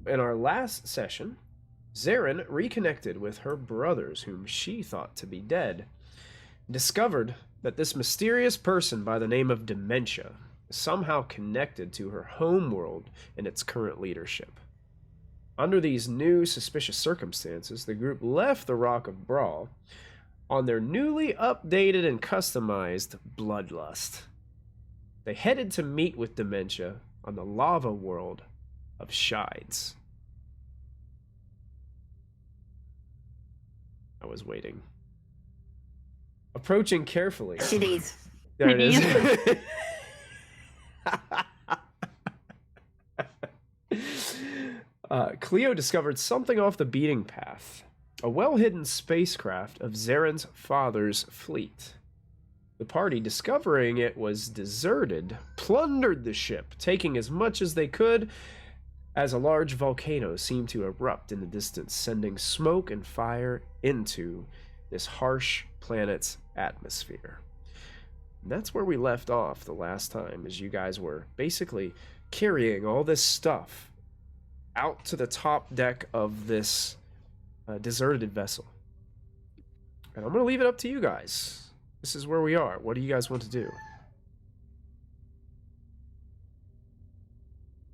in our last session, Zarin reconnected with her brothers, whom she thought to be dead, and discovered that this mysterious person by the name of Dementia is somehow connected to her home world and its current leadership. Under these new suspicious circumstances, the group left the Rock of Brawl on their newly updated and customized Bloodlust. They headed to meet with Dementia on the lava world of Shydes. I was waiting. Approaching carefully. Shitties. There it is. Cleo discovered something off the beating path. A well-hidden spacecraft of Zaren's father's fleet. The party, discovering it was deserted, plundered the ship, taking as much as they could, as a large volcano seemed to erupt in the distance, sending smoke and fire into this harsh planet's atmosphere. And that's where we left off the last time, as you guys were basically carrying all this stuff out to the top deck of this deserted vessel. And I'm going to leave it up to you guys. This is where we are. What do you guys want to do?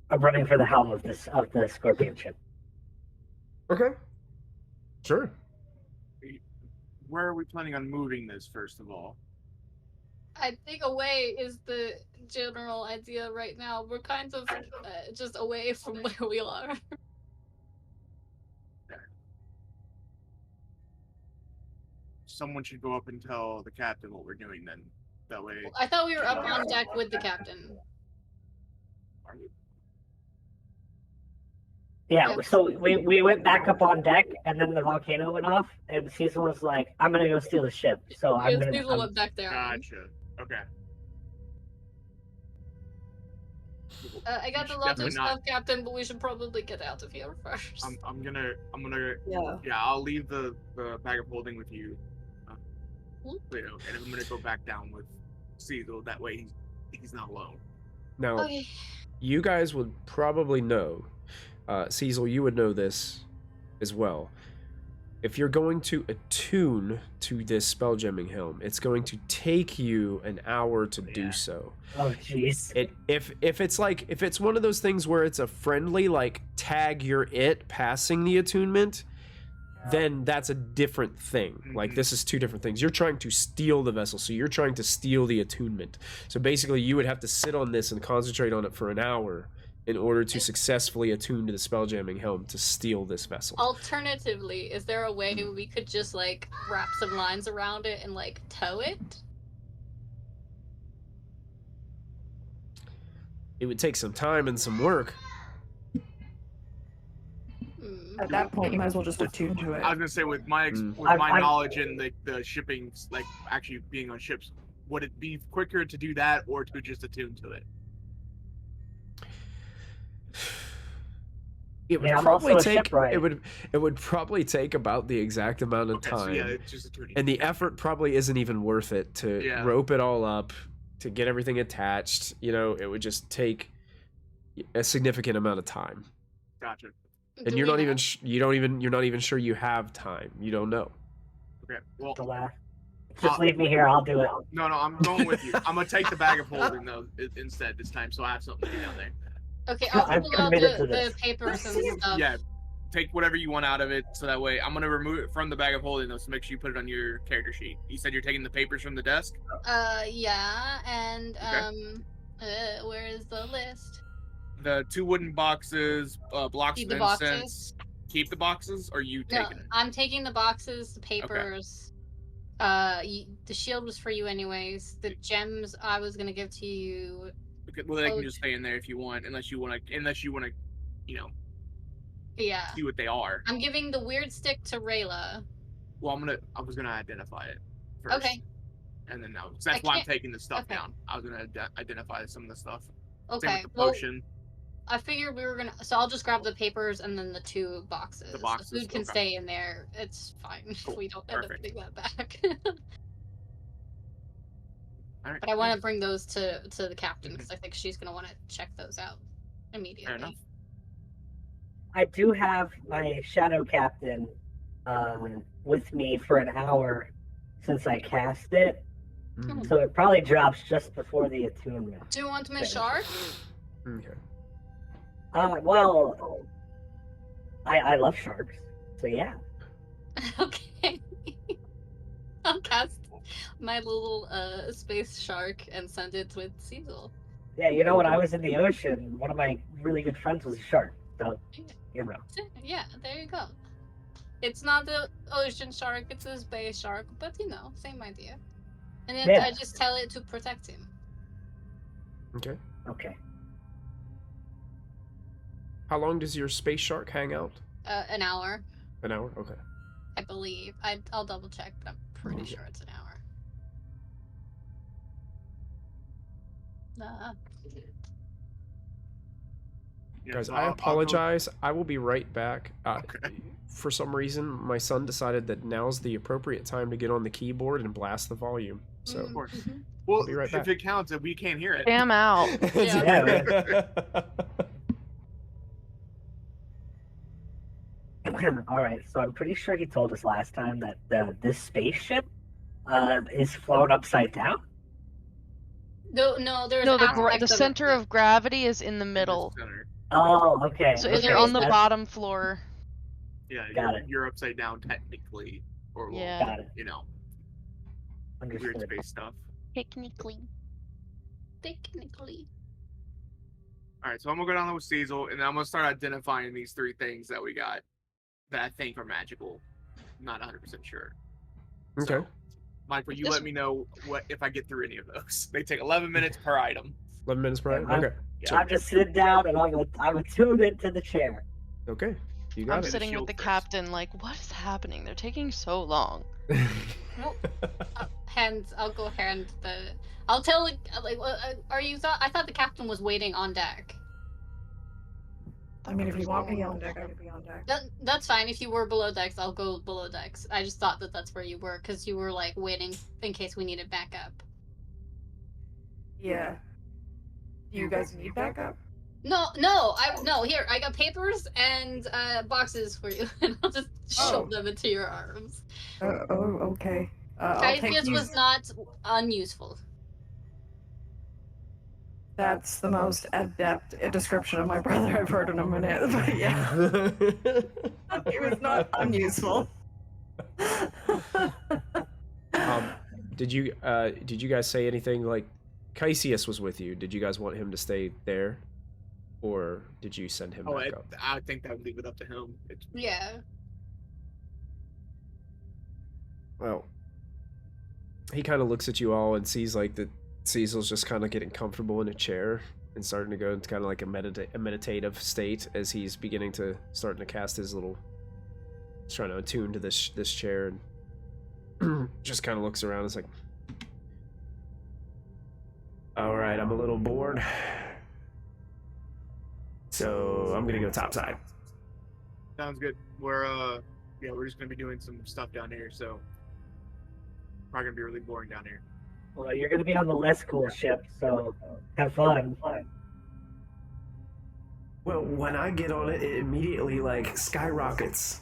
I'm running for the helm of the Scorpion ship. Okay. Sure. Where are we planning on moving this, first of all? I think away is the general idea right now. We're kind of just away from where we are. Someone should go up and tell the captain what we're doing then. That way... I thought we were up on deck with the captain. Yeah, so we went back up on deck, and then the volcano went off, and Cecil was like, I'm gonna go steal the ship. So Cecil went back there. Gotcha. Okay. I got a lot of stuff, Captain, but we should probably get out of here first. I'm gonna Yeah. I'll leave the bag of holding with you. And I'm gonna go back down with Cecil. That way he's not alone. Now, Okay. you guys would probably know, Cecil, you would know this as well. If you're going to attune to this spelljamming helm, it's going to take you an hour to do so. Oh, jeez. If it's one of those things where it's a friendly, like, tag you're passing the attunement, then that's a different thing. Like, this is two different things. You're trying to steal the vessel, so you're trying to steal the attunement. So basically, you would have to sit on this and concentrate on it for an hour in order to successfully attune to the spelljamming helm to steal this vessel. Alternatively, is there a way we could just, like, wrap some lines around it and, like, tow it? It would take some time and some work. At that point, you might as well just attune to it. I was gonna say, with my knowledge and the shipping, like actually being on ships, would it be quicker to do that or to just attune to it? It would probably take it would probably take about the exact amount of time. So yeah, it's just attuning. And the effort probably isn't even worth it to rope it all up, to get everything attached. You know, it would just take a significant amount of time. Gotcha. And you're not even you're not even sure you have time. You don't know. Okay. Well, just leave me here. I'll do it. No, I'm going with you. I'm gonna take the bag of holding though instead this time, so I have something to do down there. Okay, I'll pull out the papers and stuff. Yeah, take whatever you want out of it, so that way I'm gonna remove it from the bag of holding though. So make sure you put it on your character sheet. You said you're taking the papers from the desk. Yeah, and where is the list? The 2 wooden boxes, blocks Keep of the incense. boxes. Keep the boxes, or you taking it? I'm taking the boxes, the papers. Okay. The shield was for you anyways. The gems I was gonna give to you. Okay, well, they can just stay in there if you want, unless you want to, you know. Yeah. See what they are. I'm giving the weird stick to Rayla. Well, I was gonna identify it first. Okay. And then that's why I'm taking the stuff down. I was gonna identify some of the stuff. Okay. Same with the potion. I figured we were gonna. So I'll just grab the papers and then the 2 boxes. The boxes. The food can stay in there. It's fine. Cool. We don't end up putting that back. All right. But I want to bring those to the captain because I think she's gonna want to check those out immediately. Fair enough. I do have my shadow captain with me for an hour since I cast it, so it probably drops just before the attunement. Do you want my shark? Okay. Well, I love sharks, so yeah. Okay. I'll cast my little space shark and send it with Cecil. Yeah, you know, when I was in the ocean, one of my really good friends was a shark, so, you know. Yeah, there you go. It's not the ocean shark, it's a space shark, but you know, same idea. And then I just tell it to protect him. Okay. Okay. How long does your space shark hang out? An hour. An hour? Okay. I believe. I'll double check, but I'm pretty sure it's an hour. Guys, I apologize. I will be right back. For some reason, my son decided that now's the appropriate time to get on the keyboard and blast the volume. So, Of course. Well, I'll be right back. if it counts, if we can't hear it. Damn out. All right, so I'm pretty sure he told us last time that this spaceship is flown upside down. No, there's the center of gravity is in the middle. Oh, okay. So if you're on the bottom floor. Yeah, you're upside down technically, or well, Yeah. Got it. you know, Understood. weird space stuff. Technically. All right, so I'm gonna go down there with Cecil, and then I'm gonna start identifying these 3 things that we got that I think are magical. I'm not 100% sure. Okay. So, Michael, you let me know what if I get through any of those. They take 11 minutes per item. 11 minutes per item? Okay. I'm just sitting down and I'm attuned into the chair. Okay. You got I'm it. sitting with the captain like, what is happening? They're taking so long. I'll go hand the. I'll tell are you I thought the captain was waiting on deck. I mean, if you want me on deck, I could be on deck. That's fine. If you were below decks, I'll go below decks. I just thought that that's where you were because you were like waiting in case we needed backup. Yeah. Do you guys need backup? No. Here, I got papers and boxes for you, and I'll just shove them into your arms. Okay. This was not unuseful. That's the most adept description of my brother I've heard in a minute, but yeah. It was not unuseful. Did you guys say anything like Caesius was with you? Did you guys want him to stay there? Or did you send him back up? I think that would leave it up to him. Yeah. Well, he kind of looks at you all and sees like that Cecil's just kind of getting comfortable in a chair and starting to go into kind of like a meditative state as he's starting to cast his little, trying to attune to this chair, and just kind of looks around and is like, all right, I'm a little bored, so I'm gonna go topside. Sounds good. We're just gonna be doing some stuff down here, so probably gonna be really boring down here. Well, you're gonna be on the less cool ship, so have fun. Well, when I get on it, it immediately like skyrockets.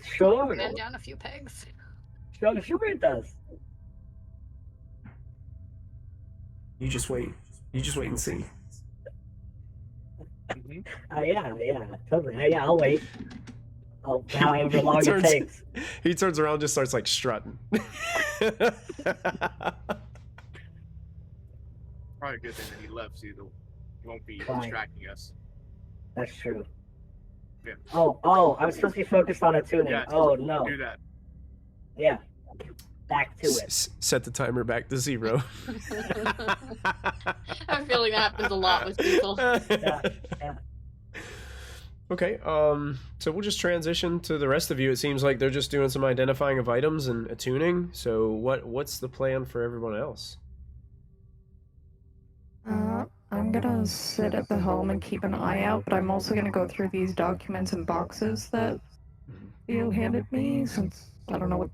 Sure. Bend down a few pegs. Sure it does. You just wait and see. Yeah, totally. Yeah, I'll wait. However long it takes. He turns around and just starts like strutting. Probably a good thing that he left, so he won't be distracting us. That's true. Yeah. Oh, I'm supposed to be focused on attuning. Yeah, oh no. Do that. Yeah. Back to it. Set the timer back to 0. I'm feeling that happens a lot with people. Yeah. Okay, so we'll just transition to the rest of you. It seems like they're just doing some identifying of items and attuning. So what's the plan for everyone else? I'm gonna sit at the helm and keep an eye out, but I'm also gonna go through these documents and boxes that you handed me, since I don't know what...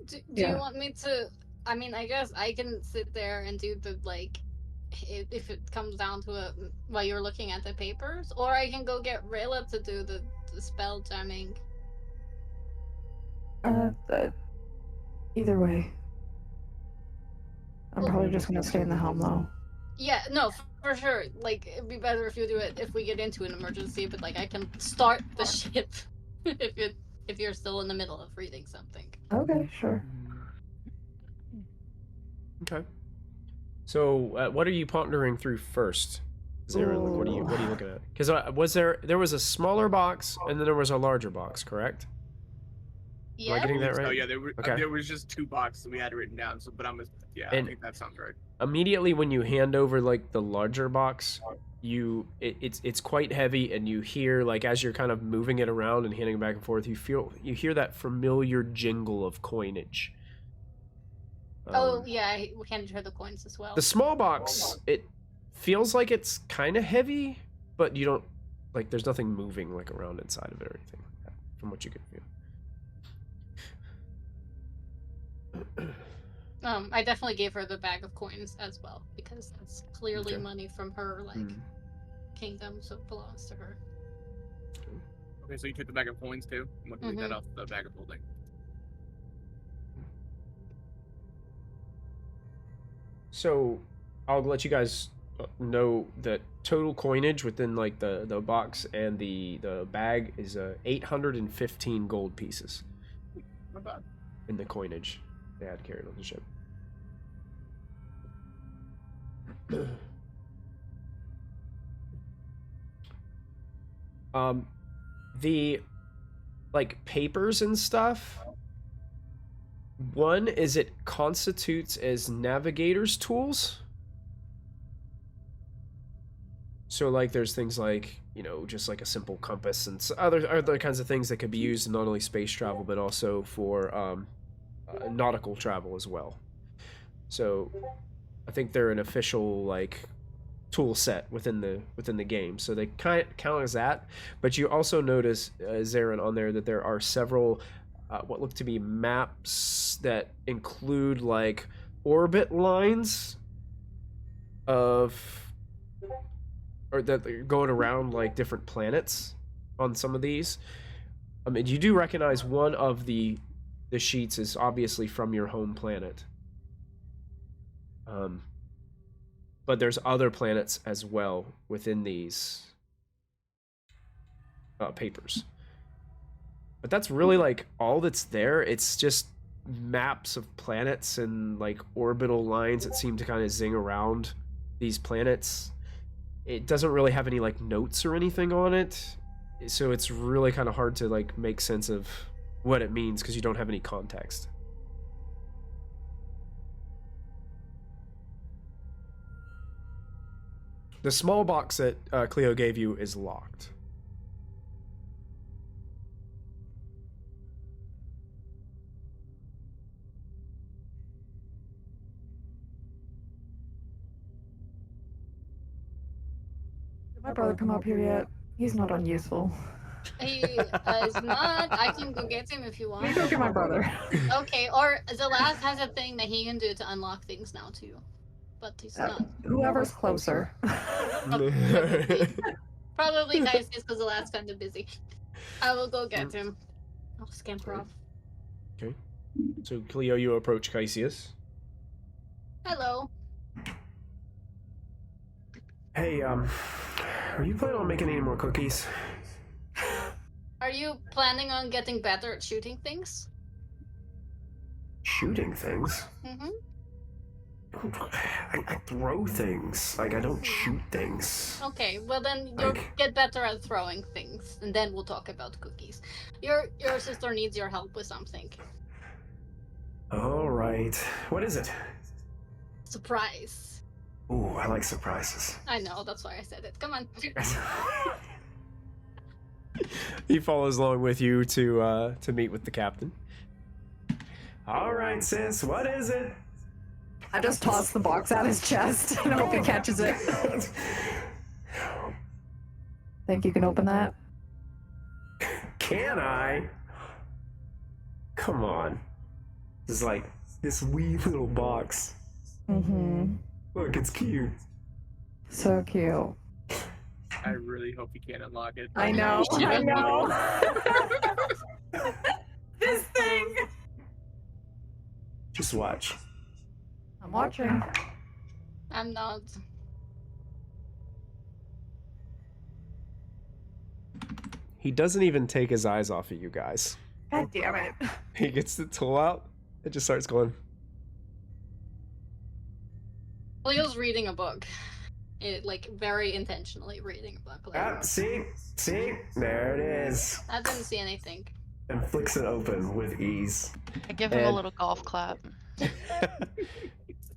Do you want me to... I mean, I guess I can sit there and do the, like, if it comes down to it while you're looking at the papers, or I can go get Rayla to do the spell jamming. Either way. I'm probably just gonna stay in the helm though. Yeah, no, for sure. Like, it'd be better if you do it if we get into an emergency, but like I can start the ship if you're still in the middle of reading something. Okay, sure. Okay. So, what are you pondering through first? Zara, like, what are you looking at? Because there was a smaller box and then there was a larger box, correct? Yeah. Am I getting that right? Oh yeah, there was just 2 boxes we had written down. So, but I think that sounds right. Immediately when you hand over like the larger box, it's quite heavy, and you hear, like, as you're kind of moving it around and handing it back and forth, you hear that familiar jingle of coinage. Yeah, we handed her the coins as well. The small box, it feels like it's kind of heavy, but you don't, like, there's nothing moving like around inside of it or anything like that, from what you can feel. I definitely gave her the bag of coins as well, because that's clearly money from her, like, kingdom, so it belongs to her. Okay, so you took the bag of coins too? I'm going to leave that off the bag of holding. So, I'll let you guys know that total coinage within, like, the box and the bag is 815 gold pieces. Not bad. In the coinage they had carried on the ship. The, like, papers and stuff, one is it constitutes as navigator's tools. So, like, there's things like, you know, just like a simple compass and other kinds of things that could be used in not only space travel but also for nautical travel as well. So I think they're an official, like, tool set within the game, so they count as that. But you also notice, Zarin, on there that there are several what look to be maps that include, like, orbit lines or that are going around, like, different planets on some of these. I mean, you do recognize one of the sheets is obviously from your home planet. But there's other planets as well within these papers. But that's really, like, all that's there. It's just maps of planets and, like, orbital lines that seem to kind of zing around these planets. It doesn't really have any, like, notes or anything on it, so it's really kind of hard to, like, make sense of what it means because you don't have any context. The small box that Cleo gave you is locked. Did my brother come up here yet? He's not unuseful. He is not. I can go get him if you want. You go get my brother. Okay, or Zelaz has a thing that he can do to unlock things now too. But he's not. Whoever's closer. Probably Caesius, because the last kind of busy. I will go get him. I'll scamper off. Okay. So, Cleo, you approach Caesius. Hello. Hey, are you planning on making any more cookies? Are you planning on getting better at shooting things? Shooting things? Mm-hmm. I throw things. Like, I don't shoot things. Okay, well then you'll get better at throwing things, and then we'll talk about cookies. Your sister needs your help with something. All right. What is it? Surprise. Ooh, I like surprises. I know, that's why I said it. Come on. He follows along with you to meet with the captain. All right, sis. What is it? I just toss the box at his chest and hope he catches it. Think you can open that? Can I? Come on. This is like this wee little box. Mm-hmm. Look, it's cute. So cute. I really hope you can't unlock it. I know. I know. This thing. Just watch. I'm watching. I'm not. He doesn't even take his eyes off of you guys. God damn it. He gets the tool out. It just starts going. Leo's reading a book. Like, very intentionally reading a book. Like, See? There it is. I didn't see anything. And flicks it open with ease. I give him a little golf clap.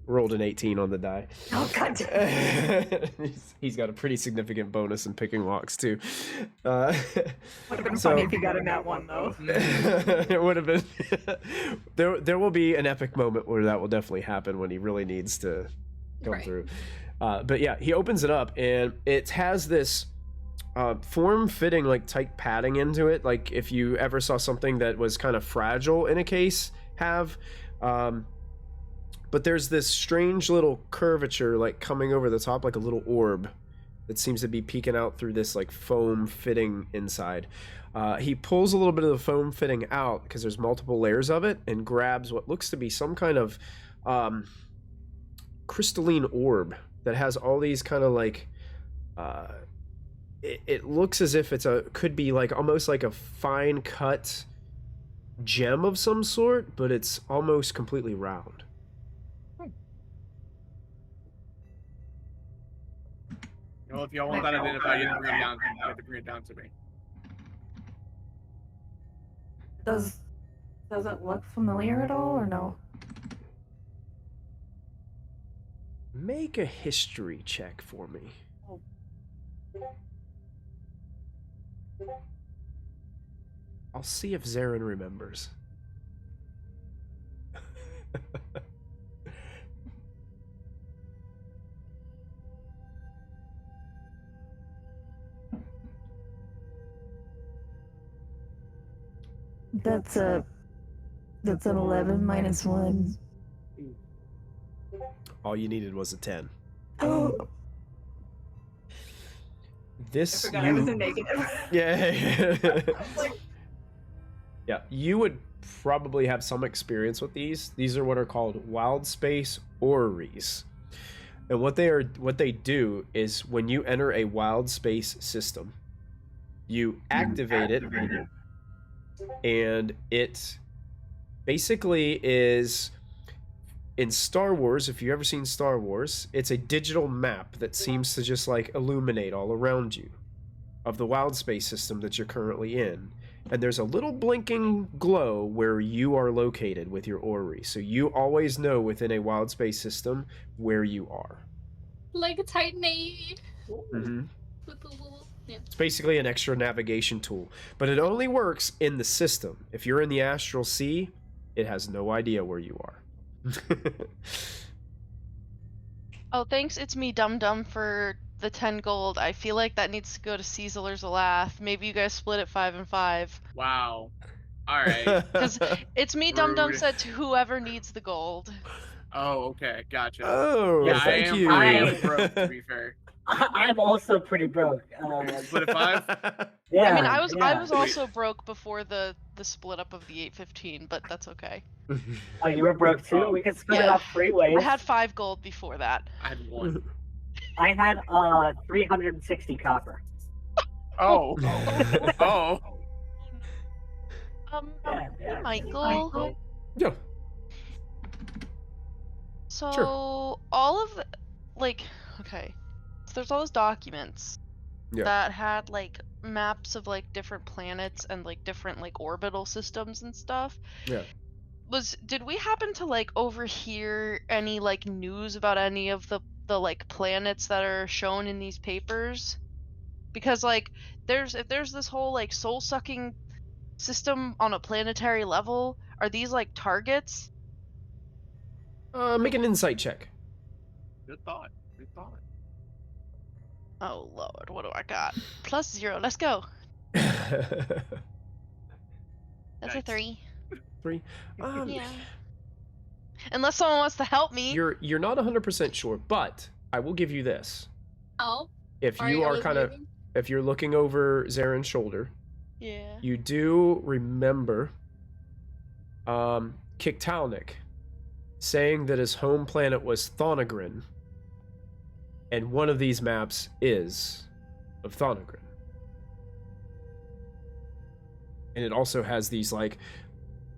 Rolled an 18 on the die. Oh, God damn it. He's got a pretty significant bonus in picking locks, too. Would have been funny if you got him that one, though. It would have been. There will be an epic moment where that will definitely happen when he really needs to come through. But yeah, he opens it up, and it has this form-fitting, like, tight padding into it. Like, if you ever saw something that was kind of fragile in a case, but there's this strange little curvature, like, coming over the top, like a little orb that seems to be peeking out through this, like, foam fitting inside. He pulls a little bit of the foam fitting out, because there's multiple layers of it, and grabs what looks to be some kind of crystalline orb that has all these kind of, like, it looks as if could be like almost like a fine cut gem of some sort, but it's almost completely round. Well, if y'all want that identified, you have to bring it down to me. Does it look familiar at all, or no? Make a history check for me. I'll see if Zarin remembers. That's an 11 minus 1. All you needed was a 10. Oh, This I forgot I was a negative. Yeah. Yeah, you would probably have some experience with these. These are what are called wild space orreries. And what they do is when you enter a wild space system, you activate it, and it basically is, in Star Wars, if you've ever seen Star Wars, it's a digital map that seems to just like illuminate all around you of the wild space system that you're currently in. And there's a little blinking glow where you are located with your orrery. So you always know within a wild space system where you are. Like a Titanate. Mm-hmm. With the little, yeah. It's basically an extra navigation tool. But it only works in the system. If you're in the astral sea, it has no idea where you are. Oh, thanks. It's me, Dum Dum, for the 10 gold. I feel like that needs to go to Caesar or Zalath. Maybe you guys split it 5 and 5. Wow. All right. Because it's me, Dum Dum, said to whoever needs the gold. Oh, okay. Gotcha. Oh, yeah, thank you. I am broke, to be fair. I'm also pretty broke. Split it 5? Yeah. I mean, I was yeah. also broke before the split up of the 815, but that's okay. Oh, you were broke too? We could split it Yeah. up 3 ways. I had 5 gold before that. I had 1. I had 360 copper. Oh. Oh. Yeah. Michael. Yeah. So Sure. all of the, okay, so there's all those documents that had like maps of like different planets and like different like orbital systems and stuff. Yeah. Did we happen to like overhear any like news about any of the like planets that are shown in these papers? Because like if there's this whole like soul sucking system on a planetary level, are these like targets? Make an insight check. Good thought. Good thought. Oh lord, what do I got? +0. Let's go. That's a Nice. 3. 3. Yeah. Unless someone wants to help me. You're not 100% sure, but I will give you this. Oh, If Sorry, you I are was kind of, moving. if you're looking over Zaren's shoulder, Yeah. you do remember Kiktalnik saying that his home planet was Thonogrin, and one of these maps is of Thonogrin. And it also has these like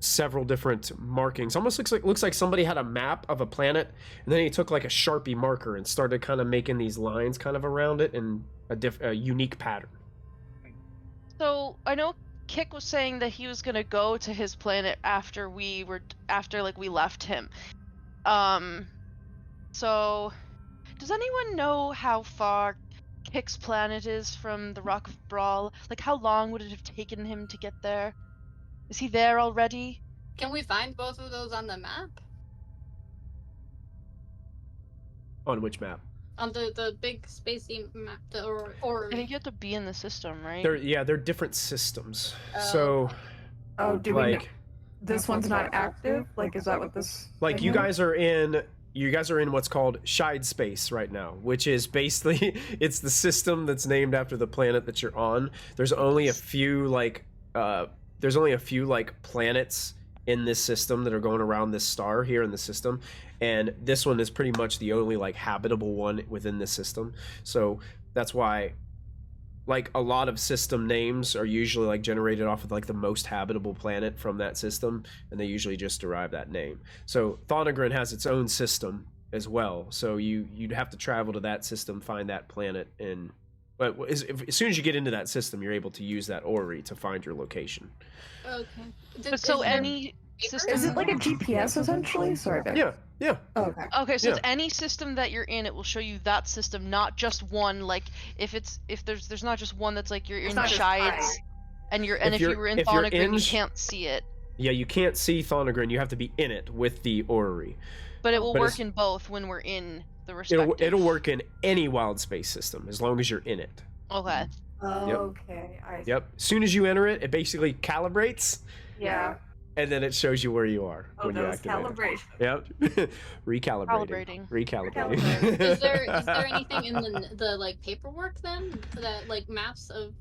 several different markings. Almost looks like somebody had a map of a planet, and then he took like a Sharpie marker and started kind of making these lines kind of around it in a unique pattern. So I know Kik was saying that he was gonna go to his planet after we left him. So does anyone know how far Kik's planet is from the Rock of Brawl? Like, how long would it have taken him to get there? Is he there already? Can we find both of those on the map? On which map? On the big spacey map, or I think you have to be in the system, right? They're different systems. Oh. So Oh, do we know? like This one's not active? Like, is that what this... like thing you is? guys are in what's called Shydes space right now, which is basically it's the system that's named after the planet that you're on. There's only a few like planets in this system that are going around this star here in the system, and this one is pretty much the only like habitable one within this system. So that's why like a lot of system names are usually like generated off of like the most habitable planet from that system, and they usually just derive that name. So Thonogrin has its own system as well, so you'd have to travel to that system, find that planet, and but as soon as you get into that system, you're able to use that orrery to find your location. okay. But so any system... Is it like a GPS, essentially? Sorry, babe. Yeah. Oh, okay. Okay, so Yeah. it's any system that you're in, it will show you that system, not just one. Like if there's not just one that's like you're in not just Shydes, I. and if you're- you were in if you're Thonogrin, in you Sh- can't see it. Yeah, you can't see Thonogrin. You have to be in it with the orrery. But it will But work it's- in both when we're in the respective. It'll work in any wild space system as long as you're in it. Okay. Okay, I see. Yep. As soon as you enter it, it basically calibrates, Yeah. and then it shows you where you are Oh, when you those activate calibration. it. Yep. Recalibrating. Recalibrating. Is there anything in the like paperwork then that like maps of?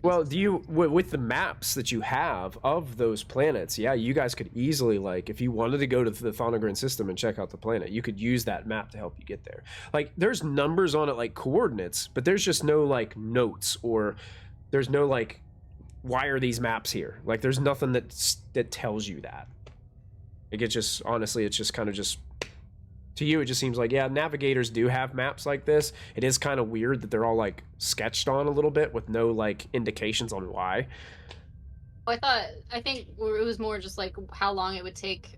Well, do you with the maps that you have of those planets? Yeah, you guys could easily like if you wanted to go to the Thonogrin system and check out the planet, you could use that map to help you get there. Like, there's numbers on it like coordinates, but there's just no like notes, or there's no like why are these maps here? Like, there's nothing that tells you that. Like, it's just honestly, it's just kind of just. To you, it just seems like, yeah, navigators do have maps like this. It is kind of weird that they're all like sketched on a little bit with no like indications on why. I think it was more just like how long it would take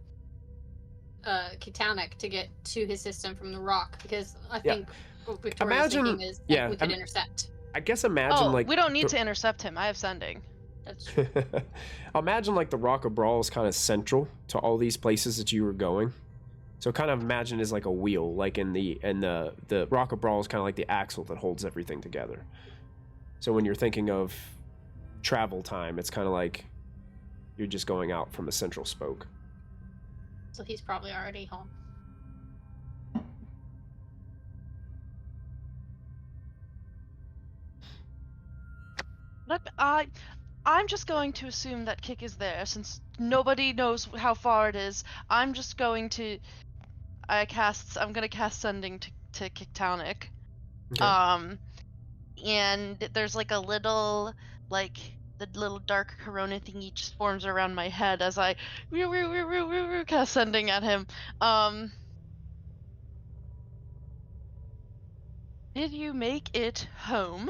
Kiktalnik to get to his system from the rock, because I think what Victoria's thinking is that we could intercept. I guess imagine like we don't need to intercept him. I have sending. That's true. Imagine like the Rock of Brawl is kind of central to all these places that you were going. So kind of imagine as like a wheel, like in the Rock of Brawl is kind of like the axle that holds everything together. So when you're thinking of travel time, it's kind of like you're just going out from a central spoke. So he's probably already home. I'm just going to assume that Kik is there, since nobody knows how far it is. I'm just going to I'm gonna cast sending to Kiktalnik. Okay. And there's like a little the little dark corona thingy just forms around my head as I cast sending at him. Did you make it home?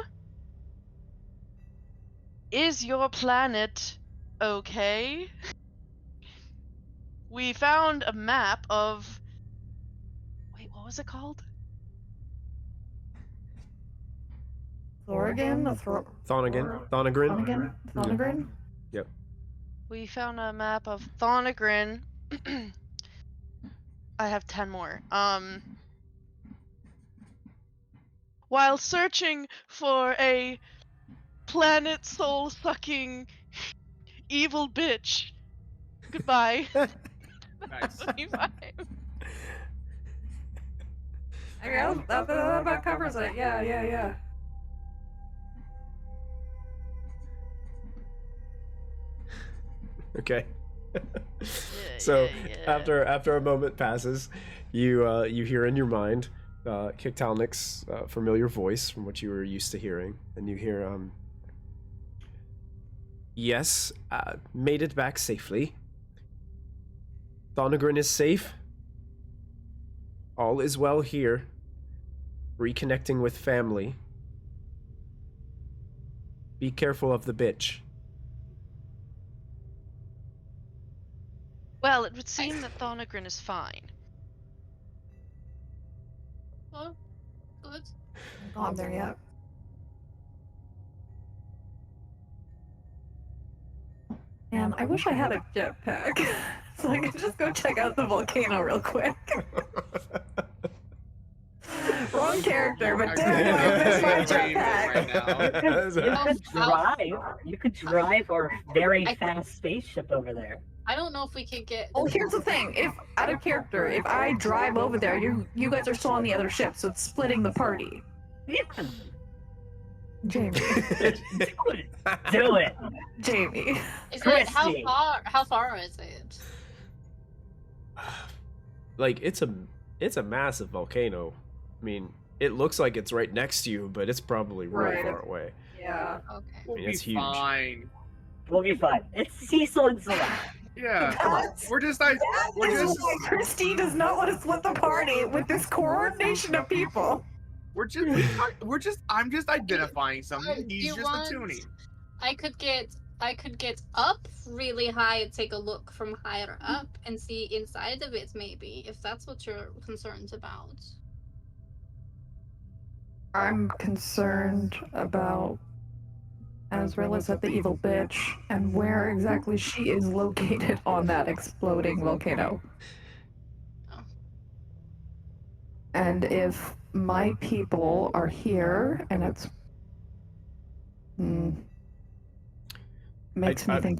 Is your planet okay? We found a map of... Wait, what was it called? Thorogin? Thonogrin? Yep. We found a map of Thonogrin. I have 10 more. While searching for a planet soul sucking evil bitch. Goodbye. Nice. 25. I mean, that about covers it. Yeah. Okay. Yeah, So yeah. after a moment passes, you hear in your mind Kiktalnik's familiar voice from what you were used to hearing, and you hear yes, made it back safely. Thonegrin is safe. All is well here. Reconnecting with family. Be careful of the bitch. Well, it would seem that Thonegrin is fine. Well, good. Not there yet. Man, I wish I had a jetpack so I could just go check out the volcano real quick. Wrong character, but damn, I miss my jetpack. You could drive our very fast spaceship over there. I don't know if we could get. Oh, here's the thing. If out of character, if I drive over there, you guys are still on the other ship, so it's splitting the party. Yeah. Jamie. Do it. Jamie. Is it, Christy. how far is it? Like it's a massive volcano. I mean, it looks like it's right next to you, but it's probably real Right. far away. Yeah. Okay. We'll mean, be it's huge. fine. We'll be fine. It's Cecil and Celeste. Yeah. That's- We're just like we're This is just why Christy does not want to split the party with this coordination of people. we're just I'm just identifying something. Do He's you just want- attuning. I could get up really high and take a look from higher up and see inside of it, maybe, if that's what you're concerned about. I'm concerned about Azrael is at the evil bitch and where exactly she is located on that exploding volcano. Oh. And if my people are here and it's makes me think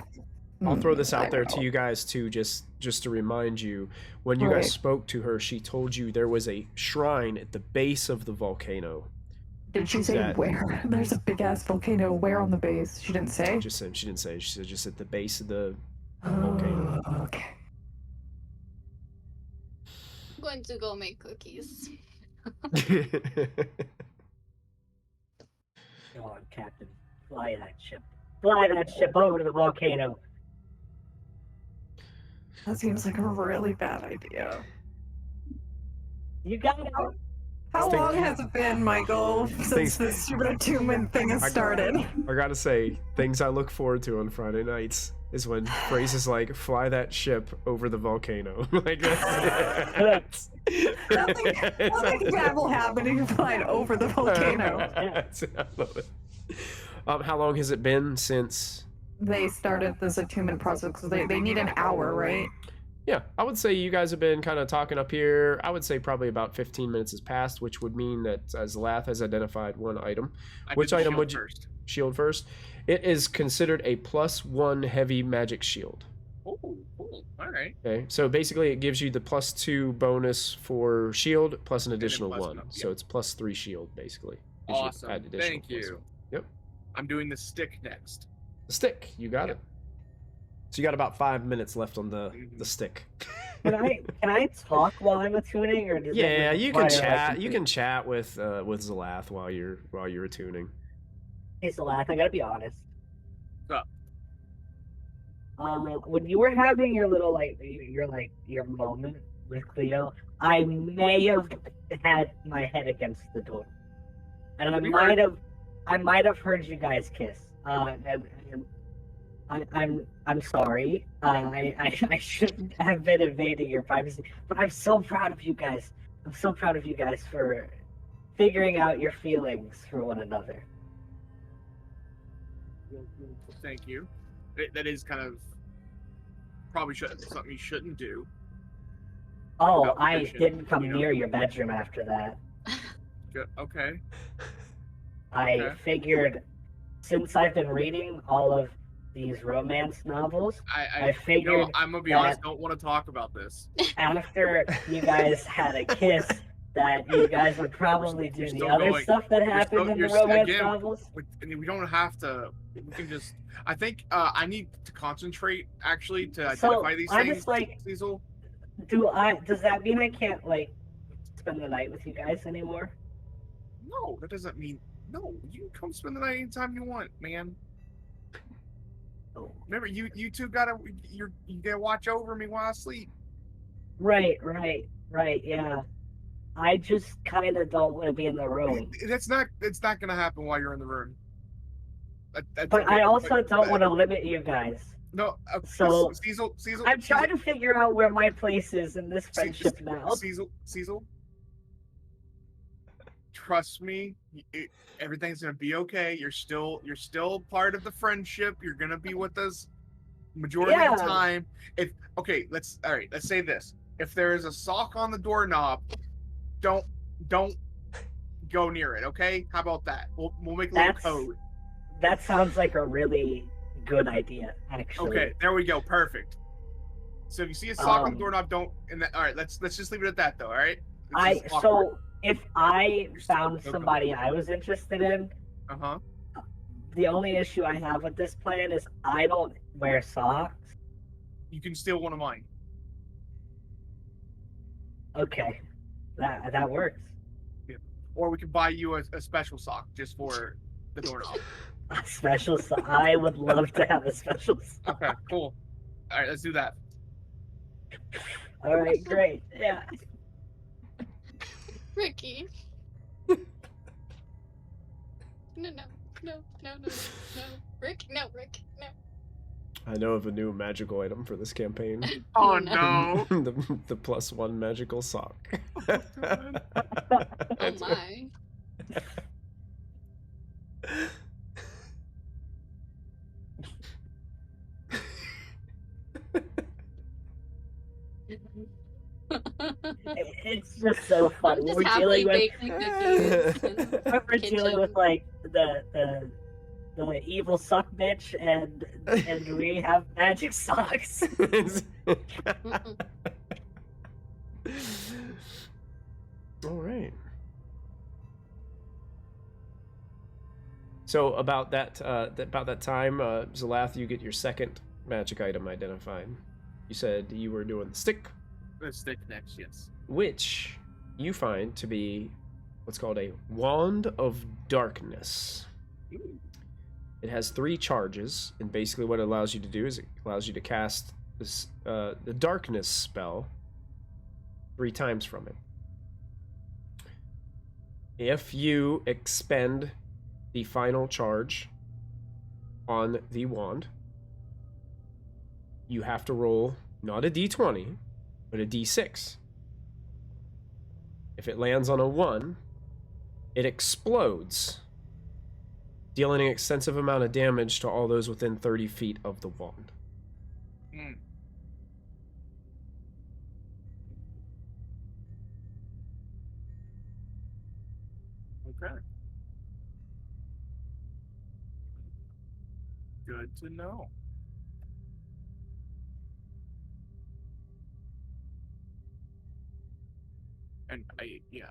I'll throw this out I there don't to know. you guys too, just to remind you. When you Right. guys spoke to her, she told you there was a shrine at the base of the volcano. Did she say that- where? There's a big ass volcano. Where on the base? She didn't say. Just said she didn't say. She said just at the base of the volcano. Okay. I'm going to go make cookies. Come on, Captain. Fly that ship. Fly that ship over to the volcano. That seems like a really bad idea. You got it. How Think- long has it been, Michael, since Thanks. this stupid attunement thing has started? I gotta say, things I look forward to on Friday nights is when phrases like "fly that ship over the volcano." Like that's Nothing bad will happen if you fly it over the volcano. I love it. How long has it been since? They started this attunement process because they need an hour, right? Yeah, I would say you guys have been kind of talking up here. I would say probably about 15 minutes has passed, which would mean that Zlath has identified one item. I Which did the item shield would you- first? Shield first. It is considered a +1 heavy magic shield. Oh, cool. All right. Okay, so basically it gives you the +2 bonus for shield plus an then additional plus 1. another, So yep. it's +3 shield basically. Gives you Awesome. add additional Thank you. Yep. I'm doing the stick next. The stick, you got Yep. it. So you got about 5 minutes left on the Mhm. stick. Can I talk while I'm attuning, or does Yeah, that you can require, chat. like, You can chat with Zalath while you're attuning. Hey, Celeste, I gotta be honest. What's up? When you were having your little your moment with Cleo, I may have had my head against the door, and I might have heard you guys kiss. I'm sorry. I shouldn't have been invading your privacy, but I'm so proud of you guys. I'm so proud of you guys for figuring out your feelings for one another. Thank you. That is kind of probably something you shouldn't do. Oh, Without I permission, didn't come you know. near your bedroom after that. Okay. I Okay. figured, since I've been reading all of these romance novels, I figured you know, I'm gonna be that- honest. Don't want to talk about this. after you guys had a kiss, that you guys would probably do You're the still other going. stuff that happened in the romance novels. We don't have to. We can just. I think I need to concentrate actually to So, identify these I'm things. just like- Cecil. Does that mean I can't like spend the night with you guys anymore? No, that doesn't mean. No, you can come spend the night anytime you want, man. Oh. Remember, you two gotta you gotta watch over me while I sleep. Right, yeah. I just kind of don't want to be in the room. It's not gonna happen while you're in the room. But I also don't want to limit you guys. No, So, Cecil, I'm trying to figure out where my place is in this friendship now. Cecil, trust me, everything's gonna be okay. You're still part of the friendship. You're gonna be with us majority of the time. Let's say this. If there is a sock on the doorknob, don't go near it. Okay? How about that? We'll make a little code. That sounds like a really good idea, actually. Okay, there we go. Perfect. So if you see a sock on the doorknob, don't. All right, let's just leave it at that, though. All right. So if I found somebody I was interested in, the only issue I have with this plan is I don't wear socks. You can steal one of mine. Okay, that works. Yeah. Or we could buy you a special sock just for the doorknob. A special sock. I would love to have a special sock. Okay, cool. All right, let's do that. All right, great. Yeah. Ricky. No. Rick, no. I know of a new magical item for this campaign. Oh no! the +1 magical sock. Oh my. It's just so funny. I'm just We're happily dealing with baking cookies. we're dealing with like the evil sock bitch and we have magic socks. All right. So about that time, Zalath, you get your second magic item identified. You said you were doing the stick. The stick next, yes. Which you find to be what's called a Wand of Darkness. Ooh. It has 3 charges, and basically what it allows you to do is it allows you to cast this, the Darkness spell 3 times from it. If you expend the final charge on the wand, you have to roll not a d20, but a d6. If it lands on a 1, it explodes, dealing an extensive amount of damage to all those within 30 feet of the wand. Mm. Okay. Good to know. And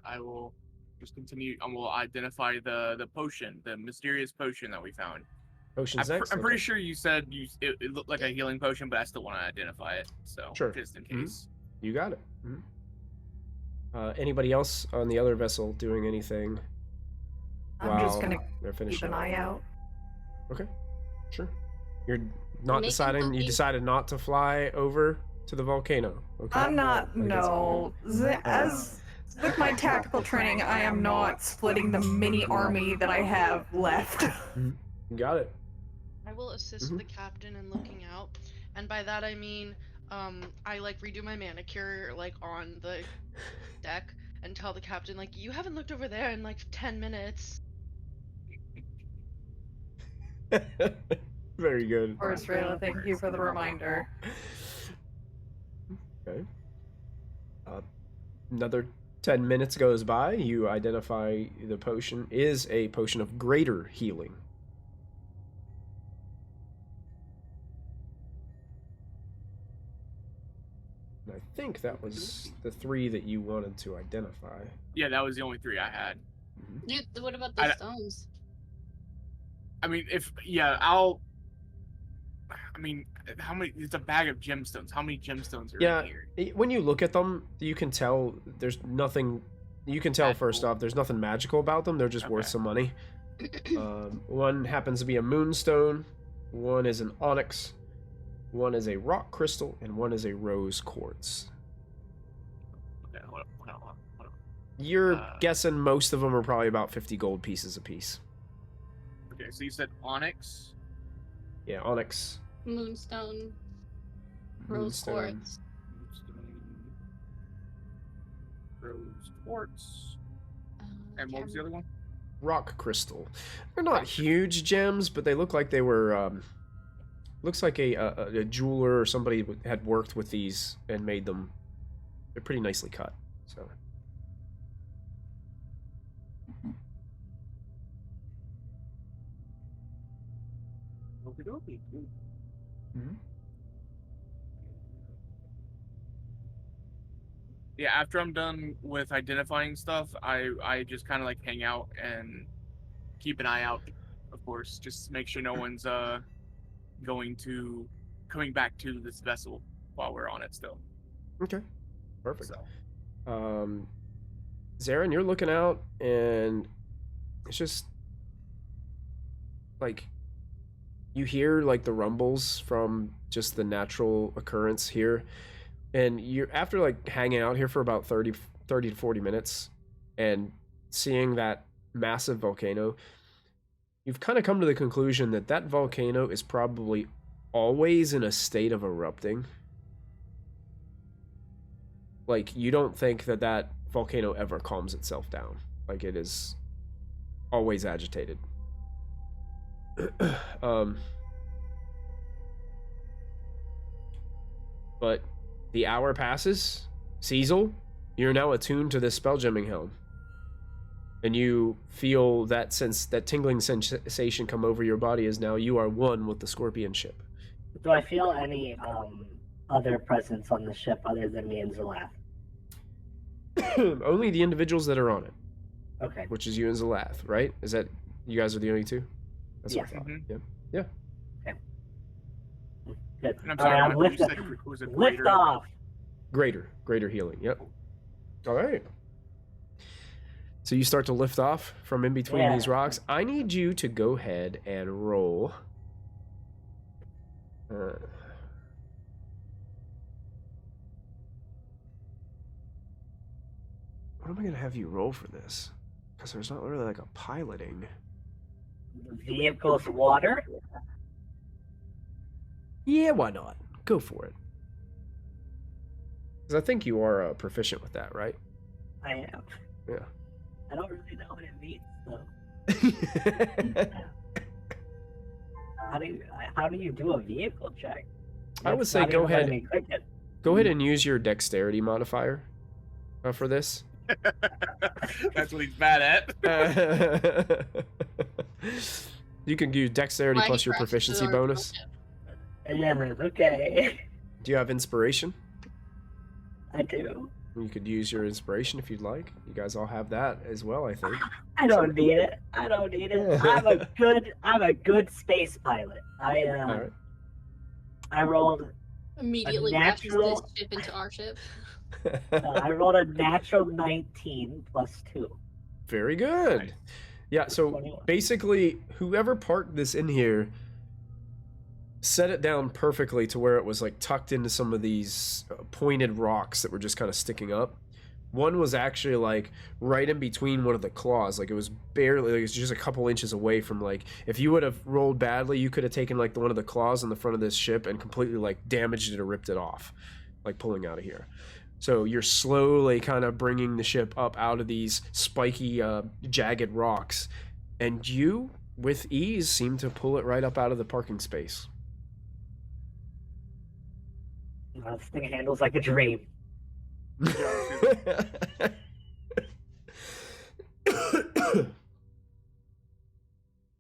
I will just continue. I will identify the potion, the mysterious potion that we found. Potion's I'm next? pretty Okay. sure you said it looked like a healing potion, but I still want to identify it. So Sure. just in case. You got it. Anybody else on the other vessel doing anything? I'm just while gonna they're keep finishing an up? eye out. Okay, sure. You're not Making deciding. You cookies. decided not to fly over to the volcano. Okay. I'm not. I guess- No. As with my tactical training, I am not splitting the mini army that I have left. You got it. I will assist the captain in looking out, and by that I mean, I like redo my manicure like on the deck and tell the captain like, you haven't looked over there in like 10 minutes. Very good. Of course, Rayla, thank you for the reminder. Okay. Another 10 minutes goes by. You identify the potion is a potion of greater healing. And I think that was the 3 that you wanted to identify. Yeah, that was the only 3 I had. Dude, what about the stones? I mean, how many? It's a bag of gemstones. How many gemstones are in here? When you look at them, you can tell there's nothing. You can tell first off, there's nothing magical about them. They're just worth some money. One happens to be a moonstone. One is an onyx. One is a rock crystal, and one is a rose quartz. Okay, hold on. You're guessing most of them are probably about 50 gold pieces apiece. Okay, so you said onyx? Yeah, onyx. Moonstone. Rose quartz. Rose quartz. And what was the other one? Rock crystal. They're not huge gems, but they look like they were... looks like a jeweler or somebody had worked with these and made them. They're pretty nicely cut. So. Mm-hmm. Yeah, after I'm done with identifying stuff, I just kind of like hang out and keep an eye out, of course, just make sure no one's coming back to this vessel while we're on it still. Okay, perfect. So. Zarin, you're looking out, and it's just like you hear like the rumbles from just the natural occurrence here, and you're after like hanging out here for about 30 to 40 minutes and seeing that massive volcano, you've kind of come to the conclusion that that volcano is probably always in a state of erupting. Like, you don't think that that volcano ever calms itself down. Like, it is always agitated. But the hour passes. Cecil, you're now attuned to this spelljamming helm. And you feel that tingling sensation come over your body as now you are one with the scorpion ship. Do I feel any other presence on the ship other than me and Zalath? Only the individuals that are on it. Okay. Which is you and Zalath, right? Is that you guys are the only 2? That's Yeah. what I thought. Mm-hmm. Yeah. Okay. Good. And I'm sorry, All right, lift off. Greater healing. Yep. All right. So you start to lift off from in between these rocks. I need you to go ahead and roll. What am I going to have you roll for this? Because there's not really like a piloting. Vehicle's water? Yeah, why not? Go for it. Because I think you are proficient with that, right? I am. Yeah. I don't really know what it means, though. How do you do a vehicle check? I would say go ahead and use your dexterity modifier for this. That's what he's bad at. You can use dexterity plus your proficiency bonus. Yeah, okay. Do you have inspiration? I do. You could use your inspiration if you'd like. You guys all have that as well, I think. I don't need it. I'm a good space pilot. Right. I rolled immediately natural this ship into our ship. I rolled a natural 19 plus 2. Very good. Nice. Yeah, so 21. basically, whoever parked this in here set it down perfectly to where it was like tucked into some of these pointed rocks that were just kind of sticking up. One was actually like right in between one of the claws. Like it was barely, like it was just a couple inches away from like, if you would have rolled badly, you could have taken like one of the claws on the front of this ship and completely like damaged it or ripped it off, like pulling out of here. So you're slowly kind of bringing the ship up out of these spiky, jagged rocks. And you, with ease, seem to pull it right up out of the parking space. This thing handles like a dream.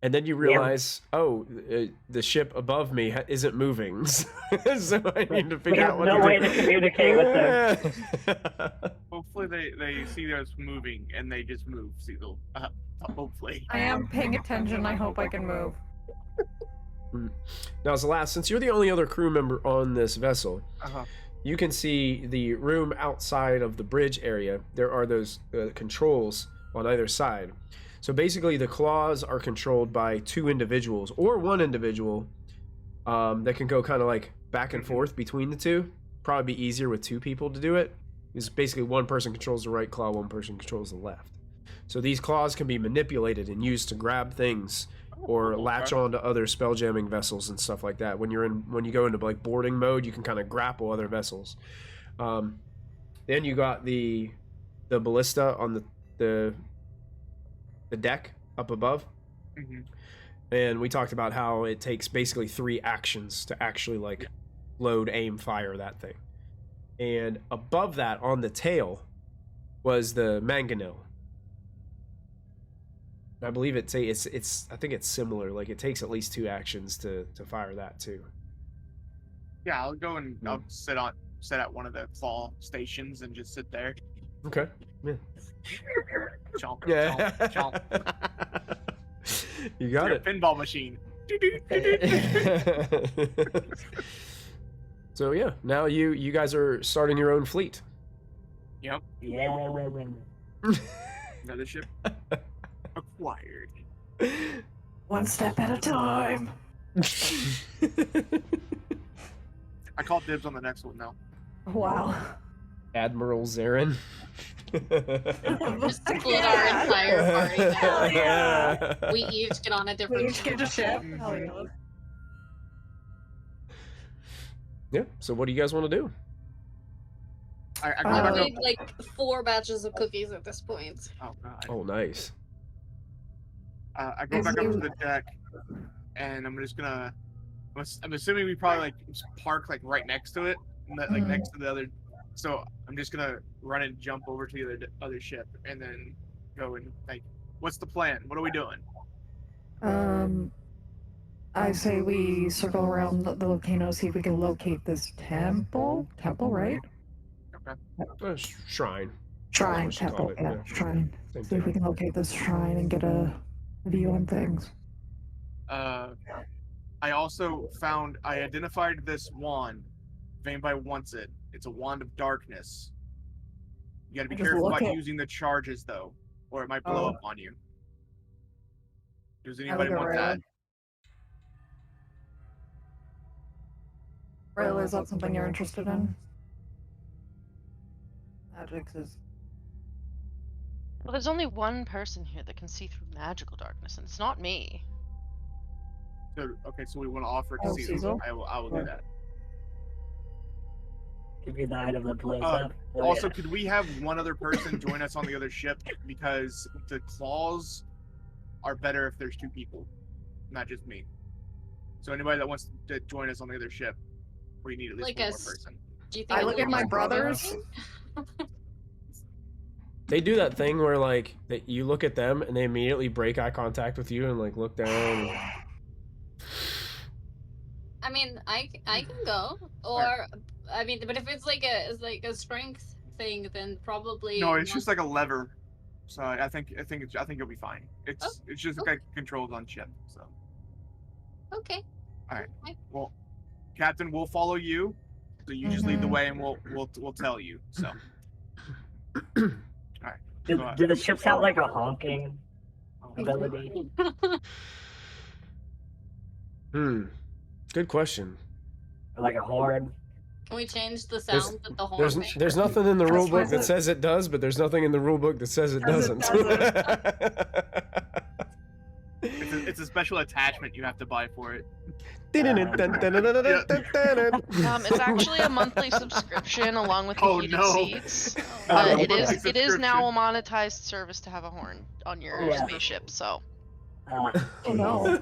And then you realize, the ship above me isn't moving, so I need to We figure have out what no to way do. to communicate with them. Hopefully they see us moving and they just move. See, they'll hopefully. I am paying attention. I hope I can move. Now, since you're the only other crew member on this vessel, Uh-huh. you can see the room outside of the bridge area. There are those controls on either side. So basically, the claws are controlled by two individuals or one individual that can go kind of like back and forth between the two. Probably be easier with two people to do it. Because basically, one person controls the right claw, one person controls the left. So these claws can be manipulated and used to grab things or latch onto other spelljamming vessels and stuff like that. When you go into like boarding mode, you can kind of grapple other vessels. Then you got the ballista on the deck up above. Mm-hmm. And we talked about how it takes basically 3 actions to actually like load, aim, fire that thing. And above that on the tail was the mangonel. I believe it's I think it's similar. Like it takes at least 2 actions to fire that too. Yeah, I'll go and I'll sit at one of the claw stations and just sit there. Okay. Yeah. Chomp, Yeah. chomp, chomp. You got You're it. a pinball machine. So yeah, now you guys are starting your own fleet. Yep. Yeah. Another ship acquired. One step at a time. I call dibs on the next one now. Wow. Admiral Zarin. Just split our entire party now. Hell yeah. We each get on a We different each get a ship. Mhm. Hell yeah. Yeah. So what do you guys want to do? I go I back made up. like 4 batches of cookies at this point. Oh god. Oh, nice. I go back up to the deck, and I'm assuming we probably like park like right next to it, like next to the other. So I'm just gonna run and jump over to the other ship, and then go and like, what's the plan? What are we doing? I say we circle around the volcano, see if we can locate this temple. Temple, right? Shrine. Shrine, what you call temple, it, yeah, yeah. shrine. Same See if we thing. can locate this shrine and get a view on things. I also I identified this wand. If anybody wants it, it's a wand of darkness. You gotta be Just careful look about at- using the charges though, or it might blow Oh. up on you. Does I anybody look at want that? Rayla, is that something you're interested in? Magic is. Well, there's only one person here that can see through magical darkness, and it's not me. Okay, so we want to offer it to Oh, Caesar. Caesar? I will do that. Give me the item that blows up. Oh, Also, yeah. could we have one other person join us on the other ship? Because the claws are better if there's 2 people, not just me. So anybody that wants to join us on the other ship, we need at least Like one more us. person. Do you think I it look at would my work? brothers. They do that thing where like that you look at them and they immediately break eye contact with you and like look down. And... I mean, I can go, or I mean, but if it's like a strength thing, then probably No, it's not- just like a lever. So I think you'll be fine. It's just like controls on ship. So okay. well, Captain, we'll follow you. So you just lead the way, and we'll tell you. So. All right. Do the ships have like a honking ability? Good question. Or like a horn? Can we change the There's- sound that the horn makes? There's nothing in the That's rule book that what- says it does, but there's nothing in the rule book that says it Says it doesn't. It's a special attachment you have to buy for it. It's actually a monthly subscription along with the Oh, heated no. seats. Not a It monthly is now a subscription. monetized service to have a horn on your Yeah. spaceship. So Oh no.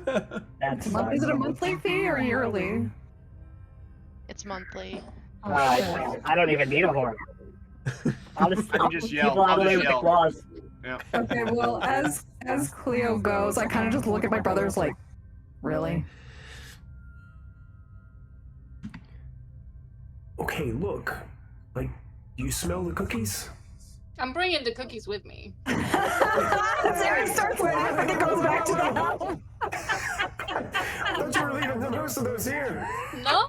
That's Is it a monthly fee or yearly? it's monthly. Oh, shit. I don't even need a horn. I'll just, I can just yell. People out I'll of the way just with the yell. claws. Okay, well, as As Cleo goes, I kind of just look at my brothers like, really? Okay, look. Like, do you smell the cookies? I'm bringing the cookies with me. Sarah starts laughing and goes back to the house. I thought you were leaving the most of those here. No,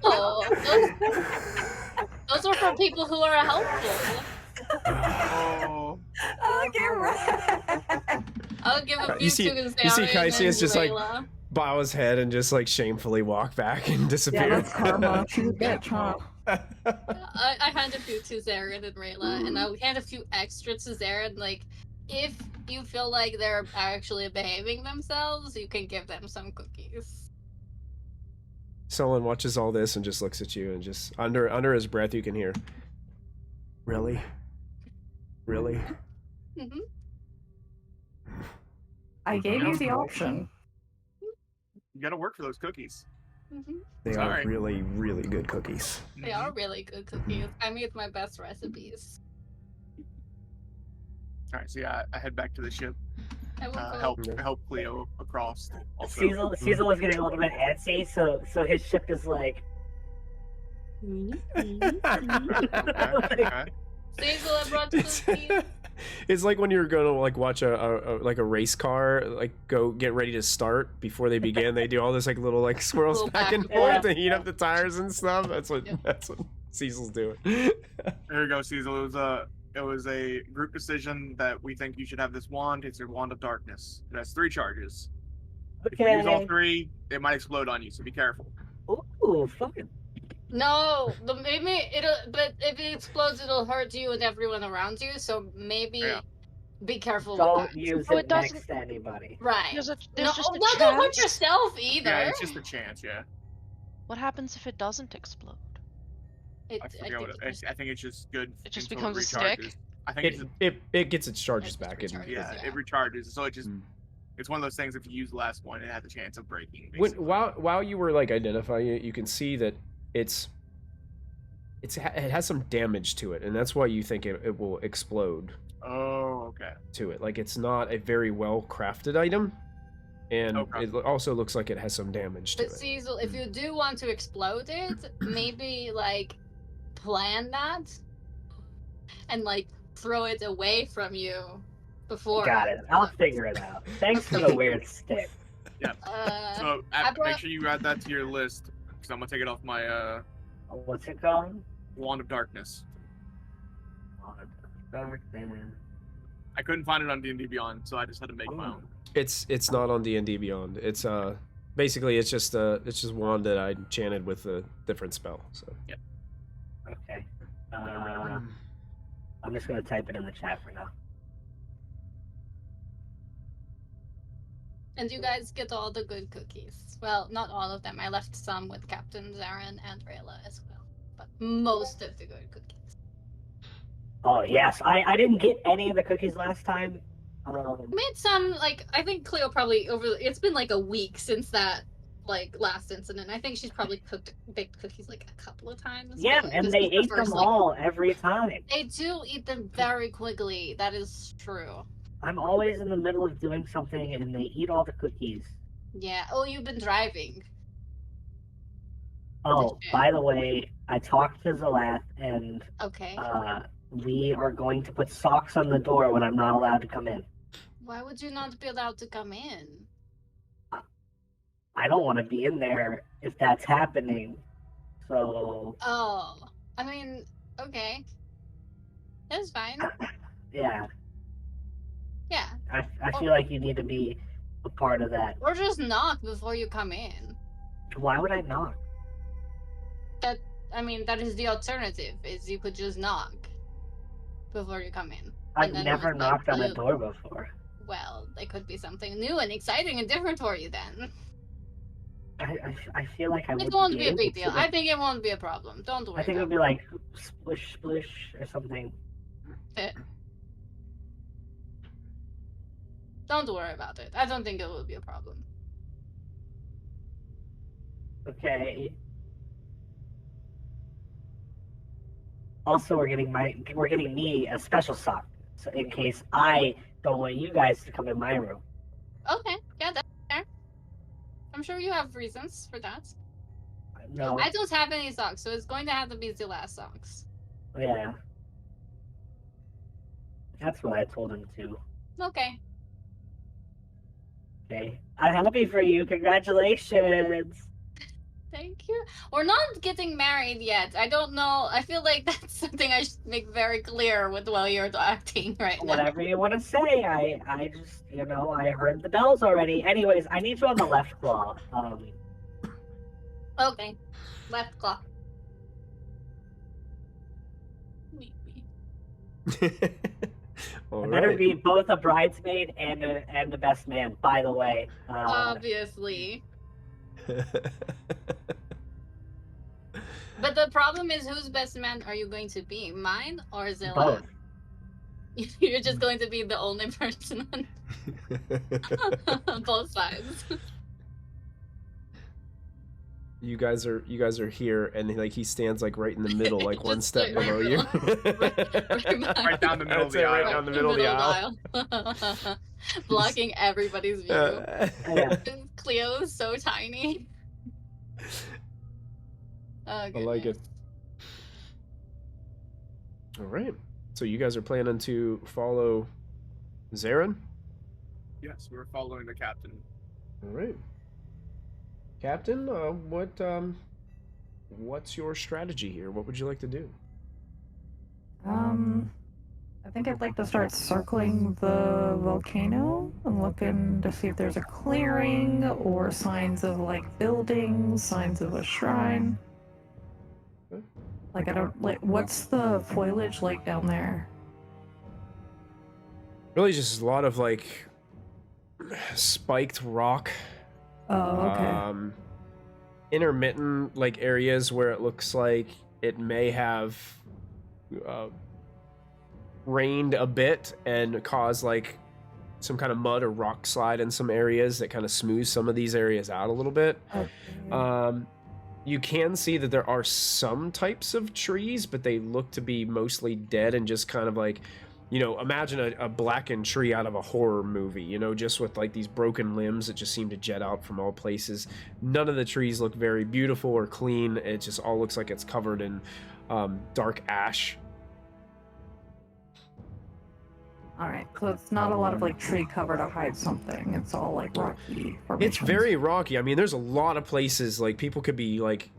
those are for people who are helpful. Oh. Okay, right. I'll give a few You see to Zara Cassius and just like Rayla. bow his head and just like shamefully walk back and disappear. Yeah, that's karma. She's a bitch, huh? I hand a few to Zarin and Rayla, and I'll hand a few extra to Zarin. Like, if you feel like they're actually behaving themselves, you can give them some cookies. Solon watches all this and just looks at you and just under his breath you can hear, really? Really? Mm-hmm. I gave you the option. You gotta work for those cookies. Mm-hmm. They Sorry. are really, really good cookies. They are really good cookies. I made my best recipes. All right, so yeah, I head back to the ship. I will go. Help Cleo across. Also. Cecil was getting a little bit antsy, so his ship is like. Okay. Cecil, I brought cookies. It's like when you're gonna like watch a race car like go get ready to start before they begin. They do all this like little like swirls Little back and back forth and to heat up the tires and stuff. That's what Cecil's doing. There you go, Cecil. It was a group decision that we think you should have this wand. It's your wand of darkness. It has 3 charges. If you use all 3, it might explode on you, so be careful. Ooh, fucking. No, maybe but if it explodes, it'll hurt you and everyone around you. So maybe be careful with Don't that. use Oh, it it doesn't- next to anybody. Right. There's No, just a don't hurt chance. yourself either. Yeah, it's just a chance. Yeah, What happens if it doesn't explode? It, I forget what I think it's just good. It just until becomes a recharges. stick? I think It gets its charges It back. recharges. yeah, Yeah. it recharges. So it just it's one of those things. If you use the last one, it has a chance of breaking. When, basically. while you were like identifying it, you can see that it has some damage to it, and that's why you think it will explode Oh, okay. to it. Like it's not a very well crafted item, and Okay. it also looks like it has some damage to But it. Cecil, if you do want to explode it, maybe like plan that and like throw it away from you before. Got it. I'll figure it out. Thanks for the weird stick. So I brought- make sure you add that to your list because I'm gonna take it off my What's it called? wand of darkness. I couldn't find it on D&D Beyond, so I just had to make my own. It's not on D&D Beyond. It's basically it's just wand that I enchanted with a different spell. So Okay. I'm just gonna type it in the chat for now. And you guys get all the good cookies. Well, not all of them. I left some with Captain Zarin and Rayla as well. But most of the good cookies. Oh yes, I didn't get any of the cookies last time. Made some, like, I think Cleo probably it's been like a week since that, like, last incident. I think she's probably baked cookies like a couple of times. Yeah, but and this they was the ate first, them like- all every time. They do eat them very quickly. That is true. I'm always in the middle of doing something and they eat all the cookies. Yeah. Oh, you've been driving. Oh, by the way, I talked to Zalath and Okay. we are going to put socks on the door when I'm not allowed to come in. Why would you not be allowed to come in? I don't want to be in there if that's happening. So, Oh, I mean, okay. That's fine. yeah, Yeah. I feel like you need to be a part of that. Or just knock before you come in. Why would I knock? I mean, that is the alternative, is you could just knock before you come in. I've And then never most likely knocked on a you- door before. Well, it could be something new and exciting and different for you then. I feel like I It wouldn't won't be a able big to. deal. I think it won't be a problem. Don't worry. I think it would about be like splish splish or something. it. Don't worry about it. I don't think it will be a problem. Okay. Also, we're getting me a special sock, so in case I don't want you guys to come in my room. Okay, yeah, that's fair. I'm sure you have reasons for that. No. I don't have any socks, so it's going to have to be the last socks. Yeah. That's what I told him to. Okay. Okay. I'm happy for you. Congratulations. Thank you. We're not getting married yet. I don't know. I feel like that's something I should make very clear with while you're acting right now. Whatever you want to say. I just, I heard the bells already. Anyways, I need you on the left claw. Okay. Left claw. All I better right. be both a bridesmaid and the best man, by the way. Obviously. But the problem is, whose best man are you going to be? Mine or Zilla? Both. You're just going to be the only person on both sides. You guys are here, and like he stands like right in the middle, like one Just step right below you. Right down the middle of That's the it, right aisle. down the middle of the aisle. aisle. Blocking everybody's view. Yeah. Cleo's so tiny. I like it. All right. So you guys are planning to follow Zarin? Yes, we're following the captain. All right. Captain, what's your strategy here? What would you like to do? I think I'd like to start circling the volcano and looking to see if there's a clearing or signs of like buildings, signs of a shrine. Okay. Like what's the foliage like down there? Really just a lot of like spiked rock. Oh, okay. Intermittent like areas where it looks like it may have rained a bit and caused like some kind of mud or rock slide in some areas that kind of smooths some of these areas out a little bit. Okay. You can see that there are some types of trees, but they look to be mostly dead and just kind of like, imagine a blackened tree out of a horror movie, just with like these broken limbs that just seem to jet out from all places. None of the trees look very beautiful or clean. It just all looks like it's covered in dark ash. All right, so it's not a lot of like tree cover to hide something. It's all like rocky formations. It's very rocky. I mean, there's a lot of places like people could be like,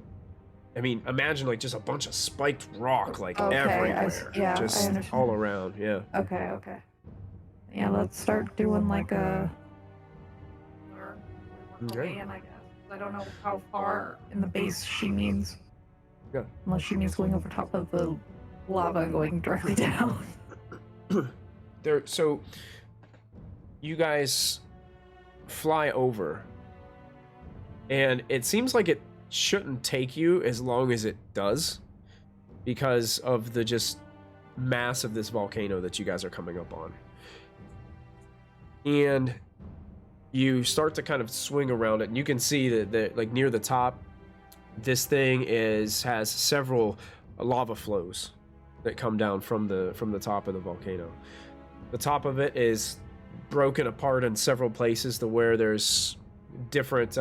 imagine like just a bunch of spiked rock like everywhere, I just understand. all around. Yeah. Okay. Yeah, let's start doing like a. Okay. I guess. I don't know how far in the base she means. Yeah. Unless she means going over top of the lava and going directly down. So you guys fly over, and it seems like it shouldn't take you as long as it does because of the just mass of this volcano that you guys are coming up on. And you start to kind of swing around it, and you can see that like near the top, this thing has several lava flows that come down from the top of the volcano. The top of it is broken apart in several places to where there's different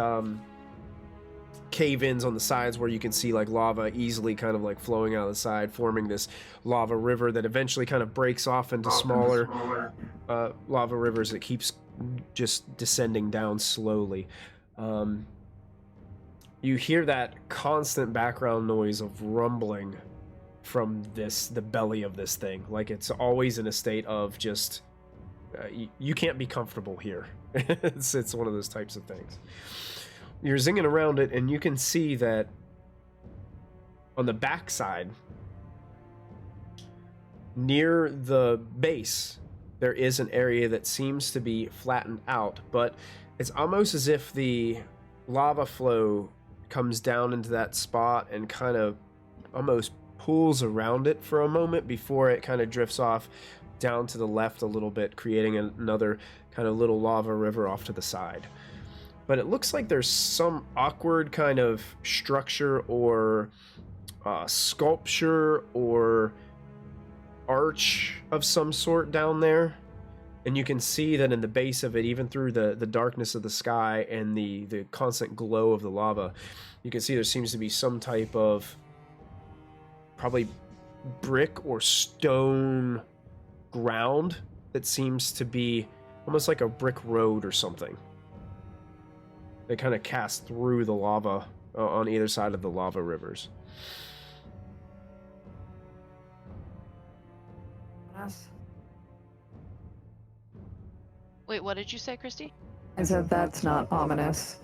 cave-ins on the sides where you can see like lava easily kind of like flowing out of the side, forming this lava river that eventually kind of breaks off into smaller lava rivers that keeps just descending down slowly. You hear that constant background noise of rumbling from the belly of this thing. Like it's always in a state of just you can't be comfortable here. it's one of those types of things. You're zinging around it, and you can see that on the backside near the base there is an area that seems to be flattened out, but it's almost as if the lava flow comes down into that spot and kind of almost pulls around it for a moment before it kind of drifts off down to the left a little bit, creating another kind of little lava river off to the side. But it looks like there's some awkward kind of structure or sculpture or arch of some sort down there. And you can see that in the base of it, even through the darkness of the sky and the constant glow of the lava, you can see there seems to be some type of probably brick or stone ground that seems to be almost like a brick road or something. They kind of cast through the lava on either side of the lava rivers. Yes. Wait, what did you say, Christy? I said that's not ominous.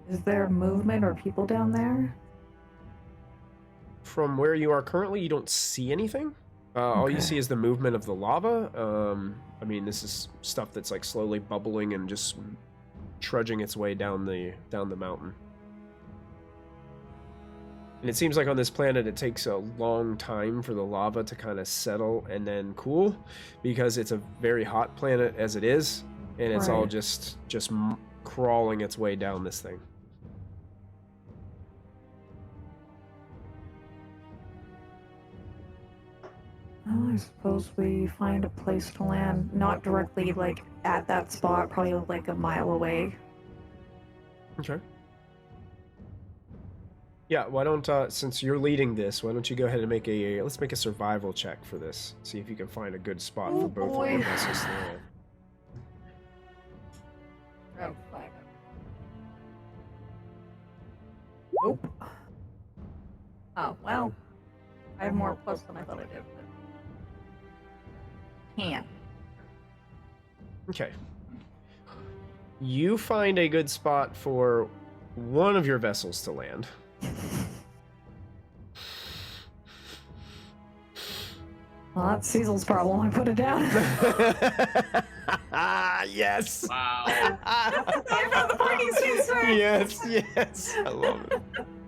Is there movement or people down there? From where you are currently, you don't see anything. All you Okay. see is the movement of the lava. I mean, this is stuff that's like slowly bubbling and just trudging its way down the mountain. And it seems like on this planet it takes a long time for the lava to kind of settle and then cool, because it's a very hot planet as it is, and it's all Right. just crawling its way down this thing. Well, I suppose we find a place to land, not directly like at that spot, probably like a mile away. Okay. Yeah, why don't, since you're leading this, why don't you go ahead and let's make a survival check for this. See if you can find a good spot for Oh, both of boy. your vessels to land. Oh, fine. Nope. Oh, well. I have more plus than I thought I did. But... Can't. Okay. You find a good spot for one of your vessels to land. Well, that's Cecil's problem. I put it down. Yes. Wow. I found the parking space for it. Yes. I love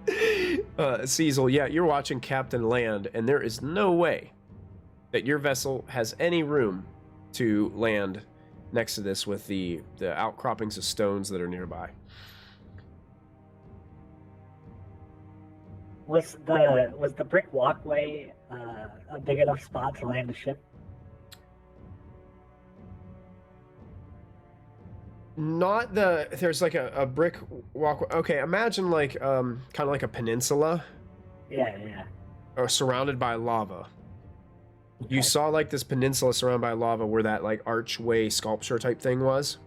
it. Cecil, yeah, you're watching Captain land, and there is no way that your vessel has any room to land next to this with the outcroppings of stones that are nearby. Was the brick walkway a big enough spot to land a ship? Not there's like a brick walkway. Okay, imagine like kind of like a peninsula Yeah. surrounded by lava. You Okay. saw like this peninsula surrounded by lava where that like archway sculpture type thing was.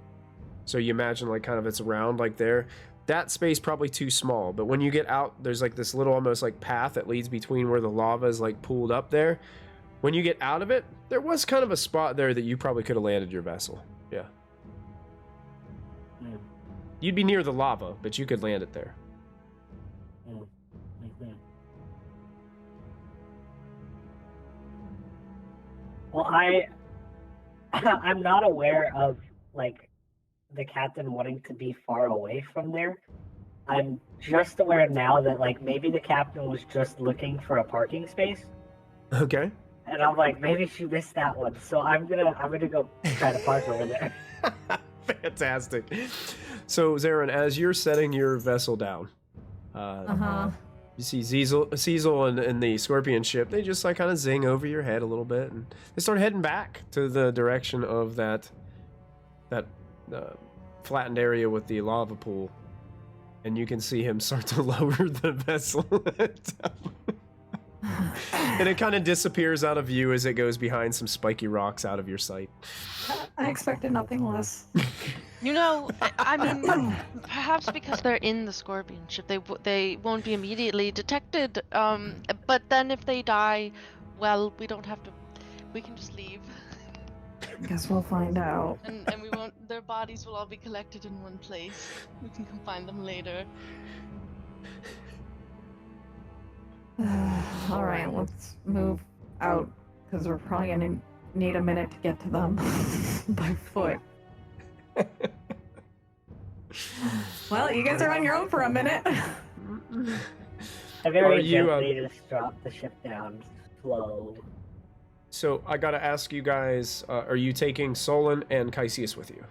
So you imagine like kind of it's around like there. That space probably too small, but when you get out, there's like this little almost like path that leads between where the lava is like pooled up there. When you get out of it, there was kind of a spot there that you probably could have landed your vessel. Yeah. Mm. You'd be near the lava, but you could land it there. Mhm. Well, I'm not aware of like the captain wanting to be far away from there. I'm just aware now that like maybe the captain was just looking for a parking space, Okay. and I'm like maybe she missed that one. So I'm gonna go try to park over there. Fantastic. So, Zarin, as you're setting your vessel down, you see Cecil and the Scorpion ship, they just like kind of zing over your head a little bit, and they start heading back to the direction of that flattened area with the lava pool. And you can see him start to lower the vessel. And it kind of disappears out of view as it goes behind some spiky rocks out of your sight. I expected nothing less. You know, I mean, perhaps because they're in the Scorpion ship, they won't be immediately detected. But then if they die, well, we don't have to. We can just leave, Guess we'll find out. and we won't. Their bodies will all be collected in one place. We can come find them later. All right, let's move out because we're probably gonna need a minute to get to them by foot. Well, you guys are on your own for a minute. I Are very you, gently just drop the ship down, slow. So I gotta ask you guys, are you taking Solon and Caesius with you?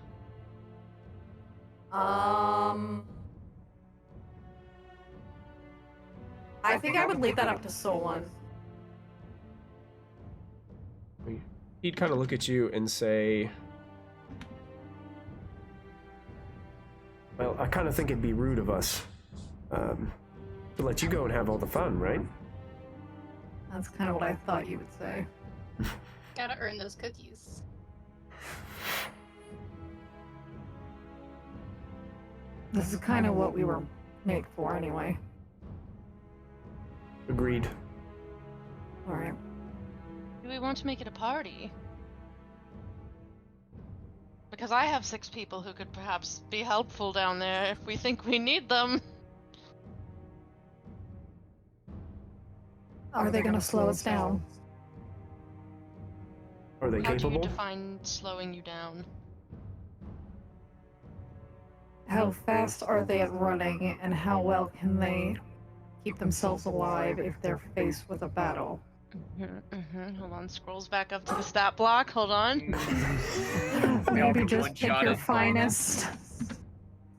I think I would leave that up to Solon. He'd kind of look at you and say, well, I kind of think it'd be rude of us to let you go and have all the fun, right? That's kind of what I thought you would say. Gotta earn those cookies. This is kind of what we were made for anyway. Agreed. Alright. Do we want to make it a party? Because I have 6 people who could perhaps be helpful down there if we think we need them. Are they gonna slow us down? Are they How do you capable? define slowing you down? How fast are they at running, and how well can they keep themselves alive if they're faced with a battle? Hold on, scrolls back up to the stat block. Hold on. Maybe just pick one-shot your it. finest,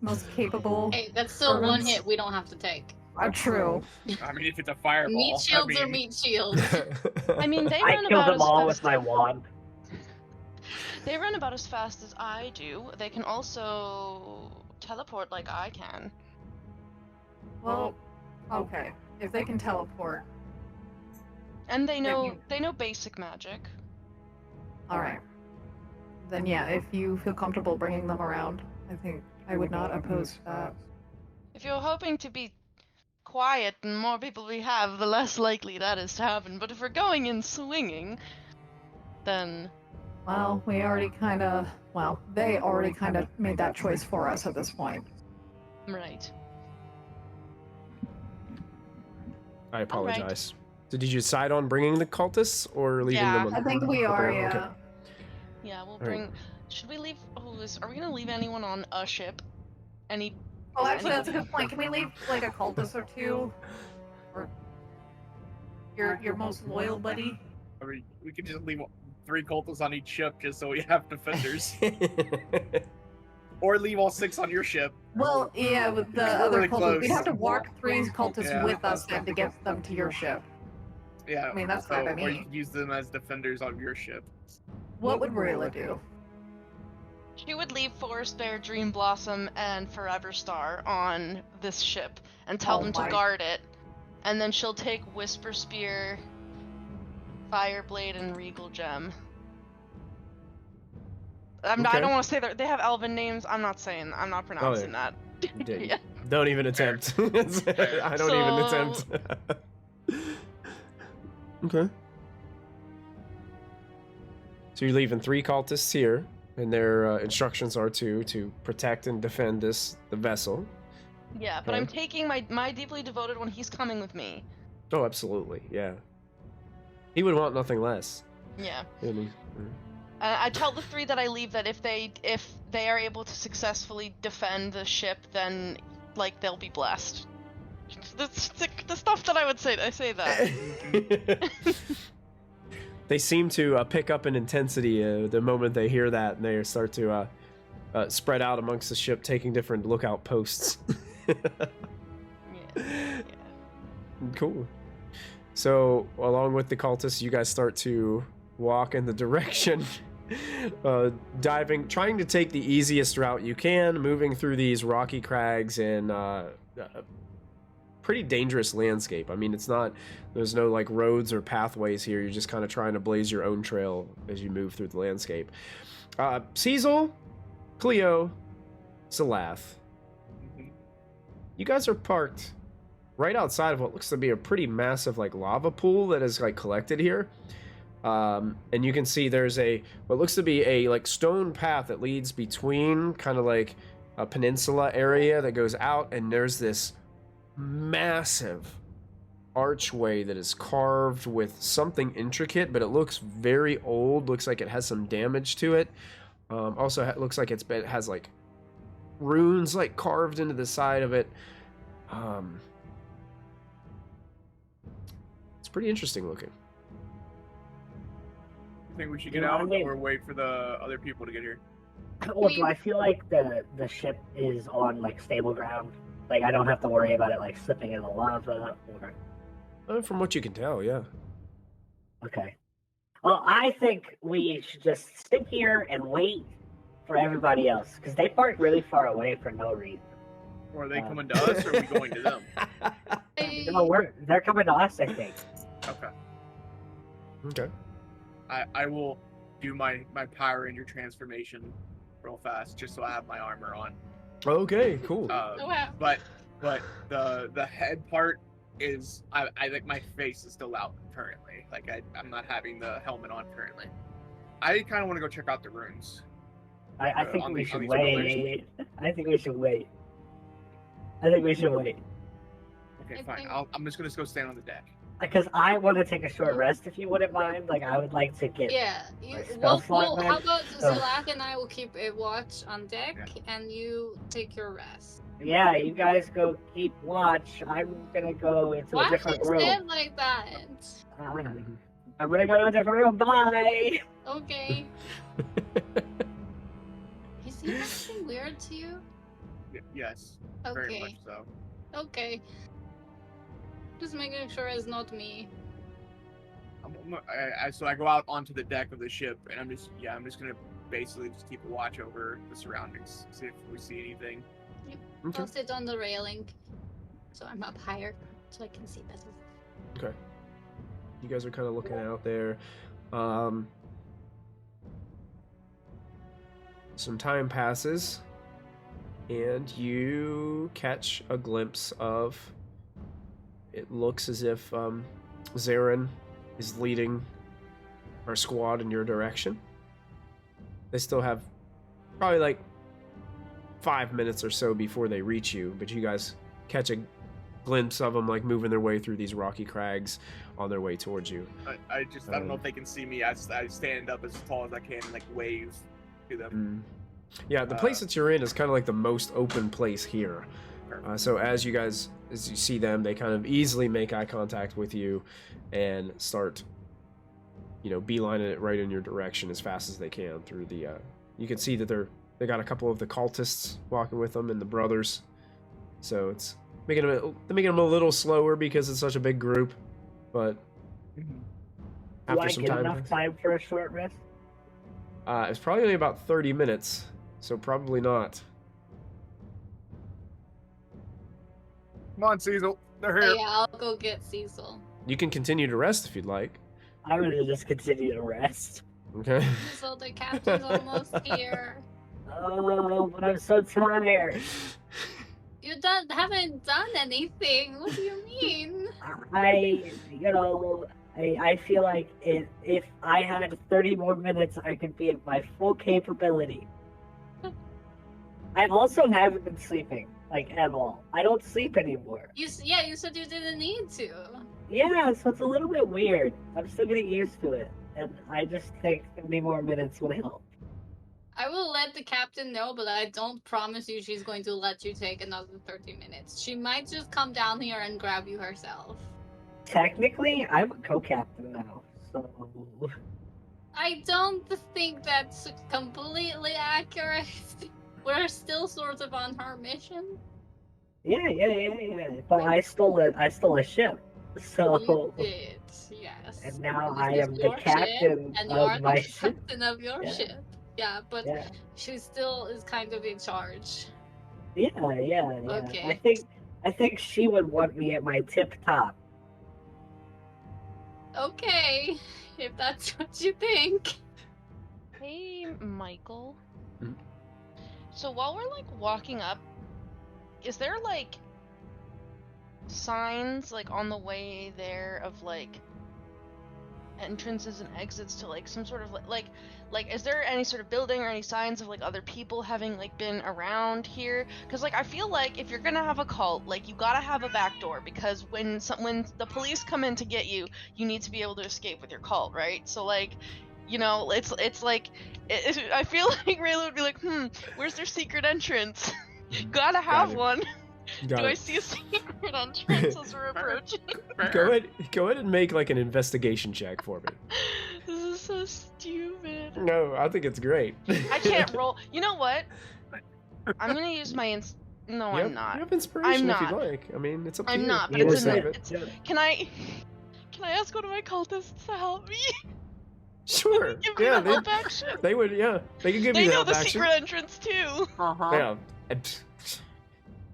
most capable. Hey, that's still one servants. hit we don't have to take. True. I mean, if it's a fireball. Meat shields I are mean, meat shields. I mean, they I run killed about them as all fast. with my wand. They run about as fast as I do. They can also teleport like I can. Well, okay. If they can teleport, And they know you- basic magic. alright. Then yeah, if you feel comfortable bringing them around, I think I would not oppose that. If you're hoping to be quiet and more people we have, the less likely that is to happen. But if we're going in swinging, then Well, they already kind of made that choice for us at this point. right. I apologize. So did you decide on bringing the cultists or leaving Yeah. them on I think we are, Okay. yeah. Yeah, we'll All right. bring. Should we leave? Are we gonna leave anyone on a ship? Any? Oh, actually, that's a good point. Can we leave, like, a cultist or two? Or your most loyal buddy? I mean, we could just leave 3 cultists on each ship just so we have defenders. Or leave all 6 on your ship. Well, yeah, with the We're other really cultists. close. We'd have to walk 3 cultists Yeah. with us then to get them to your ship. Yeah. I mean, that's so, fine by Or you me. could use them as defenders on your ship. What would Rayla do? She would leave Forest Bear, Dream Blossom, and Forever Star on this ship and tell Oh them my- to guard it. And then she'll take Whisper Spear, Fireblade, and Regal Gem. I Okay. don't want to say they have elven names. I'm not pronouncing that. You did. Yeah. Don't even attempt. I don't even So- attempt. Okay. So you're leaving 3 cultists here, and their instructions are to protect and defend the vessel. Yeah, but Okay. I'm taking my deeply devoted one. He's coming with me. Oh, absolutely, yeah. He would want nothing less. Yeah. Really. I tell the 3 that I leave that if they are able to successfully defend the ship, then like they'll be blessed. The stuff that I would say. I say that. They seem to pick up in intensity the moment they hear that, and they start to spread out amongst the ship, taking different lookout posts. Yeah. Cool. So, along with the cultists, you guys start to walk in the direction, trying to take the easiest route you can, moving through these rocky crags and pretty dangerous landscape. I mean, there's no like roads or pathways here. You're just kind of trying to blaze your own trail as you move through the landscape. Cecil, Cleo, Salath, you guys are parked right outside of what looks to be a pretty massive like lava pool that is like collected here. And you can see there's what looks to be a like stone path that leads between kind of like a peninsula area that goes out, and there's this massive archway that is carved with something intricate, but it looks very old. Looks like it has some damage to it. Also looks like it has like runes like carved into the side of it. It's pretty interesting looking. I think we should get You know out what I mean? or wait for the other people to get here. Well, do I feel like the ship is on like stable ground? Like I don't have to worry about it like slipping in the lava or From what you can tell, yeah. Okay. Well, I think we should just sit here and wait for everybody else because they park really far away for no reason. Or are they coming to us, or are we going to them? No, they're coming to us, I think. Okay. Okay. I will do my Power Ranger transformation real fast, just so I have my armor on. Okay, cool. Oh, wow. But the head part is I think my face is still out currently. Like I'm not having the helmet on currently. I kind of want to go check out the runes. I think on we these should pillars. wait. I think we should wait. I think we should wait. Okay, I fine. think- I'm just gonna go stand on the deck. Because I want to take a short rest, if you wouldn't mind. Like, I would like to get... Yeah, My spell slot how back? about Oh. Zilak and I will keep a watch on deck, and you take your rest. Yeah, you guys go keep watch. I'm gonna go into Why a different is room. it like that? I'm gonna go to a different room. Bye! Okay. Is he acting weird to you? Yes, very Okay. much so. Okay. Just making sure it's not me. So I go out onto the deck of the ship, and I'm just gonna basically just keep a watch over the surroundings, see if we see anything. Okay. I'll sit on the railing, so I'm up higher, so I can see better. Okay. You guys are kind of looking out there. Some time passes, and you catch a glimpse of. It looks as if Zarin is leading our squad in your direction. They still have probably like 5 minutes or so before they reach you, but you guys catch a glimpse of them like moving their way through these rocky crags on their way towards you. I don't know if they can see me. I stand up as tall as I can and like wave to them. Yeah, the place that you're in is kind of like the most open place here. So as you see them, they kind of easily make eye contact with you and start, beelining it right in your direction as fast as they can through the. You can see that they got a couple of the cultists walking with them and the brothers, so it's making them a little slower because it's such a big group. But Do after I some get time, enough time for a short rest? It's probably only about 30 minutes, so probably not. Come on, Cecil. They're Oh, here. yeah, I'll go get Cecil. You can continue to rest if you'd like. I'm gonna just continue to rest. Okay. Cecil, the captain's almost here. Oh, but I'm so tired. You haven't done anything. What do you mean? I feel like if I had 30 more minutes, I could be at my full capability. I also haven't been sleeping, like, at all. I don't sleep anymore. You said you didn't need to. Yeah, so it's a little bit weird. I'm still getting used to it. And I just think 30 more minutes would help. I will let the captain know, but I don't promise you she's going to let you take another 30 minutes. She might just come down here and grab you herself. Technically, I'm a co-captain now, so... I don't think that's completely accurate. We're still sort of on her mission. Yeah. But I stole a ship, so... You did, yes. And now This I is am the your ship, captain and you of are my the ship. captain of your Yeah. ship. Yeah, but Yeah. she still is kind of in charge. Yeah. Okay. I think she would want me at my tip top. Okay, if that's what you think. Hey, Michael. Mhm. So while we're walking up, is there signs on the way there of entrances and exits to some sort of is there any sort of building or any signs of other people having been around here? Because I feel if you're gonna have a cult, you gotta have a back door, because when the police come in to get you, you need to be able to escape with your cult, right? So I feel like Rayla would be where's their secret entrance? Gotta have it. one. Got Do I it. see a secret entrance as we're approaching? Go ahead and make an investigation check for me. This is so stupid. No, I think it's great. I can't roll. You know what? I'm gonna use my No, You I'm not. You have inspiration if not. you'd like. I mean, it's up to you. I'm not, but You it's wanna in save the. it. Can I ask one of my cultists to help me? Sure. Give me Yeah, the help action. they would. Yeah, they could give They you the know help the action. secret entrance too. Yeah.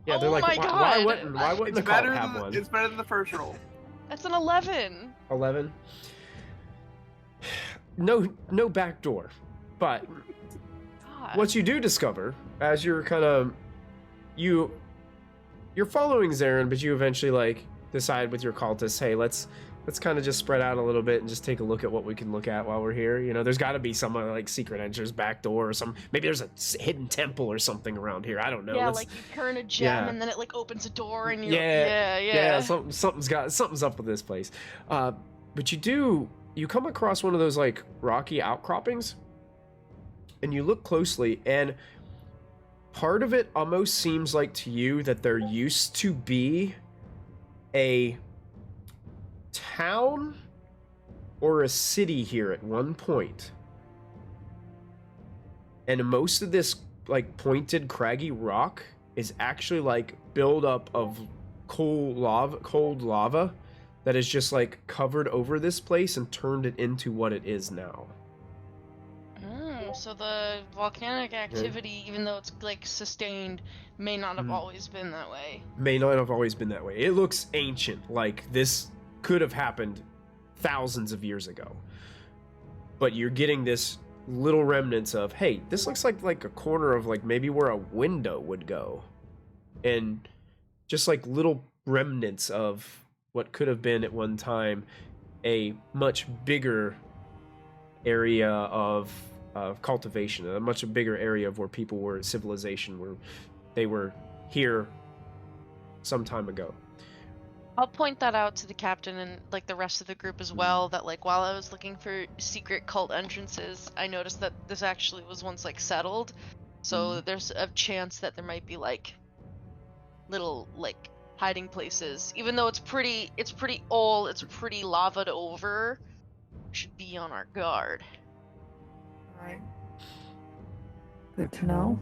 Yeah, they're Oh like, my why God. wouldn't It's the cult better have than one? it's better than the first roll. That's an 11. 11. No back door, but God. what you do discover as you're kind of you're following Zarin, but you eventually like decide with your cultists, hey, let's kind of just spread out a little bit and just take a look at what we can look at while we're here. You know, there's got to be some like secret entrance back door or maybe there's a hidden temple or something around here. I don't know. Yeah, like you turn a gem Yeah. and then it like opens a door and you're yeah. Something's up with this place. But you come across one of those like rocky outcroppings, and you look closely, and part of it almost seems like to you that there used to be a town or a city here at one point. And most of this like pointed craggy rock is actually like buildup of cold lava that is just like covered over this place and turned it into what it is now. So the volcanic activity, even though it's like sustained, may not have always been that way. May not have always been that way. It looks ancient, like this could have happened thousands of years ago. But you're getting this little remnants of, hey, this looks like a corner of like maybe where a window would go. And just like little remnants of what could have been at one time a much bigger area of cultivation, a much bigger area of where people were, civilization, where they were here some time ago. I'll point that out to the captain and like the rest of the group as well, that like while I was looking for secret cult entrances, I noticed that this actually was once like settled. So there's a chance that there might be like little like hiding places. Even though it's pretty old, it's pretty lavaed over. We should be on our guard. Right. Good to know.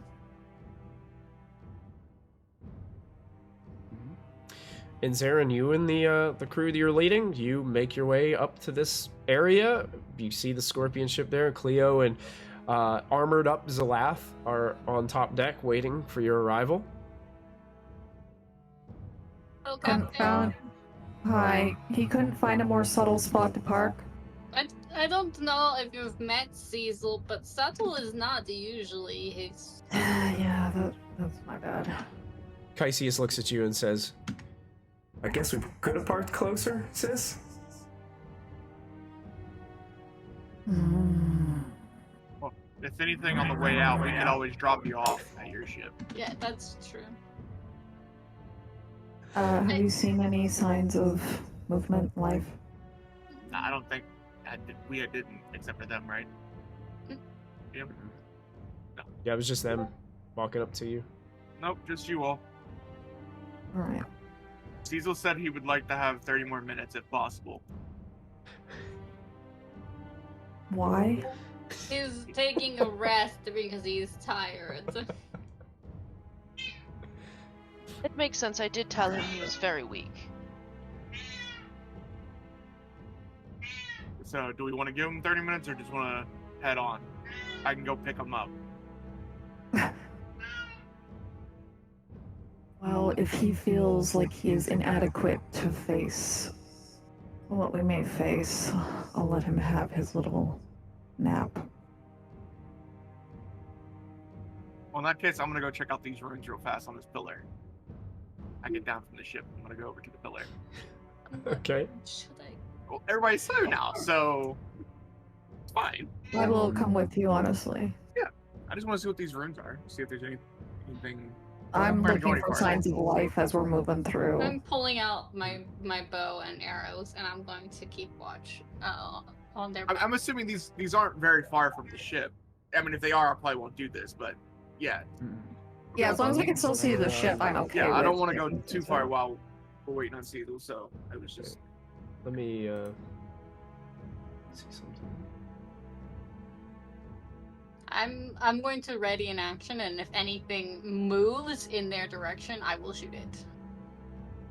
And Zarin, you and the crew that you're leading, you make your way up to this area. You see the Scorpion ship there. Cleo and armored up Zalath are on top deck waiting for your arrival. Oh, Couldn't Captain. found. Hi. He couldn't find a more subtle spot to park. I don't know if you've met Cecil, but subtle is not usually his. Yeah, that's my bad. Caesius looks at you and says, I guess we could have parked closer, sis? Well, if anything, on the way out, we could always drop you off at your ship. Yeah, that's true. Have you seen any signs of movement, life? Nah, I don't think we didn't, except for them, right? Yeah. No. Yeah, it was just them walking up to you. Nope, just you all. Alright. Cecil said he would like to have 30 more minutes if possible. Why? He's taking a rest because he's tired. It makes sense. I did tell him he was very weak. So, do we want to give him 30 minutes or just want to head on? I can go pick him up. Well, if he feels like he is inadequate to face what we may face, I'll let him have his little nap. Well, in that case, I'm going to go check out these ruins real fast on this pillar. I get down from the ship. I'm going to go over to the pillar. Okay. Should I? Well, everybody's here now, so it's fine. I will come with you, honestly. I just want to see what these ruins are. See if there's anything. I'm We're gonna go looking any for farther. signs of life as we're moving through. I'm pulling out my bow and arrows, and I'm going to keep watch on their. I'm assuming these aren't very far from the ship. I mean, if they are, I probably won't do this, but yeah. Yeah, as long as we can still see the ship, I'm okay. Yeah, I don't with want to go it. too far while we're waiting on Cecil, so I was just. Let me see something. I'm going to ready in action, and if anything moves in their direction, I will shoot it.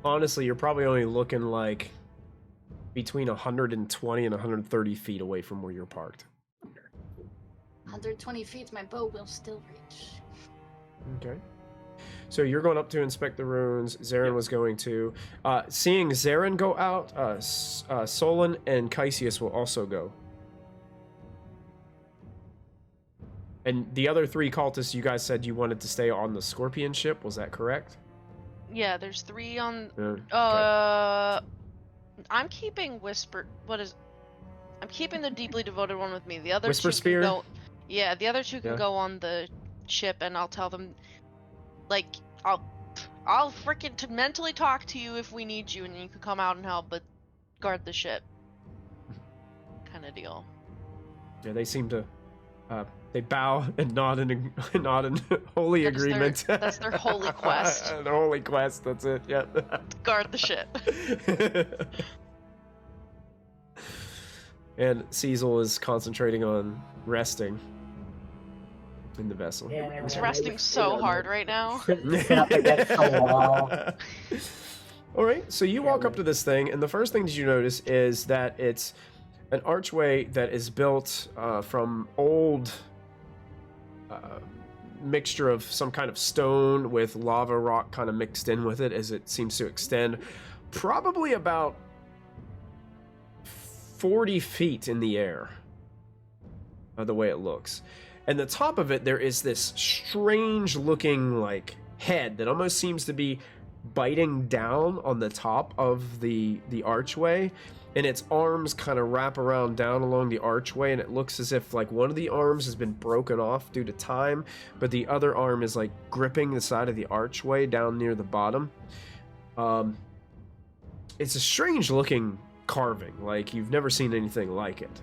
Honestly, you're probably only looking like between 120 and 130 feet away from where you're parked. 120 feet, my bow will still reach. Okay. So you're going up to inspect the ruins. Zarin was going to. Seeing Zarin go out, Solon and Caesius will also go. And the other 3 cultists, you guys said you wanted to stay on the Scorpion ship. Was that correct? Yeah, there's 3 on. Okay. I'm keeping Whisper. I'm keeping the deeply devoted one with me. The other Whisper 2 Spear? can go. Yeah, the other 2 can Yeah. go on the ship, and I'll tell them, like, I'll freaking mentally talk to you if we need you, and you can come out and help, but guard the ship. Kind of deal. Yeah, they seem to. They bow and nod in holy agreement. That's their holy quest. Their holy quest. That's it. Yep. Guard the ship. And Cecil is concentrating on resting in the vessel. He's resting so hard right now. Sit up against the wall. All right, so you walk up to this thing, and the first thing that you notice is that it's an archway that is built from old mixture of some kind of stone with lava rock kind of mixed in with it as it seems to extend probably about 40 feet in the air, the way it looks. And the top of it, there is this strange looking like head that almost seems to be biting down on the top of the archway, and its arms kind of wrap around down along the archway, and it looks as if like one of the arms has been broken off due to time, but the other arm is like gripping the side of the archway down near the bottom. It's a strange looking carving, like you've never seen anything like it.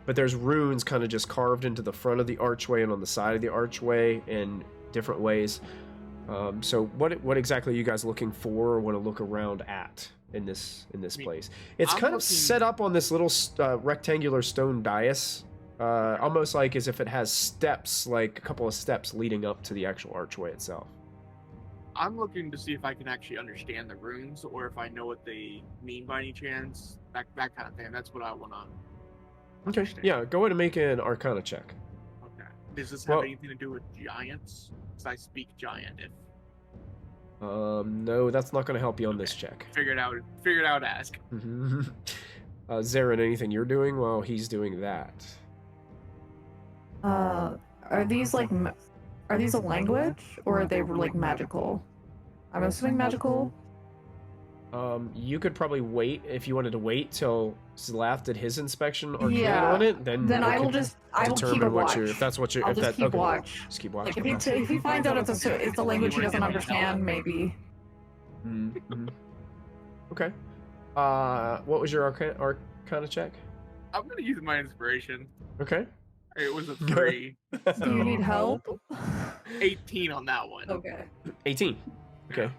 But there's runes kind of just carved into the front of the archway and on the side of the archway in different ways. So what exactly are you guys looking for or want to look around at in this place? It's kind of set up on this little rectangular stone dais, almost like as if it has steps, like a couple of steps leading up to the actual archway itself. I'm looking to see if I can actually understand the runes or if I know what they mean by any chance. That kind of thing. That's what I want to. Okay. Yeah, go ahead and make an Arcana check. Okay. Does this have anything to do with giants? Because I speak giant. No, that's not going to help you on this check. Figured out. Ask. Zarin, anything you're doing while he's doing that? Are these like, are these a language or are they like magical? I'm assuming magical. You could probably wait if you wanted to wait till Zlaf did his inspection or Yeah. on it. Then I will keep a watch. If that's what you're. I'll if just that, keep okay. watch. Just keep watch. Like if he finds out it's a language he doesn't understand, maybe. Mm-hmm. Okay. What was your Arcana check? I'm gonna use my inspiration. Okay. It was a 3. So Do you need help? 18 on that one. Okay. 18. Okay.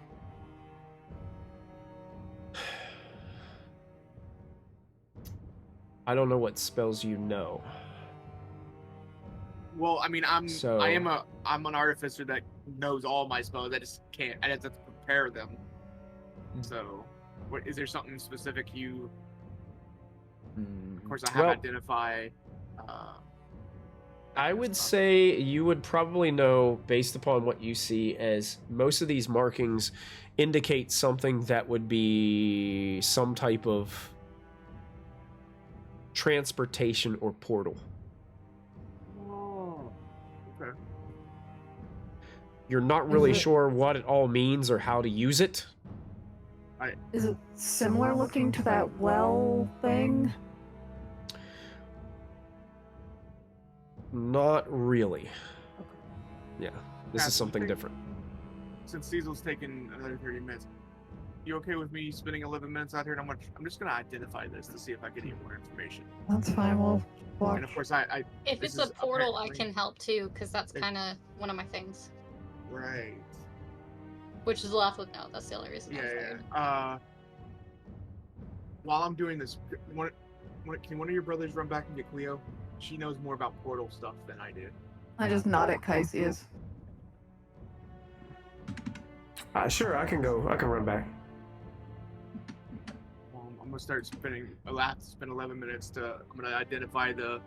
I don't know what spells you know. Well, I mean, I'm an artificer that knows all my spells. I just can't. I have to prepare them. So, is there something specific you? Of course, I have identify. I would say you would probably know, based upon what you see, as most of these markings indicate something that would be some type of transportation or portal. Oh, okay. You're not really sure what it all means or how to use it. Is it similar looking to that well thing? Not really. Yeah, this is something different. Since Cecil's taking another 30 minutes, you okay with me spending 11 minutes out here? And I'm just gonna identify this to see if I can get more information. That's fine. We'll watch. And of course, If it's a portal, I can help too, because that's kind of one of my things. Right. Which is left with no. That's the only reason. Yeah. While I'm doing this, can one of your brothers run back and get Cleo? She knows more about portal stuff than I do. I just nod at Caesius. Sure, I can go. I can run back. I'm gonna start spinning. I'll have to spend 11 minutes to. I'm gonna identify the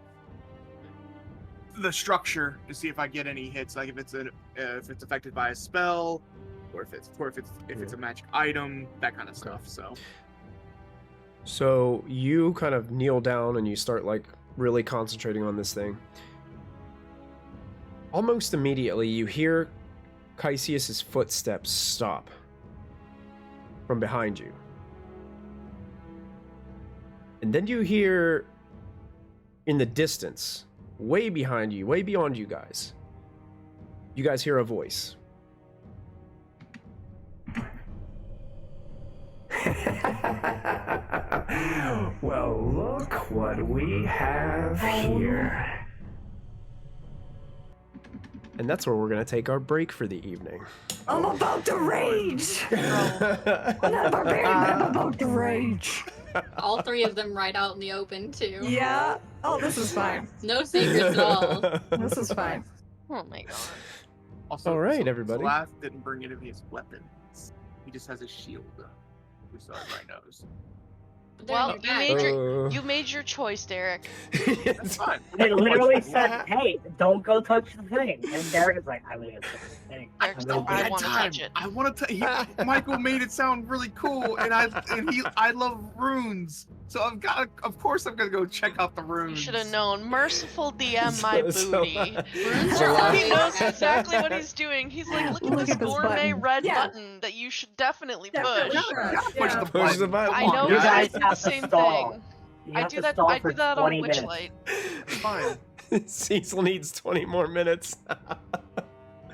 structure to see if I get any hits, like if it's affected by a spell, or if it's a magic item, that kind of stuff. So you kind of kneel down and you start like really concentrating on this thing. Almost immediately, you hear Caesius's footsteps stop from behind you. And then you hear in the distance, way behind you, way beyond you guys hear a voice. Well, look what we have here. And that's where we're going to take our break for the evening. I'm about to rage! I'm not a barbarian, but I'm about to rage. All three of them right out in the open, too. Yeah. Oh, this is fine. No secrets at all. This is fine. Oh my god. Also, all right, everybody. Slav didn't bring any of his weapons. He just has a shield. We saw it rhinos. Well, They're you made your choice, Derek. That's fine. It literally said, "Hey, don't go touch the thing," and Derek is like, "I'm gonna touch the thing." I want to touch it. I want to. Michael made it sound really cool, and I love runes, so of course I'm gonna go check out the runes. You should have known. Merciful DM my booty. Runes are He knows always exactly what he's doing. He's like, look at this gourmet button. red Yeah. button that you should definitely push. Push the Push the button. I know, You guys, guys do have the to same stall. thing. You I have do to that. stall I for do that 20 on minutes. Witchlight. Fine. Cecil needs 20 more minutes.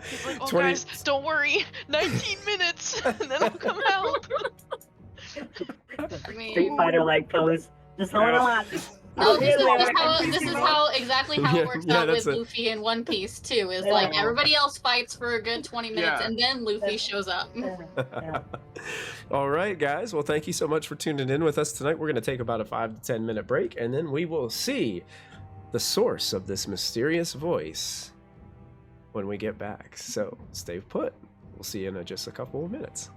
He's like, oh 20 guys, don't worry, 19 minutes, and then I'll come out. I mean, Street Fighter like pose. Just hold on. oh, I'll this get is there. how exactly how Yeah, it works yeah, out with that's it. Luffy in One Piece too. Is Yeah. like everybody else fights for a good 20 minutes, Yeah. and then Luffy shows up. Yeah. All right, guys. Well, thank you so much for tuning in with us tonight. We're going to take about a 5 to 10 minute break, and then we will see the source of this mysterious voice when we get back. So stay put. We'll see you in just a couple of minutes.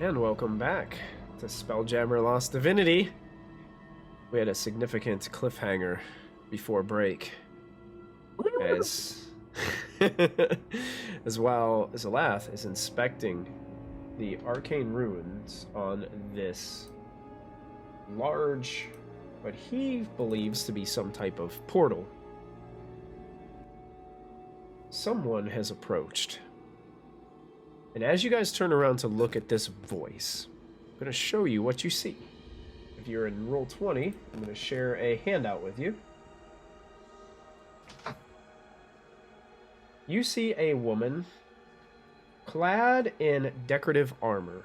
And welcome back to Spelljammer Lost Divinity. We had a significant cliffhanger before break. As well as Alath is inspecting the arcane ruins on this large, what he believes to be some type of portal. Someone has approached. And as you guys turn around to look at this voice, I'm going to show you what you see. If you're in roll 20, I'm going to share a handout with you. You see a woman clad in decorative armor.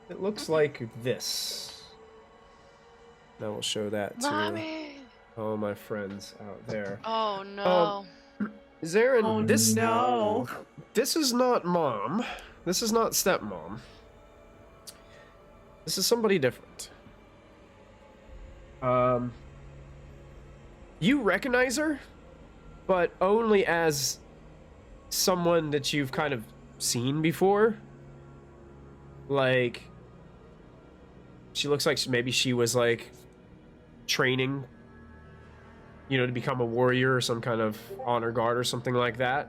It looks like this. Now we'll show that to Mommy! all my friends out there. Oh no. Zarin, Oh, this no. This is not mom. This is not stepmom. This is somebody different. You recognize her, but only as someone that you've kind of seen before. Like, she looks like maybe she was like training, you know, to become a warrior or some kind of honor guard or something like that.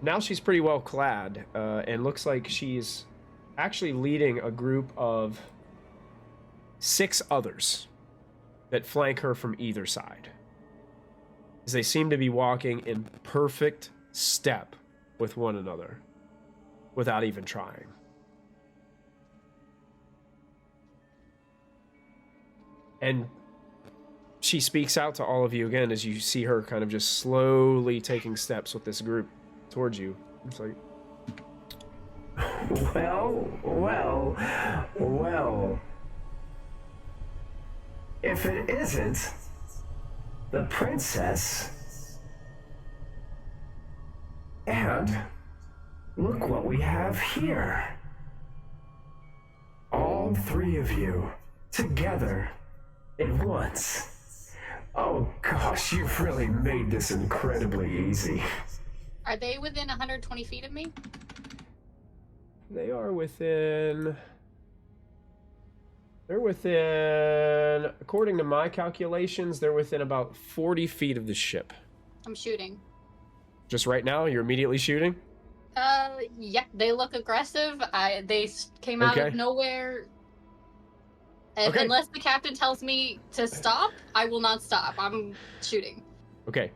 Now she's pretty well clad, and looks like she's actually leading a group of 6 others that flank her from either side, as they seem to be walking in perfect step with one another without even trying. And she speaks out to all of you again as you see her kind of just slowly taking steps with this group towards you. It's like, Well. If it isn't the princess. And look what we have here. All 3 of you together at once. Oh gosh, you've really made this incredibly easy. Are they within 120 feet of me? they are within... They're within, according to my calculations, they're within about 40 feet of the ship. I'm shooting. Just right now, you're immediately shooting? Yeah, they look aggressive. They came out Okay. of nowhere. And Okay. unless the captain tells me to stop, I will not stop. I'm shooting. Okay.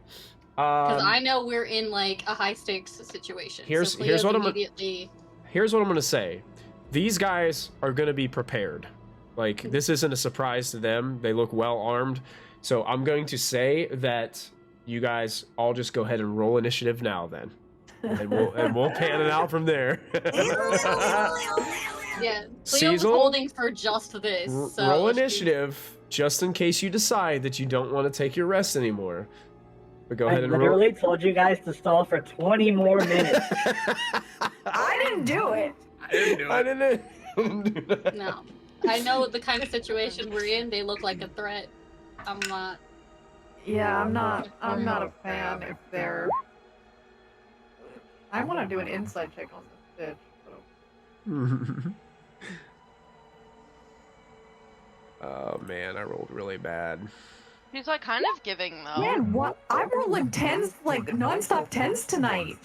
Because I know we're in, like, a high-stakes situation. Here's so Cleo's what I'm immediately... Here's what I'm going to say. These guys are going to be prepared. Like, this isn't a surprise to them. They look well armed. So I'm going to say that you guys all just go ahead and roll initiative now then. And we'll pan it out from there. Yeah, Cleo's Cecil, holding for just this. So roll initiative just in case you decide that you don't want to take your rest anymore. But go ahead I and roll. literally told you guys to stall for 20 more minutes. I didn't do it. I didn't do it. I didn't do that. No. I know the kind of situation we're in. They look like a threat. I'm not. Yeah, I'm not a fan if they're... I want to do an insight check on this bitch. Oh man, I rolled really bad. He's like kind of giving though. Man, what? I'm rolling 10s, like non-stop 10s tonight.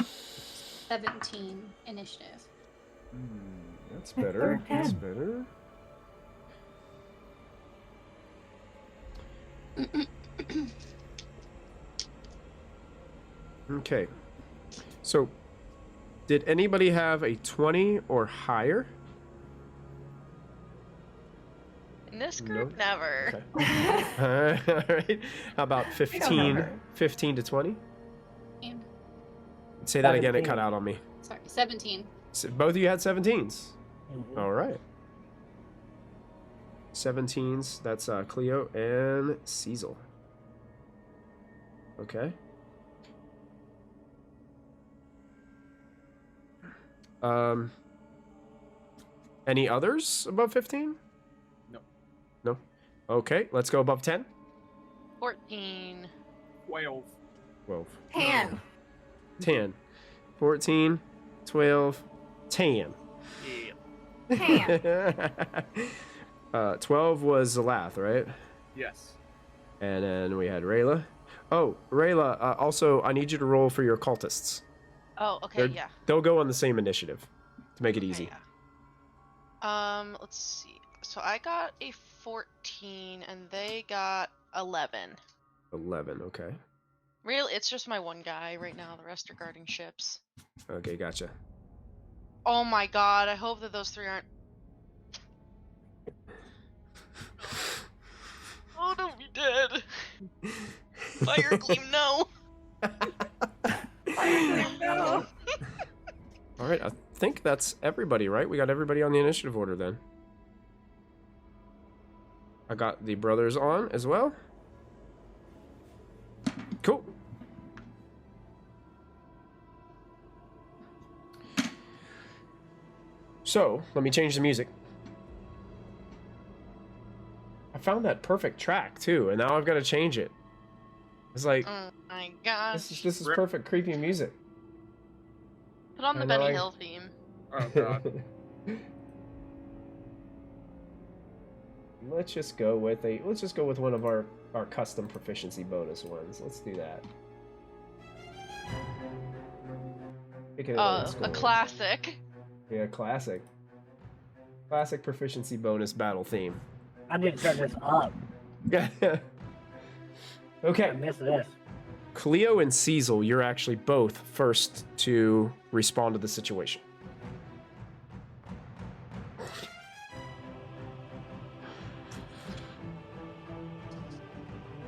17 initiative. That's better. third That's 10. better. Okay. So, did anybody have a 20 or higher? In this No? group, never. Okay. All right. How about know 15? her. 15 to 20? And, Say that again. It 17. cut out on me. sorry, 17. So both of you had 17s. Mhm. All right. 17s. That's Cleo and Cecil. Okay. Any others above 15? No. No. Okay, let's go above 10. 14. 12. 12. 10. 10. 14, 12, 10. Yeah. Ham. 12 was Zalath, right? Yes. And then we had Rayla. Oh, Rayla, also, I need you to roll for your cultists. Oh, okay, They're- yeah. They'll go on the same initiative to make it Okay, easy. yeah. Let's see. So I got a 14, and they got 11. 11, okay. Really, it's just my one guy right now. The rest are guarding ships. Okay, gotcha. Oh my god, I hope that those 3 aren't... Oh, don't be dead. Fire Gleam, no. No. All right, I think that's everybody, right? We got everybody on the initiative order then. I got the brothers on as well. Cool. So, let me change the music. I found that perfect track too, and now I've got to change it. It's like, Oh my gosh. this is perfect creepy music. Put on the I know, Benny I- Hill theme. Oh god. Let's just go with one of our custom proficiency bonus ones. Let's do that. Pick it old A school. classic. Yeah, classic. Classic proficiency bonus battle theme. I need to turn this up. I Okay, miss this. Cleo and Cecil, you're actually both first to respond to the situation.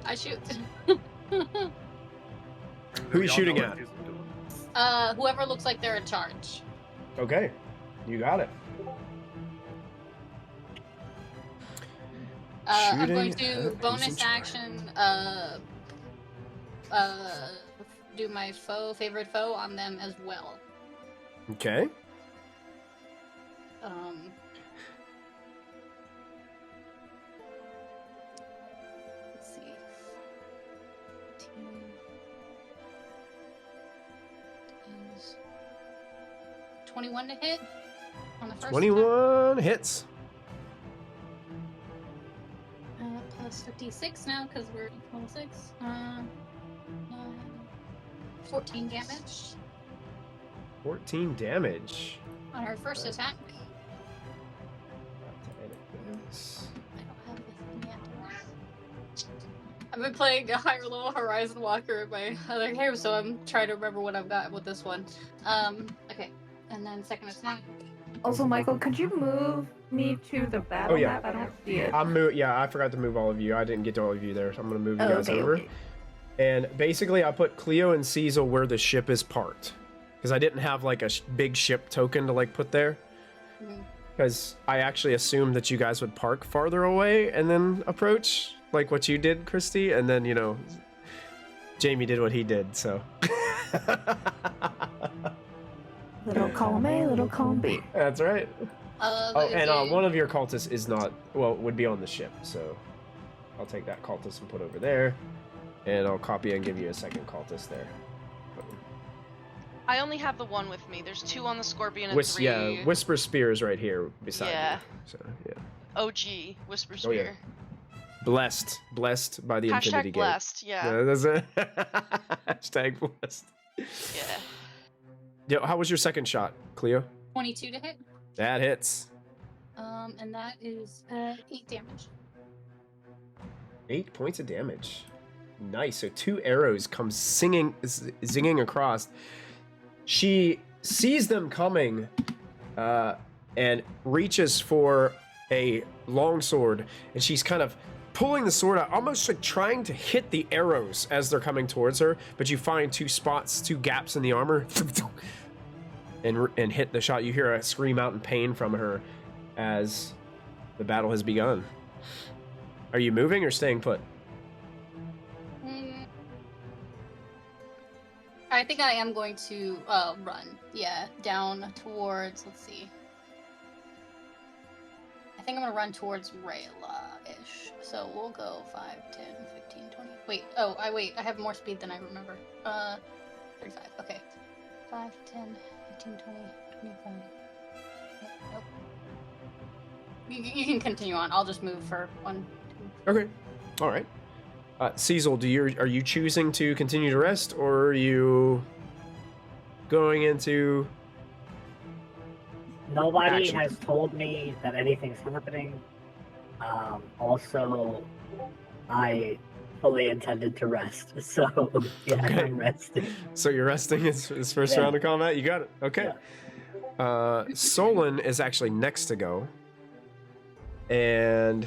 I shoot. Who are We you all shooting know at? what he's doing. Whoever looks like they're in charge. Okay, you got it. I'm going Shooting at to who's bonus in charge. action do my favorite foe on them as well. Okay. Let's see. 15 is 21 to hit on the first attack. 21 hits. Plus 56 now because we're equal 6. 14 damage 14 damage. on her first Alright. attack. Got to edit this. I don't have this yet. I've been playing a higher level Horizon Walker in my other game, so I'm trying to remember what I've got with this one. Okay, and then second attack. Also, Michael, could you move me to the battle Oh, yeah. map? I don't see it. Yeah, I forgot to move all of you. I didn't get to all of you there, so I'm gonna move you Oh, guys okay, over. okay. And basically, I put Cleo and Cecil where the ship is parked, because I didn't have like a big ship token to like put there. Mhm. Because I actually assumed that you guys would park farther away and then approach, like what you did, Christy, and then Jamie did what he did. So. Little column A, little column B. That's right. Oh, Let's and see. one of your cultists is not, would be on the ship, so I'll take that cultist and put over there, and I'll copy and give you a second cultist there. I only have the one with me. There's 2 on the Scorpion and 3. Yeah, Whisper Spear is right here beside Yeah. you. So, yeah. OG Whisper Oh, yeah. Spear. Blessed by the Infinity Hashtag Gate. blessed. Yeah. Yeah, that's it. Hashtag blessed. Yeah. Yo, how was your second shot, Cleo? 22 to hit. That hits. And that is 8 damage. 8 points of damage. Nice. So 2 arrows come zinging across. She sees them coming and reaches for a longsword, and she's kind of pulling the sword out, almost like trying to hit the arrows as they're coming towards her, but you find 2 gaps in the armor and hit the shot. You hear a scream out in pain from her as the battle has begun. Are you moving or staying put? I think I am going to run. Yeah, down towards, let's see. I think I'm going to run towards Rayla-ish. So we'll go 5, 10, 15, 20. Wait, I have more speed than I remember. 35, okay. 5, 10, 15, 20, 25, Nope. You can continue on. I'll just move for 1, 2. Okay. All right. Cecil, are you choosing to continue to rest, or are you going into Nobody action? has told me that anything's happening. Also, I fully intended to rest, so yeah, Okay. I'm resting. So you're resting his first Yeah. round of combat? You got it. Okay. Solon is actually next to go. And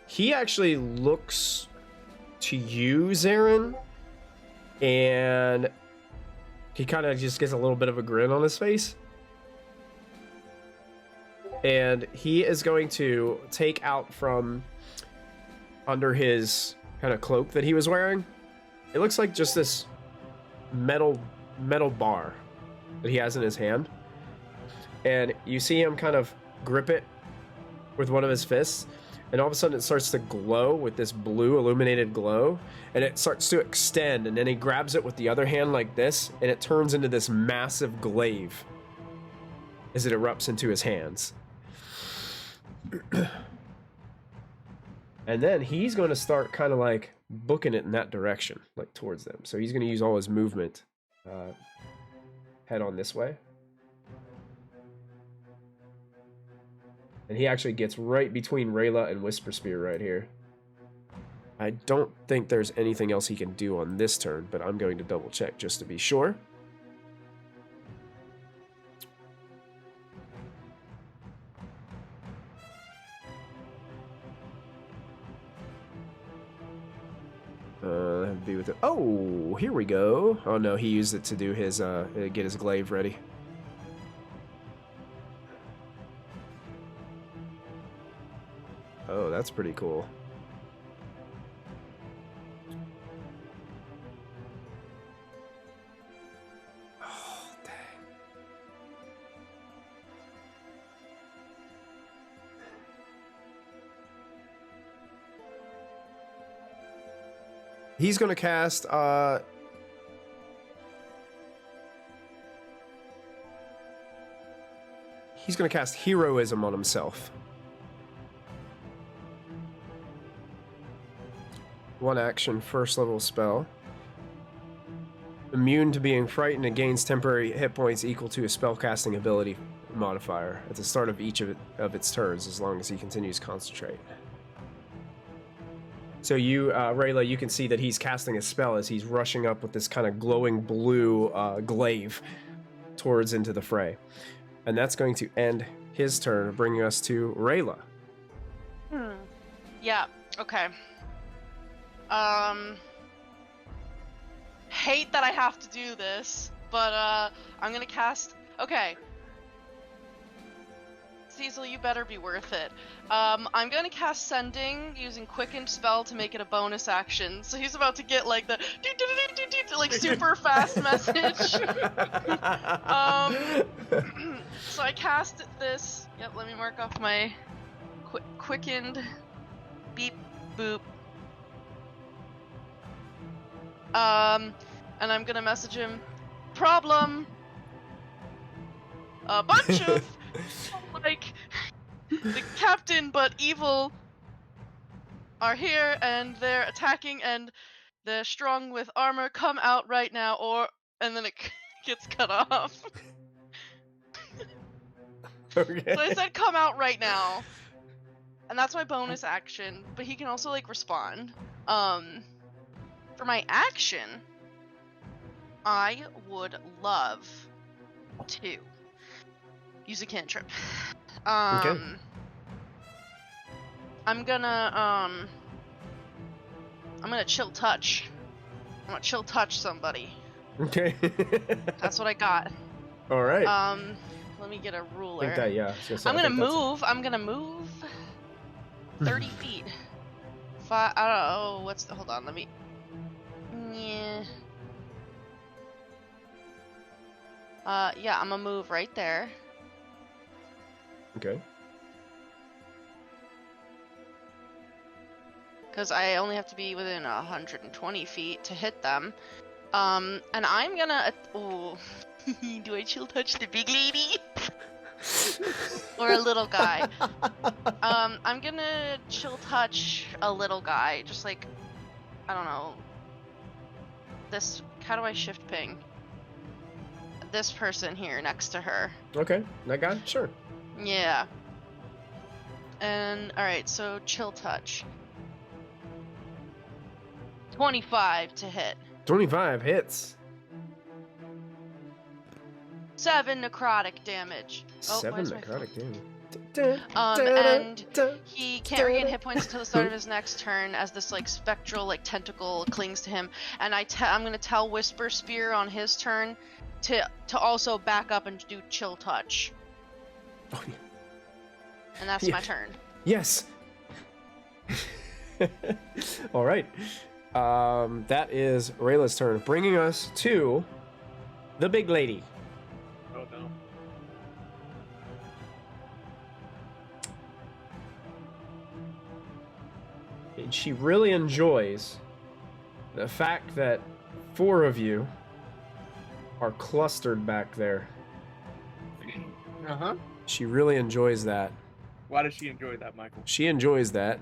he actually looks to you, Zarin, and he kind of just gets a little bit of a grin on his face. And he is going to take out from under his kind of cloak that he was wearing. It looks like just this metal bar that he has in his hand. And you see him kind of grip it with one of his fists, and all of a sudden it starts to glow with this blue illuminated glow, and it starts to extend, and then he grabs it with the other hand like this, and it turns into this massive glaive as it erupts into his hands. And then he's going to start kind of like booking it in that direction, like towards them. So he's going to use all his movement, head on this way. And he actually gets right between Rayla and Whisper Spear right here. I don't think there's anything else he can do on this turn, but I'm going to double check just to be sure. Be with it. Oh, here we go. Oh no, he used it to do his get his glaive ready. Oh, that's pretty cool. Oh, dang. He's going to cast he's going to cast Heroism on himself. One action, first level spell. Immune to being frightened and gains temporary hit points equal to a spellcasting ability modifier at the start of each of its turns, as long as he continues to concentrate. So you, Rayla, you can see that he's casting a spell as he's rushing up with this kind of glowing blue glaive towards into the fray. And that's going to end his turn, bringing us to Rayla. Yeah, okay. Hate that I have to do this, but I'm gonna cast. Okay, Cecil, you better be worth it. I'm gonna cast Sending using Quickened spell to make it a bonus action. So he's about to get like the like super fast message. So I cast this. Yep, let me mark off my Quickened. Beep boop. And I'm gonna message him, problem, a bunch of, like, the captain but evil are here, and they're attacking, and they're strong with armor, come out right now, or, and then it gets cut off. Okay. So I said come out right now, and that's my bonus action, but he can also, like, respond. For my action, I would love to use a cantrip. Okay. I'm gonna chill touch. I'm gonna chill touch somebody. Okay. That's what I got. All right. Let me get a I ruler. think that, yeah. I'm gonna move 30 feet. I don't know, hold on, let me... Yeah. Yeah, I'm gonna move right there. Okay. Because I only have to be within 120 feet to hit them. And I'm gonna... Ooh. Do I chill touch the big lady? Or a little guy. I'm gonna chill touch a little guy. Just like, I don't know. This, how do I shift ping? This person here next to her. Okay, that guy? Sure. Yeah. And, alright, so chill touch. 25 to hit. 25 hits. 7 necrotic damage. Oh, 7 where's my phone? necrotic damage. And he can't regain hit points until the start of his next turn as this like spectral like tentacle clings to him. And I'm gonna tell Whisper Spear on his turn to also back up and do chill touch. Oh, yeah. And that's Yeah. my turn. Yes. All right. That is Rayla's turn, bringing us to the big lady. Oh no. And she really enjoys the fact that 4 of you are clustered back there. Uh-huh. She really enjoys that. Why does she enjoy that, Michael? She enjoys that.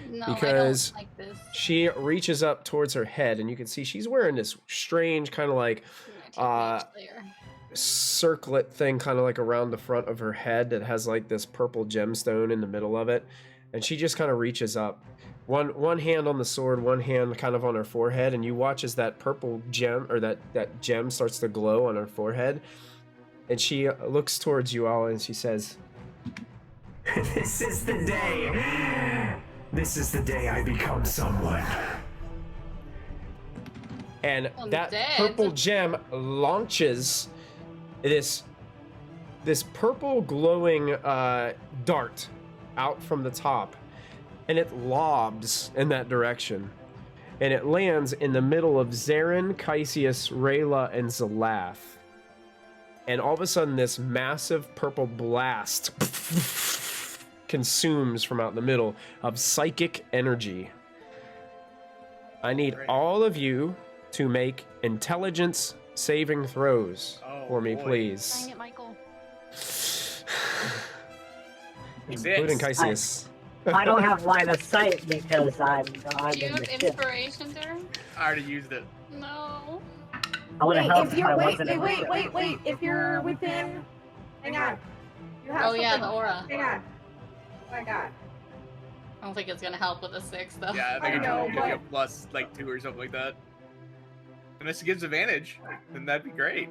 No, Because I don't like this. She reaches up towards her head, and you can see she's wearing this strange kind of like circlet thing kind of like around the front of her head that has like this purple gemstone in the middle of it. And she just kind of reaches up. One hand on the sword, one hand kind of on her forehead, and you watch as that purple gem, or that gem starts to glow on her forehead. And she looks towards you all and she says, This is the day. This is the day I become someone. and I'm that dead. purple gem launches this purple glowing dart out from the top, and it lobs in that direction, and it lands in the middle of Zarin, Caesius, Rayla, and Zalath. And all of a sudden, this massive purple blast consumes from out in the middle of psychic energy. I need all of you to make intelligence saving throws for me, boy. please. Dang it, Michael. Including Caesius. I don't have line of sight because I'm Do you in have the ship. inspiration there? I already used it. No. I would have Wait, helped if if you're I wait, wasn't in the ship. wait. If you're within, hang on. You have Oh yeah, something. the aura. Hang on. Oh my God. I don't think it's gonna help with a 6 though. Yeah, I I think know, it's gonna give you but- a plus like 2 or something like that. Unless it gives advantage, then that'd be great.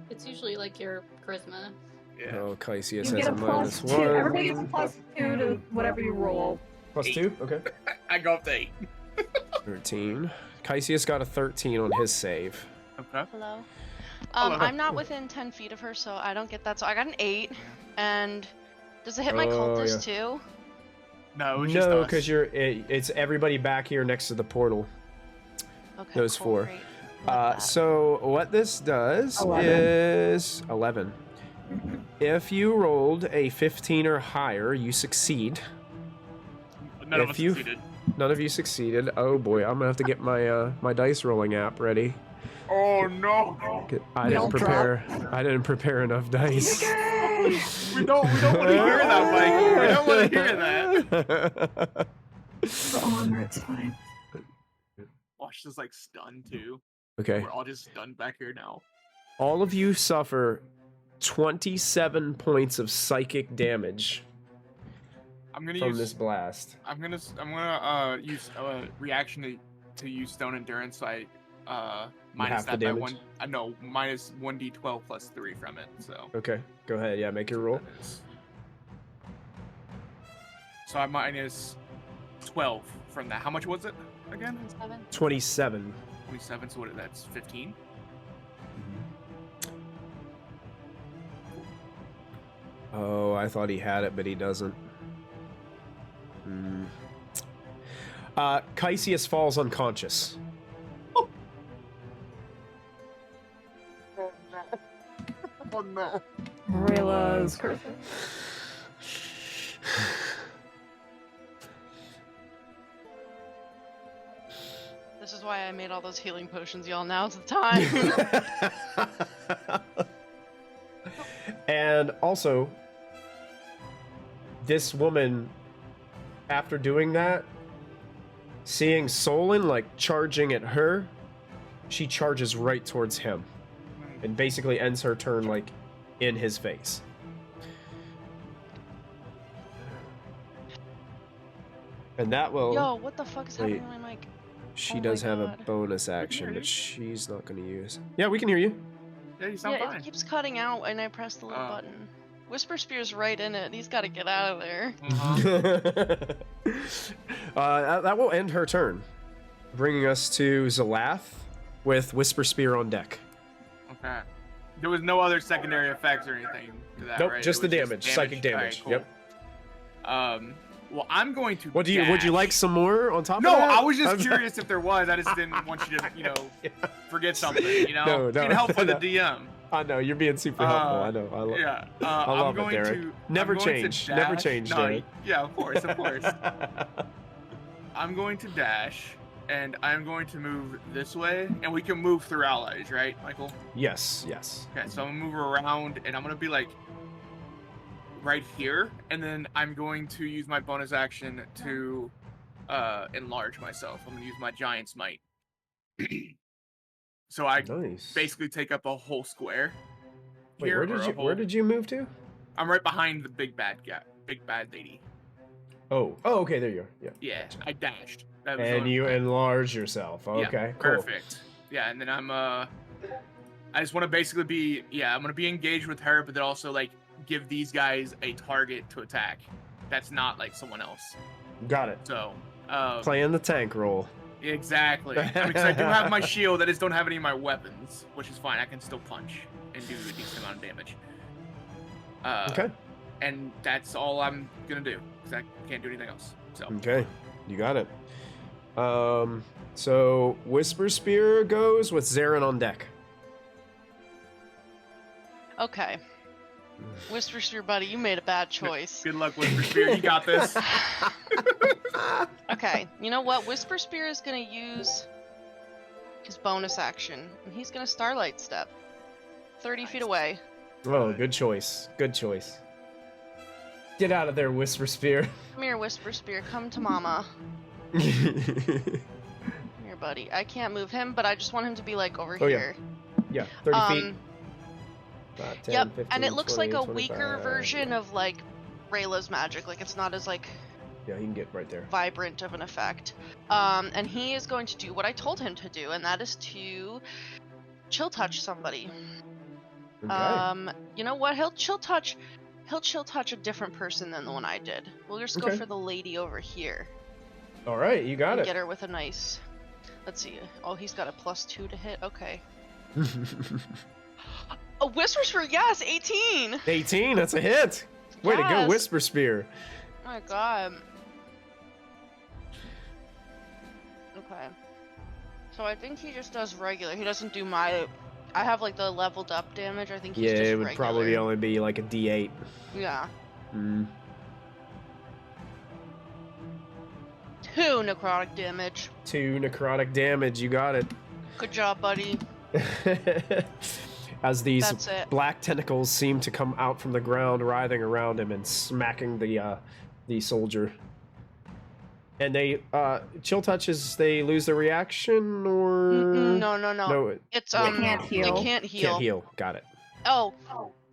It's usually like your charisma. Yeah. Oh, Caesius You has get a a plus minus 2. 1. Everybody gets a plus 2 to whatever you roll. Plus 2? Okay. I go up to 8. 13. Caesius got a 13 on his save. Okay. Hello. Hello. I'm not within 10 feet of her, so I don't get that. So I got an 8. And does it hit my cultist too? No, it's just No, us. because it's everybody back here next to the portal. Okay. Those cool, 4. great. Love that. So what this does 11. is 11. If you rolled a 15 or higher, you succeed. None of if us you- succeeded. None of you succeeded. Oh boy, I'm gonna have to get my my dice rolling app ready. Oh no! I Don't didn't prepare enough dice. We don't want to hear that, Mike. We don't want to hear that. For honor, it's fine. Watch this like stunned too. Okay. We're all just stunned back here now. All of you suffer 27 points of psychic damage I'm gonna from use this blast. I'm gonna use reaction to use stone endurance. So I minus half the that by damage? 1. No, minus 1d12 plus 3 from it. So. Okay, go ahead. Yeah, make your roll. That is. So I minus 12 from that. How much was it again? 7. 27. 27. So what? That's 15. Oh, I thought he had it, but he doesn't. Caesius falls unconscious. Oh no! Rayla's cursing. This is why I made all those healing potions, y'all. Now's the time. And also, this woman, after doing that, seeing Solon like charging at her, she charges right towards him and basically ends her turn like in his face. And that will... Yo, what the fuck is happening to my mic? She Oh does my have a God. bonus action, but she's not going to use. Yeah, we can hear you. Yeah, you sound Yeah, fine. it keeps cutting out, and I press the little Oh. button. Whisper Spear's right in it. He's got to get out of there. That will end her turn, bringing us to Zalath with Whisper Spear on deck. Okay. There was no other secondary effects or anything to that, Nope, right? just It the was damage, psychic damage. Alright, cool. Well, I'm going to. Would you like some more on top No, of that? I was just curious if there was. I just didn't want you to, forget something. No, Being helpful no. to the DM. I know you're being super helpful. I know. Yeah. I I'm love it, going Derek. to Never I'm going to change. Never dash- change, No, Derek. yeah, of course. I'm going to dash, and I'm going to move this way, and we can move through allies, right, Michael? Yes. Okay, so I'm gonna move around, and I'm gonna be like right here, and then I'm going to use my bonus action to enlarge myself. I'm gonna use my Giant's Might. So I Nice. basically take up a whole square. Wait, here, where did you move to? I'm right behind the big bad lady. Oh, okay, there you are. Yeah. Yeah, Gotcha. I dashed. That was And the you only thing. enlarge yourself. Yeah, Okay, cool. perfect. Yeah, and then I just want to basically be, I'm gonna be engaged with her, but then also like give these guys a target to attack. That's not like someone else. Got it. So, Playing the tank role. exactly. I mean, 'cause I do have my shield. I just don't have any of my weapons, which is fine. I can still punch and do a decent amount of damage. Okay. And that's all I'm gonna do because I can't do anything else. So. Okay, you got it. So Whisper Spear goes with Zarin on deck. Okay. Whisper Spear, buddy, you made a bad choice. Good luck, Whisper Spear. You got this. Okay, you know what? Whisper Spear is gonna use his bonus action, and he's gonna Starlight Step. 30 feet away. Oh, good choice. Good choice. Get out of there, Whisper Spear. Come here, Whisper Spear. Come to Mama. Come here, buddy. I can't move him, but I just want him to be like over Oh, yeah. here. Yeah, 30 feet. 10, Yep, 15, and it looks 20, like a weaker 25. version of like Rayla's magic. Like it's not as like Yeah, he can get right there. vibrant of an effect. And he is going to do what I told him to do, and that is to chill touch somebody. Okay. You know what? He'll chill touch a different person than the one I did. We'll just go Okay. for the lady over here. All right, you got And it. get her with a nice. Let's see. Oh, he's got a +2 to hit. Okay. A Whisper Spear, yes, 18. 18, that's a hit. Way to go, Yes. Whisper Spear. Oh my god. Okay. So I think he just does regular. He doesn't do my. I have like the leveled up damage. I think he's Yeah, just it would regular. probably only be like a D8. Yeah. Mm. 2 necrotic damage. 2 necrotic damage, you got it. Good job, buddy. As these That's it. black tentacles seem to come out from the ground, writhing around him and smacking the soldier. And they chill touches. They lose their reaction, or No. no, It's They can't heal. They can't heal. can't heal. Got it. Oh,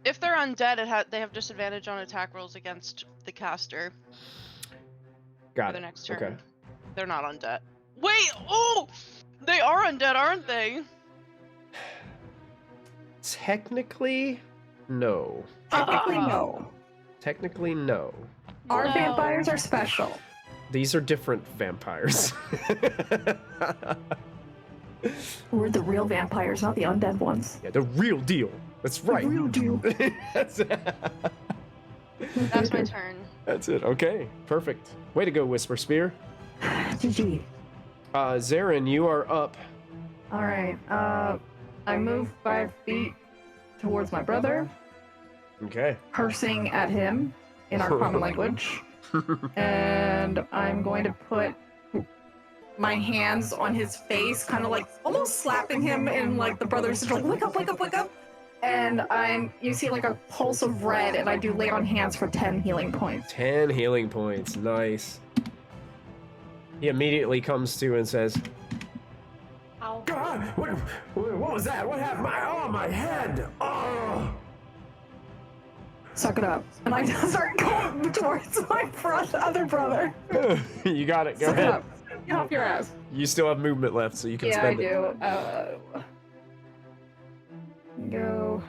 if they're undead, they have disadvantage on attack rolls against the caster Got for the it. next turn. Okay. They're not undead. Wait, oh, they are undead, aren't they? Technically, no. Technically, no. Technically, no. Our No. vampires are special. These are different vampires. We're the real vampires, not the undead ones. Yeah, the real deal. That's right. The real deal. That's That's my turn. That's it. Okay, perfect. Way to go, Whisper Spear. GG. Zarin, you are up. Alright, I move 5 feet towards my brother, Okay. cursing at him in our common language. And I'm going to put my hands on his face, kind of like almost slapping him in like the brother's like, wake up, wake up, wake up. and you see like a pulse of red, and I do lay on hands for 10 healing points. 10 healing points. Nice. He immediately comes to and says, Ow. God, what was that? What happened? My head. Oh. Suck it up. And I start going towards my other brother. you got it. Go Suck it ahead. up. Get off your ass. You still have movement left, so you can Yeah, I spend it. do. Go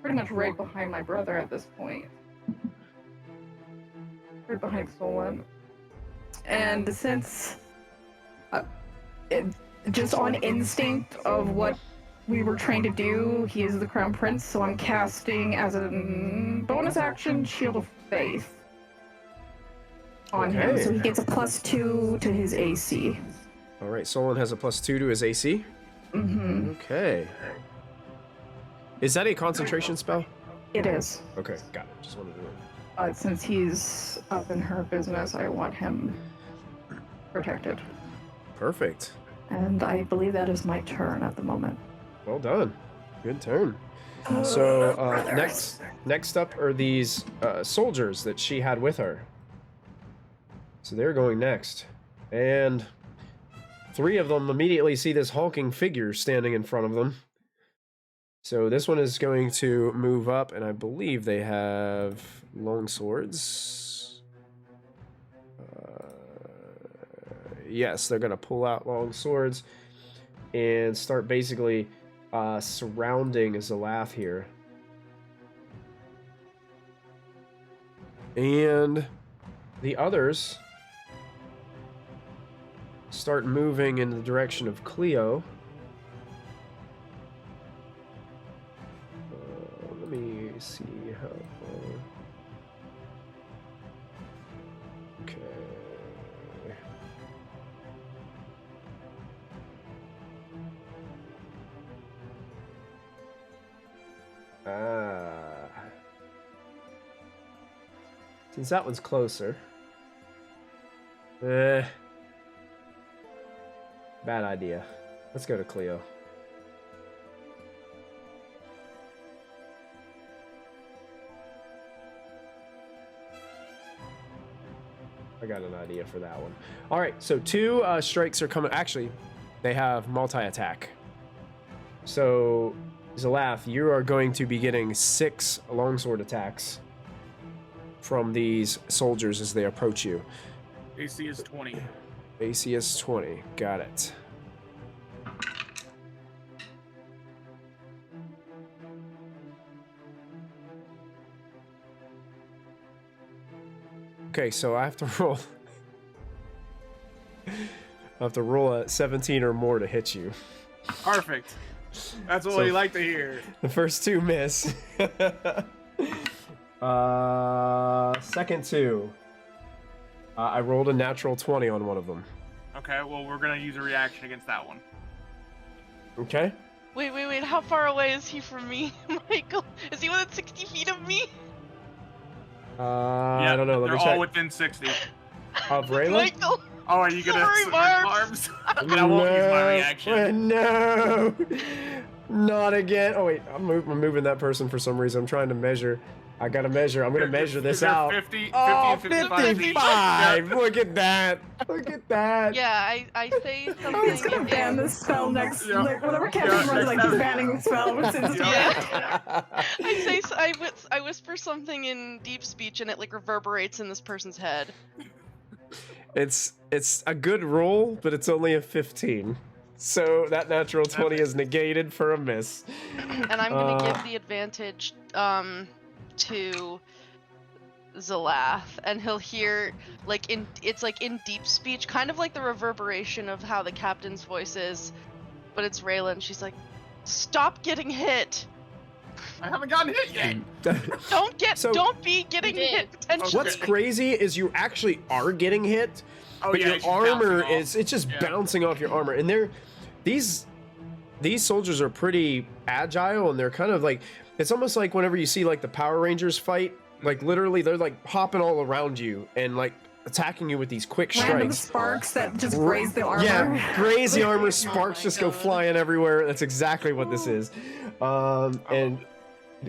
pretty much right behind my brother at this point. Right behind Solon. And since just on instinct of what we were trained to do, he is the Crown Prince, so I'm casting as a bonus action Shield of Faith on him. Okay. So he gets a +2 to his AC. All right, Solon has a +2 to his AC. Mm-hmm. Okay. Is that a concentration spell? It is. Okay, got it. Just wanted to know. But since he's up in her business, I want him protected. Perfect. And I believe that is my turn at the moment. Well done. Good turn. So next up are these soldiers that she had with her. So they're going next. And 3 of them immediately see this hulking figure standing in front of them. So this one is going to move up, and I believe they have long swords. Yes, they're going to pull out long swords and start basically surrounding Zalath here. And the others start moving in the direction of Cleo. Let me see how far. Okay. Since that one's closer. Bad idea. Let's go to Cleo. I got an idea for that one. All right, so 2 strikes are coming. Actually, they have multi-attack. So, Zalath, you are going to be getting 6 longsword attacks from these soldiers as they approach you. AC is 20. AC is 20. Got it. Okay, so I have to roll. I have to roll a 17 or more to hit you. Perfect. That's what So- we like to hear. The first 2 miss. Second 2. I rolled a natural 20 on one of them. Okay, well, we're gonna use a reaction against that one. Okay. Wait. How far away is he from me, Michael? Is he within 60 feet of me? I don't know. Let They're me all check. within 60. Of Rayla? Michael! Oh, are you gonna Sorry, swing Barbs. arms? Okay, I won't use my reaction. No, not again. Oh wait, I'm moving that person for some reason. I'm trying to measure. I gotta measure. I'm gonna measure this They're out. 50 Oh, and 55 feet. 55! Look at that. Look at that. Yeah, I say something. Oh, he's gonna ban this spell next. Yeah. Like, whatever campaign Yeah, runs, like, next he's time. banning the spell. Which is Yeah. I whisper something in deep speech and it like reverberates in this person's head. It's a good roll, but it's only a 15. So that natural 20 is negated for a miss. And I'm gonna give the advantage to Zalath, and he'll hear it's like in deep speech, kind of like the reverberation of how the captain's voice is, but it's Rayla, and she's like, "Stop getting hit! I haven't gotten hit yet. Don't be getting You did. hit potentially." What's crazy is you actually are getting hit, Oh, but yeah, your it's just armor bouncing off. it's just Yeah. bouncing off your armor. And these soldiers are pretty agile, and they're kind of like, it's almost like whenever you see like the Power Rangers fight, like literally they're like hopping all around you and like attacking you with these quick Random strikes. sparks that just graze the armor. Yeah, graze the armor, Oh sparks my just go God. flying everywhere. That's exactly what this is. And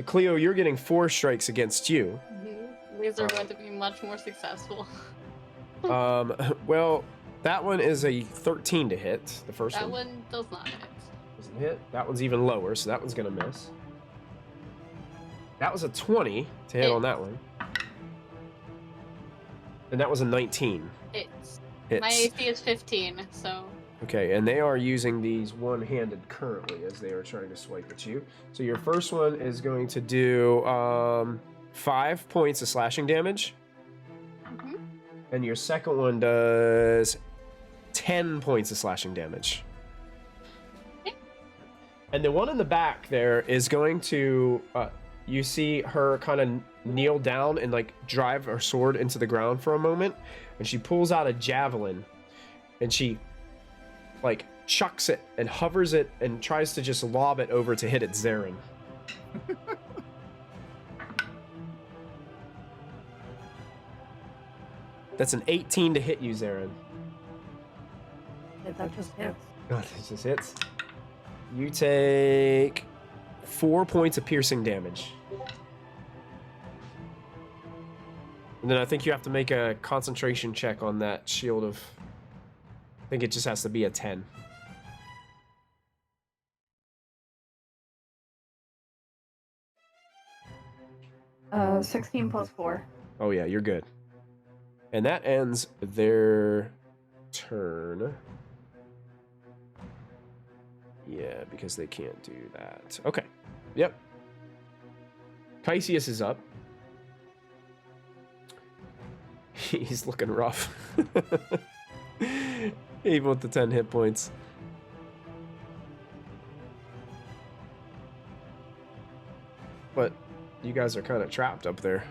Cleo, you're getting 4 strikes against you. These are going to be much more successful. Well, that one is a 13 to hit. The first That one one does not hit. doesn't hit. That one's even lower, so that one's gonna miss. That was a 20 to hit on that one. And that was a 19. Hits. Hits. My AC is 15, so Okay, and they are using these one-handed currently as they are trying to swipe at you. So your first one is going to do 5 points of slashing damage. Mhm. And your second one does 10 points of slashing damage. Okay. And the one in the back there is going to... you see her kind of kneel down and like drive her sword into the ground for a moment. And she pulls out a javelin. And she... like chucks it and hovers it and tries to just lob it over to hit at Zarin. That's an 18 to hit you, Zarin. That just hits. Oh, that just hits. You take 4 points of piercing damage. And then I think you have to make a concentration check on that shield of... I think it just has to be a 10. Uh, 16 plus 4. Oh yeah, you're good. And that ends their turn. Yeah, because they can't do that. Okay. Yep. Caesius is up. He's looking rough. Even with the 10 hit points. But you guys are kind of trapped up there.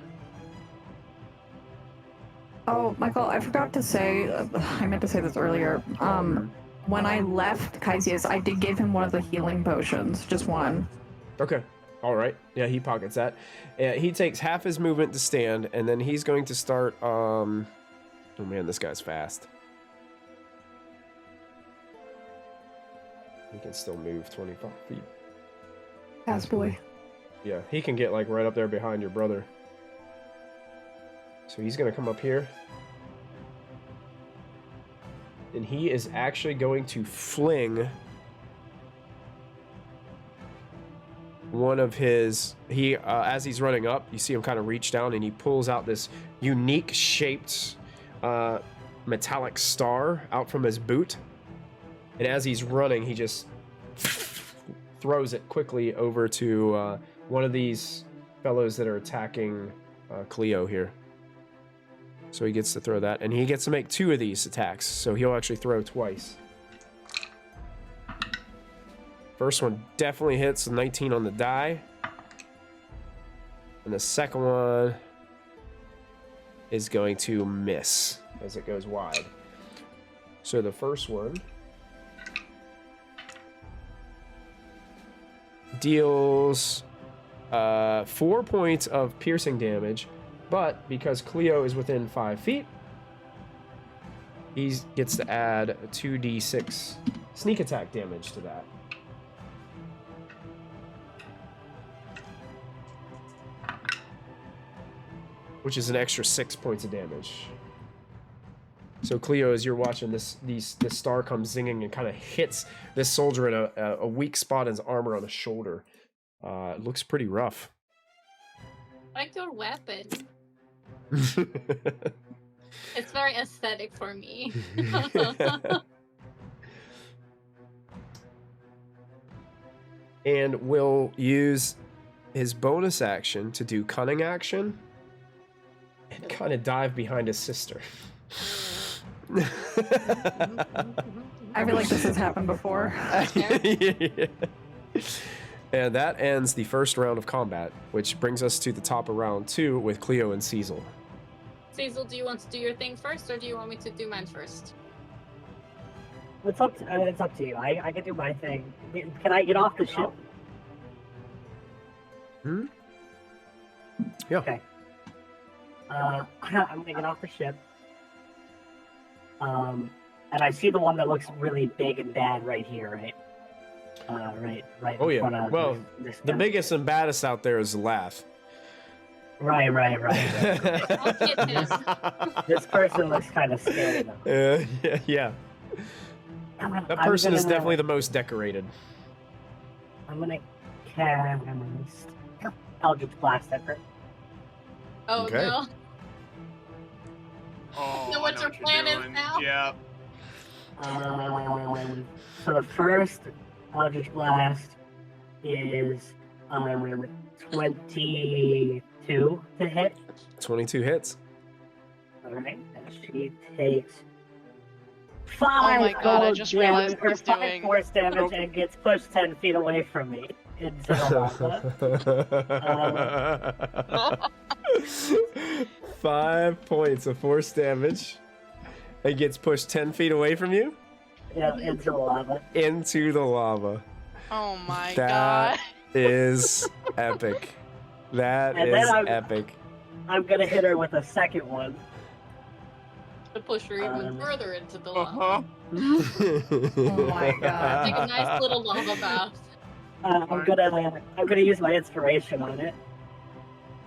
Oh, Michael, I forgot to say, I meant to say this earlier. When I left Caesius, I did give him one of the healing potions, just one. Okay. All right. Yeah, he pockets that. He takes half his movement to stand, and then he's going to start... Oh man, this guy's fast. He can still move 25 feet. Fast boy. Yeah, he can get like right up there behind your brother. So he's going to come up here. And he is actually going to fling one of his... as he's running up, you see him kind of reach down and he pulls out this unique shaped metallic star out from his boot. And as he's running, he just throws it quickly over to one of these fellows that are attacking Cleo here. So he gets to throw that, and he gets to make 2 of these attacks, so he'll actually throw twice. First one definitely hits, 19 on the die. And the second one is going to miss as it goes wide. So the first one deals 4 points of piercing damage, but because Cleo is within 5 feet, he gets to add a 2d6 sneak attack damage to that. Which is an extra 6 points of damage. So Cleo, as you're watching this star come zinging and kind of hits this soldier in a weak spot in his armor on the shoulder. It looks pretty rough. like your weapon. It's very aesthetic for me. And will use his bonus action to do cunning action and kind of dive behind his sister. I feel like this has happened before. Yeah. And that ends the first round of combat, which brings us to the top of round 2 with Cleo and Cecil. Cecil, do you want to do your thing first, or do you want me to do mine first? It's up to you. I can do my thing. Can I get off the ship? Hmm? Yeah. Okay. I'm gonna get off the ship. And I see the one that looks really big and bad right here, right? Right. Oh in yeah. front of Well, this the guy. biggest and baddest out there is the laugh. Right. I'll get him. This person looks kind of scary though. Yeah. That person is definitely the most decorated. I'm gonna cast Eldritch Blast at her. Oh Okay. no. Oh, So what I know your you're plan is doing. now? Yeah. So the first Eldritch Blast is 22 to hit. 22 hits. Alright, and she takes Oh 5 my god, I gold just realized damage, what or he's 5 doing. force damage, and gets pushed 10 feet away from me into the lava. 5 points of force damage. It gets pushed 10 feet away from you Yeah, into the lava. into the lava. Oh my That god. is epic. That And is then epic. I'm gonna hit her with a second one. To push her even further into the lava. Uh-huh. Oh my god. Take a nice little lava bath. I'm gonna use my inspiration on it.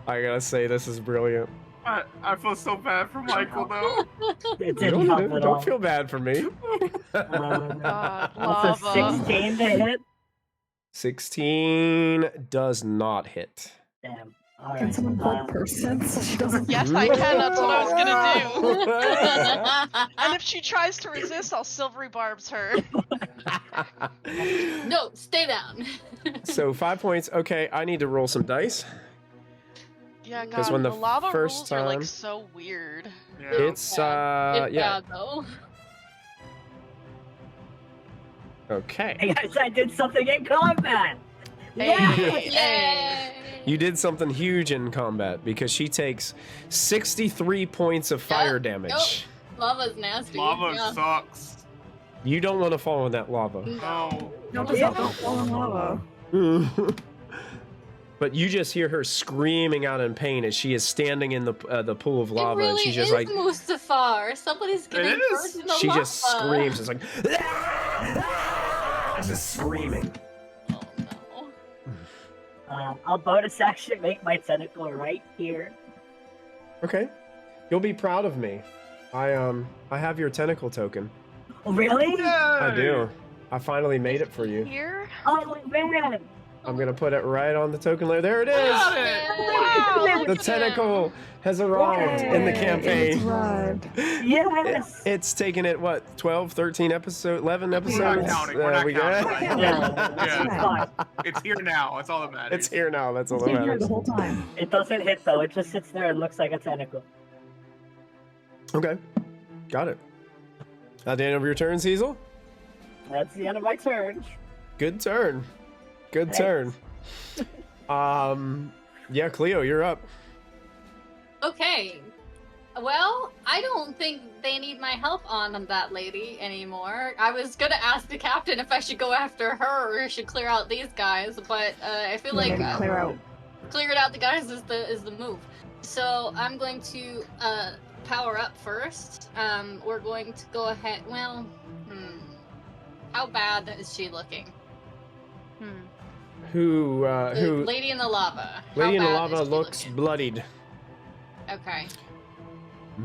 I gotta say, this is brilliant. I feel so bad for Michael though. It didn't help at all. Don't feel bad for me. Um, God, that's a lava. 16 to hit. 16 does not hit. Damn. Can Alright. someone plug person so she doesn't? Yes, I can. That's what I was gonna do. And if she tries to resist, I'll silvery barbs her. No, stay down. So 5 points. Okay, I need to roll some dice. Yeah, 'Cause God, when the the lava first rules are like time- so weird. Yeah. It's It's yeah. bad though. Okay. Hey guys, I did something in combat! Hey, Yeah! hey. Yay! You did something huge in combat because she takes 63 points of fire damage. Lava's nasty. Lava Yeah. sucks. You don't want to fall in that lava. No. Don't just don't fall in lava. But you just hear her screaming out in pain as she is standing in the pool of lava, it really and she's just is like, Mustafar. Somebody's getting is. burnt in the she lava. just screams. It's like, Just screaming. Oh no. I'll bonus action make my tentacle right here. okay, you'll be proud of me. I have your tentacle token. Really? I do. I finally made it for you. Here? Oh man! I'm gonna put it right on the token layer. There it is. Wow! The tentacle has arrived in the Yay, campaign. It's arrived. Yes! It's taken it, what, 12, 13 episodes, 11 episodes? We're not counting. We're not we got counting. it. Yeah, Yeah. it's fine. It's here now. That's all that matters. It's here now. That's all It's that been here matters. the whole time. It doesn't hit though, it just sits there and looks like a tentacle. Okay. Got it. At the end of your turn, Cecil? That's the end of my turn. Good turn. Good Thanks. turn. Yeah, Cleo, you're up. Okay. Well, I don't think they need my help on that lady anymore. I was gonna ask the captain if I should go after her or I should clear out these guys, but I feel like Yeah, clear out. clearing out the guys is the move. So I'm going to power up first. We're going to go ahead. Well, how bad is she looking? Who, The lady in the lava. How Lady in the bad lava is she looks looking? bloodied. Okay.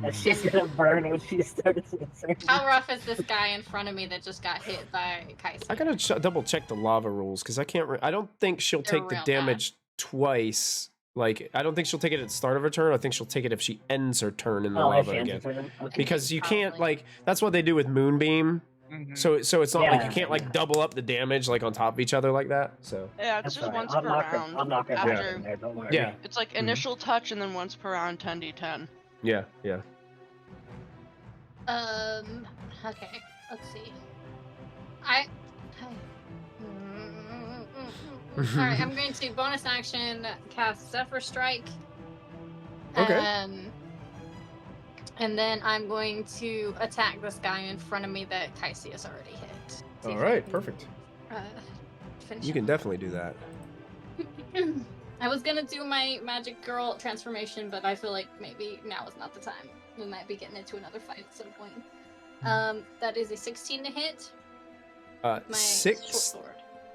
And she's gonna burn when she starts to turn. How rough is this guy in front of me that just got hit by Kaisi? I gotta double check the lava rules because I can't. I don't think she'll They're take the real damage twice. Like, I don't think she'll take it at the start of her turn. I think she'll take it if she ends her turn in the Oh, if lava she ends again. her turn? Okay. Because you can't, Probably. like, that's what they do with Moonbeam. Mhm. So it's not like Yeah. you can't like double up the damage like on top of each other like that. So Yeah, it's That's just alright. once I'm per not round. gonna, I'm not gonna after. put it in there, don't worry. yeah, It's like initial touch and then once per round, 10d10. yeah. Okay, let's see. Alright, I'm going to bonus action cast Zephyr Strike. Okay. And then I'm going to attack this guy in front of me that Kaisi has already hit. See All if I right, can, perfect. Finish You him can definitely do that. I was gonna do my magic girl transformation, but I feel like maybe now is not the time. We might be getting into another fight at some point. That is a 16 to hit. My short sword.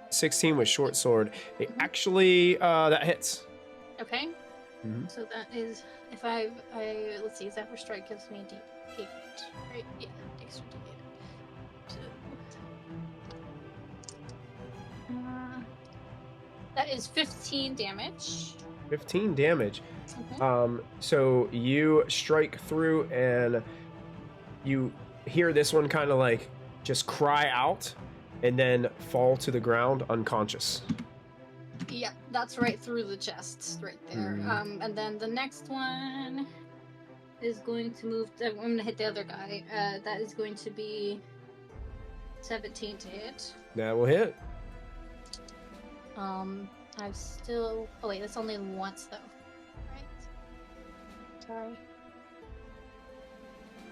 16 with short sword. It actually, that hits. Okay. Mhm. So that is, if I let's see, Zephyr Strike gives me a D8, right? Yeah, extra D8. So, that is 15 damage. 15 damage. Mhm. So you strike through and you hear this one kind of like just cry out and then fall to the ground unconscious. Yeah, that's right through the chest, right there. Mhm. And then the next one is going to move. I'm going to hit the other guy. That is going to be 17 to hit. That will hit. I've still. Oh wait, that's only once though, right? Sorry.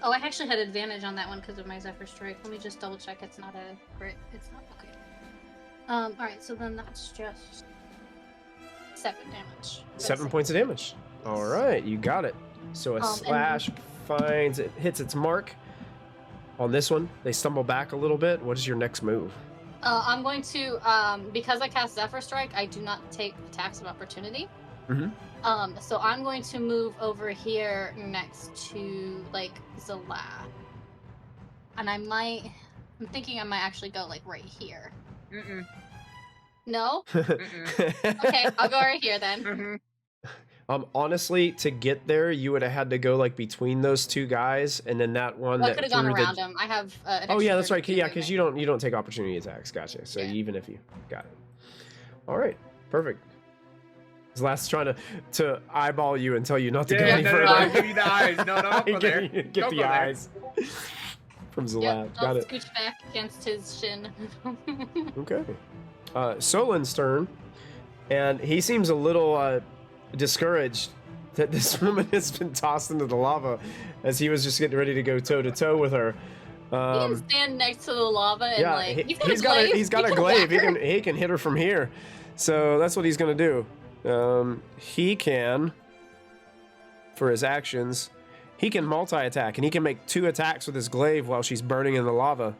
Oh, I actually had advantage on that one because of my Zephyr Strike. Let me just double check. It's not a crit. It's not okay. All right. So then that's just 7 damage. 7 points of damage. All right, you got it. So a slash finds it, hits its mark. On this one, they stumble back a little bit. What is your next move? I'm going to, because I cast Zephyr Strike, I do not take attacks of opportunity. Mhm. So I'm going to move over here next to, like, Zala. And I'm thinking I might actually go, like, right here. Mm-mm. No? Mm-mm. Okay, I'll go right here then. Mhm. Honestly, to get there, you would have had to go like between those two guys, and then that one Well, I that could have gone threw around him. I have. An Oh extra yeah, that's right. 32 Yeah, because movement. you don't take opportunity attacks. Gotcha. So Yeah. even if you got it. All right, perfect. Zlast's trying to eyeball you and tell you not to go Yeah, any no, further. I'll give you the eyes. No, don't go there. Get Don't the go there. eyes from Zlast. Yep, I'll Got it. scooch back against his shin. Okay. Solin's turn, and he seems a little discouraged that this woman has been tossed into the lava as he was just getting ready to go toe to toe with her. He can stand next to the lava and Yeah, like he's got a glaive. He can hit her from here, so that's what he's gonna do. He can, for his actions, he can multi-attack and he can make 2 attacks with his glaive while she's burning in the lava.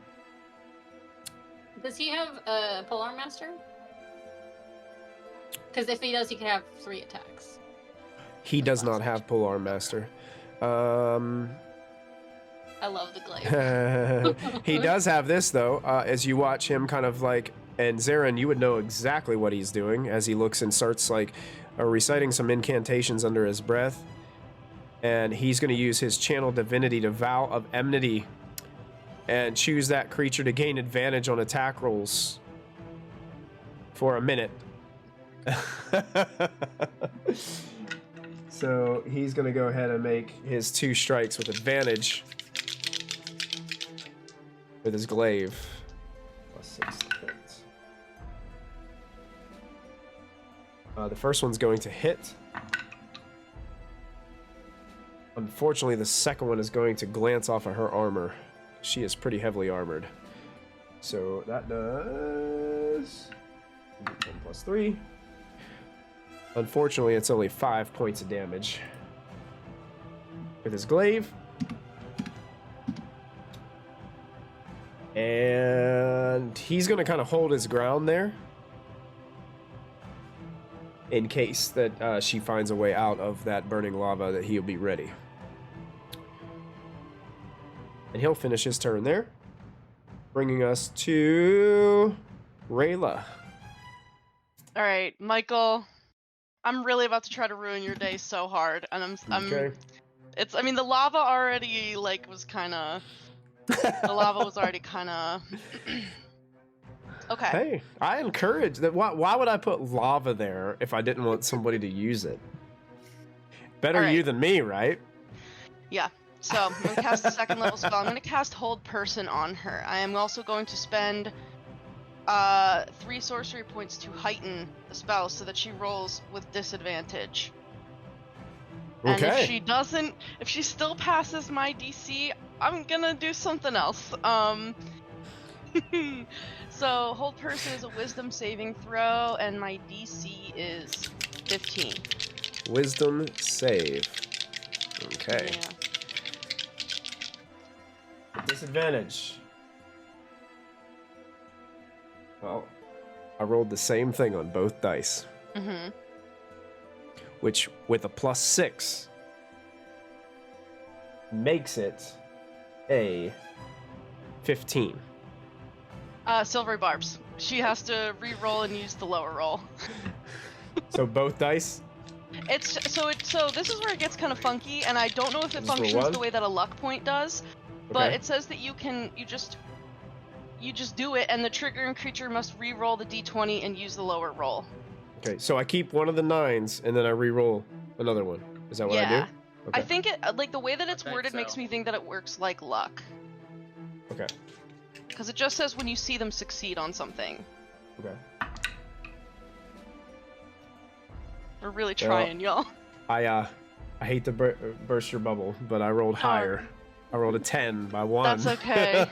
Does he have a Polar Master? Because if he does, he can have 3 attacks. He does not have Polearm Master. I love the glaive. He does have this though, as you watch him kind of like, and Zarin, you would know exactly what he's doing as he looks and starts like reciting some incantations under his breath. And he's going to use his channel Divinity to vow of enmity and choose that creature to gain advantage on attack rolls for a minute. So he's going to go ahead and make his 2 strikes with advantage with his glaive. +6 to hit. The first one's going to hit. Unfortunately, the second one is going to glance off of her armor. She is pretty heavily armored. So that does 10 plus 3. Unfortunately, it's only 5 points of damage. With his glaive. And he's going to kind of hold his ground there. In case that she finds a way out of that burning lava, that he'll be ready. And he'll finish his turn there. Bringing us to Rayla. All right, Michael. I'm really about to try to ruin your day so hard, and Okay. I mean, the lava already was kind of. The lava was already kind of. Okay. Hey, I encourage that. Why would I put lava there if I didn't want somebody to use it? Better All right. you than me, right? Yeah. So I'm gonna cast a 2nd level spell. I'm gonna cast Hold Person on her. I am also going to spend 3 sorcery points to heighten the spell so that she rolls with disadvantage. And Okay. if she still passes my DC, I'm gonna do something else. So Hold Person is a Wisdom saving throw, and my DC is 15. Wisdom save. Okay. Yeah. Disadvantage. Well, I rolled the same thing on both dice. Mm-hmm. Which, with a +6, makes it a 15. Silvery barbs. She has to re-roll and use the lower roll. So both dice? So this is where it gets kind of funky, and I don't know if it Just roll functions one? the way that a luck point does, but Okay. it says that you just do it, and the triggering creature must re-roll the d20 and use the lower roll. Okay, so I keep one of the 9s, and then I re-roll another one. Is that what I Yeah. do? Okay. I think it like the way that it's think worded makes so. me think that it works like luck. Okay. Because it just says when you see them succeed on something. Okay. We're really trying, y'all. I hate to burst your bubble, but I rolled higher. I rolled a 10 by 1. That's okay.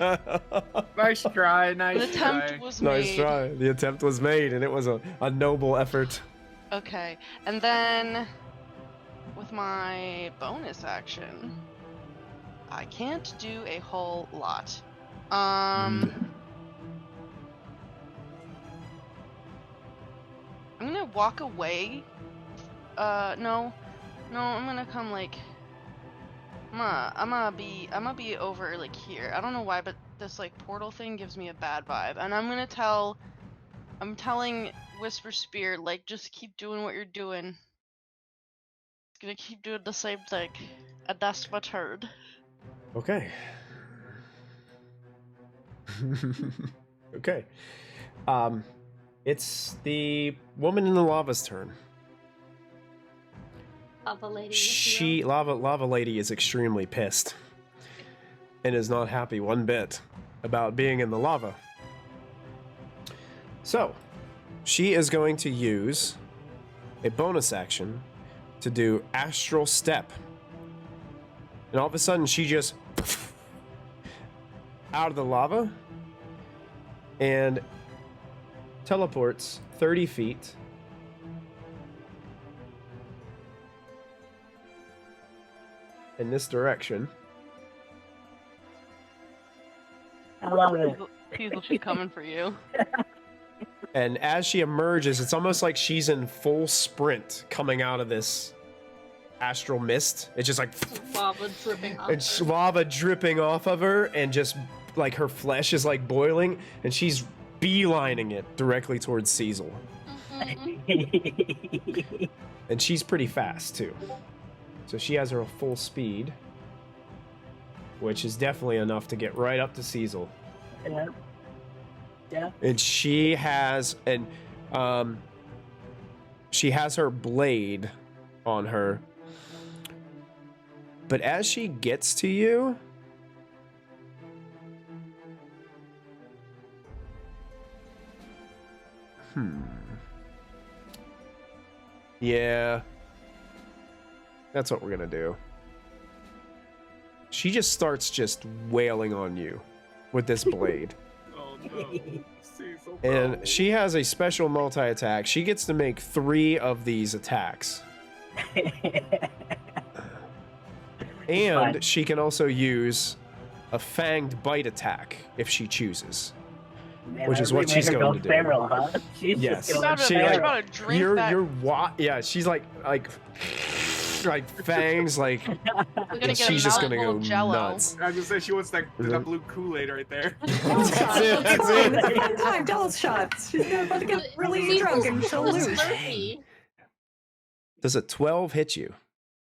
Nice try, nice An attempt try. was made. Nice try. The attempt was made, and it was a noble effort. Okay, and then with my bonus action, I can't do a whole lot. I'm gonna walk away. No, I'm gonna come like. I'm gonna be over like here. I don't know why, but this like portal thing gives me a bad vibe, and I'm telling Whisper Spear like just keep doing what you're doing. It's gonna keep doing the same thing, and that's my turn. Okay. Okay. It's the woman in the lava's turn. Lava lady. Lava lady is extremely pissed and is not happy one bit about being in the lava. So, she is going to use a bonus action to do Astral Step. And all of a sudden, she just out of the lava and teleports 30 feet in this direction. I love it. Diesel, she's coming for you. And as she emerges, it's almost like she's in full sprint coming out of this astral mist. It's just like Lava dripping off. it's lava dripping off of her, and just like her flesh is like boiling, and she's beelining it directly towards Cecil. And she's pretty fast too. So she has her full speed, which is definitely enough to get right up to Cecil. Yeah. Yeah. And she has she has her blade on her. But as she gets to you, yeah. That's what we're gonna do. She just starts just wailing on you with this blade. Oh no. Cecil, And bro. she has a special multi-attack. She gets to make 3 of these attacks. And Fine. she can also use a fanged bite attack if she chooses. Man, Which I is what really she's made her going go to do. feral, huh? She's Yes. just going She, She's like, about to drink You're that. yeah, she's like fangs like We're gonna get she's a just gonna mouthful go of Jello. nuts. I was gonna say she wants that Mhm. blue Kool-Aid right there. Dallas shots. it, that's it. That's a fun time. Dallas shots. She's about to get really drunk and she'll lose. Slurpee. Does a 12 hit you?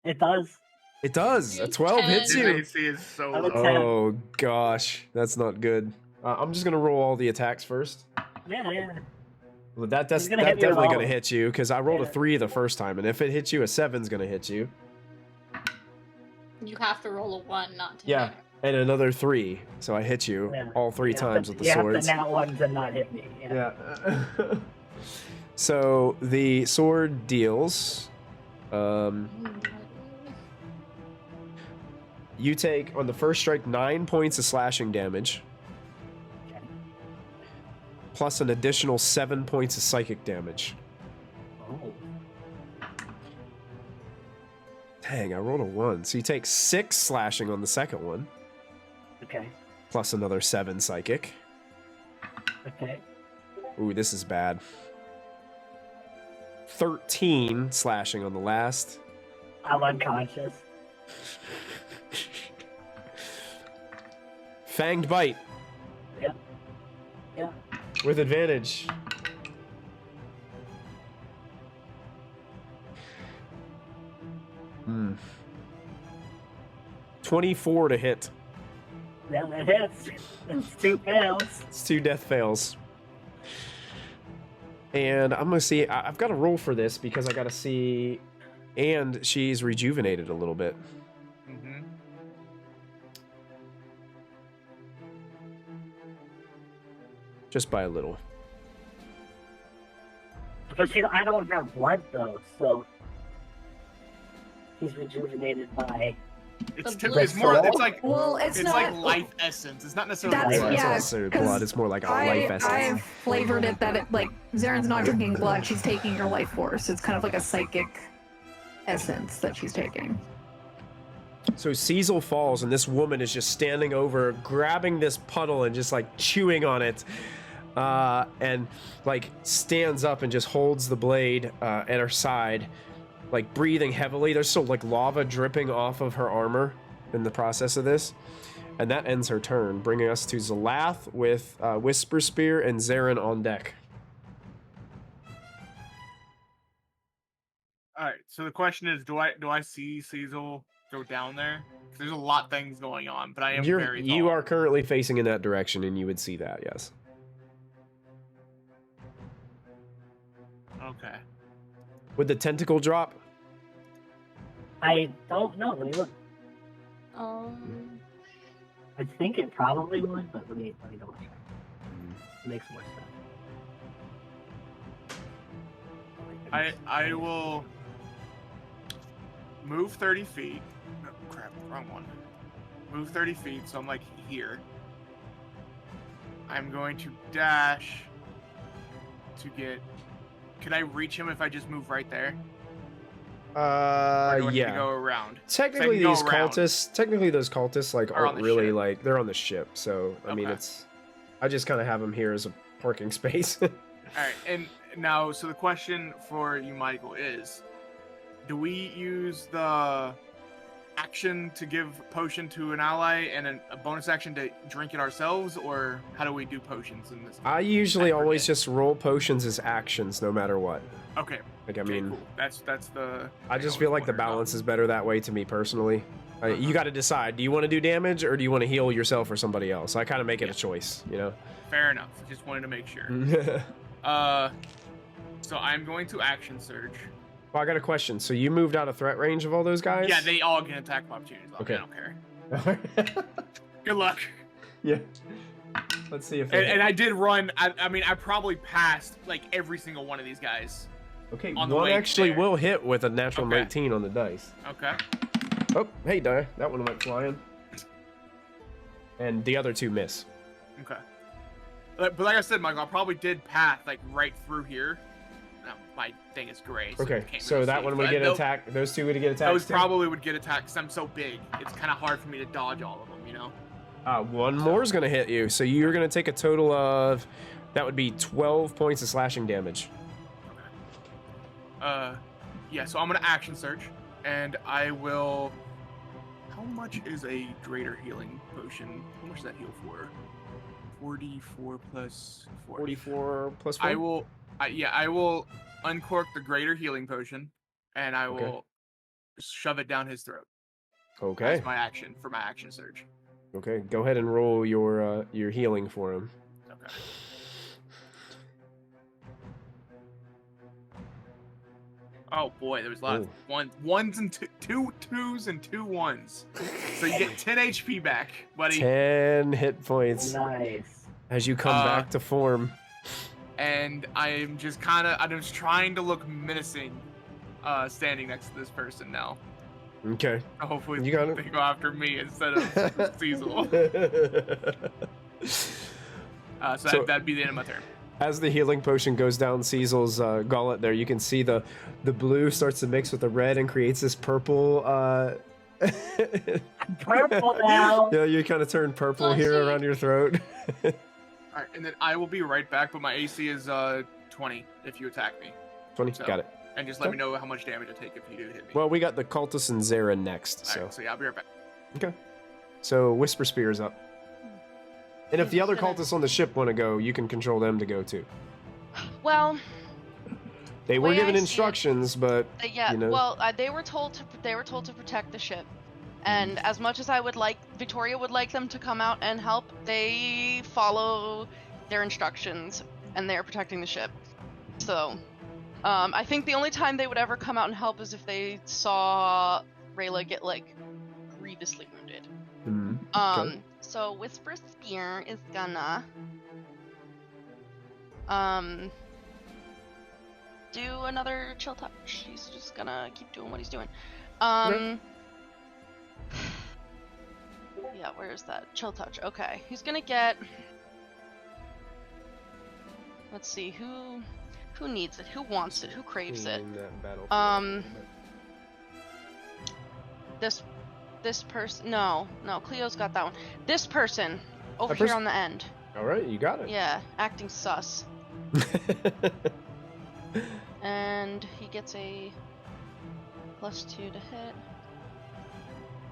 It does. It does. A 12 hits His you. AC is so I would low. say- Oh gosh, that's not good. I'm just gonna roll all the attacks first. Yeah, yeah. Well, that's He's gonna hit you with definitely all gonna of hit you because I rolled a Yeah. 3 the first time, and if it hits you, a 7's gonna hit you. You have to roll a 1 not to Yeah, hit. and another 3, so I hit you Yeah. all 3 You have times to- with the you swords. have to nat one to not hit me. Yeah. Yeah. So the sword deals. You take on the first strike 9 points of slashing damage, Okay. plus an additional 7 points of psychic damage. Oh. Dang, I rolled a 1. So you take 6 slashing on the second one, Okay. plus another 7 psychic. Okay. Ooh, this is bad. 13 slashing on the last. I'm unconscious. Fanged bite. Yeah. Yeah. With advantage. Hmm. 24 to hit. Yeah, that hits. It's 2 fails. It's 2 death fails. And I'm gonna see. I've got to roll for this because I got to see. And she's rejuvenated a little bit. Mm-hmm. Just by a little. But I don't have blood though, so he's rejuvenated by. It's The typically it's blue more. soul? It's like Well, it's not. like life essence. It's not necessarily. That's- Yeah, blood. it's yeah, not necessarily 'cause blood. It's more like a life essence. I've flavored it that it like Zaren's not drinking blood. She's taking your life force. It's kind of like a psychic essence that she's taking. So Cecil falls, and this woman is just standing over, grabbing this puddle and just like chewing on it, and like stands up and just holds the blade at her side, like breathing heavily. There's still like lava dripping off of her armor in the process of this, and that ends her turn, bringing us to Zalath with Whisper Spear and Zaren on deck. All right. So the question is, do I see Cecil go down there? 'Cause there's a lot of things going on, but I am very. You tall. are currently facing in that direction, and you would see that, yes. Okay. Would the tentacle drop? I don't know. Let me look. Um, I think it probably would, but let me double check. It makes more sense. I will move 30 feet. Oh, crap, wrong one. Move 30 feet, so I'm like here. I'm going to dash to get. Could I reach him if I just move right there? Or do I need to Yeah. go around? Technically, can go these around. those cultists like Are on aren't the really ship. like they're on the ship. So I mean, Okay. I just kind of have them here as a parking space. All right, and now, so the question for you, Michael, is: do we use the action to give potion to an ally and a bonus action to drink it ourselves, or how do we do potions in this? I usually I always forget. just roll potions as actions, no matter what. Okay. Like I Okay, mean, cool. That's the. I just feel like the balance is better that way to me personally. You got to decide: do you want to do damage or do you want to heal yourself or somebody else? I kind of make it a choice, you know. Fair enough. Just wanted to make sure. So I'm going to action surge. Well, I got a question. So you moved out of threat range of all those guys? Yeah, they all get attack opportunities. Okay. I don't care. Good luck. Yeah. Let's see if. And I did run. I mean, I probably passed like every single one of these guys. Okay, on the one way actually there. will hit with a natural Okay. 19 on the dice. Okay. Oh, hey, that one went flying. And the other 2 miss. Okay. But like I said, Michael, I probably did path like right through here. No, my thing is gray. So Okay, I can't so really that see. one would But get attacked. Those 2 would get attacked. Those probably would get attacked because I'm so big. It's kind of hard for me to dodge all of them, you know? One more is going to hit you. So you're going to take a total of, that would be 12 points of slashing damage. Yeah, so I'm going to action search, and I will... How much is a greater healing potion? How much does that heal for? 44 plus 4. 44 plus 4? I will uncork the greater healing potion, and I Okay. will shove it down his throat. Okay. That's my action for my action surge. Okay, go ahead and roll your healing for him. Okay. Oh boy, there was a lot of ones and two twos and 2 1s. So you get 10 HP back, buddy. 10 hit points Nice. as you come back to form. And I'm just trying to look menacing, standing next to this person now. Okay. Hopefully You got it. they go after me instead of Cecil. So that'd be the end of my turn. As the healing potion goes down Cecil's gauntlet there, you can see the blue starts to mix with the red and creates this purple Purple now. Yeah, you kind of turn purple here Blushy. around your throat. All right, and then I will be right back, but my AC is 20 if you attack me. 20, So- got it. And just let me know how much damage I take if you do hit me. Well, we got the cultist and Zara next, All so. right, so yeah, I'll be right back. Okay. So Whisper Spear is up. And if He's the other gonna- cultists on the ship want to go, you can control them to go too. Well, They were way I given see it- instructions, but yeah. You know? Well, they were told to protect the ship, and as much as I would like Victoria would like them to come out and help, they follow their instructions, and they're protecting the ship. So, I think the only time they would ever come out and help is if they saw Rayla get like grievously wounded. okay. So Whisper Spear is gonna do another chill touch. He's just gonna keep doing what he's doing. Yeah, where's that chill touch? Okay, he's gonna get. Let's see who needs it, who wants it, who craves it. In that battlefield. This person. No, Cleo's got that one. This person over That here person? on the end. All right, you got it. Yeah, acting sus. And he gets a +2 to hit.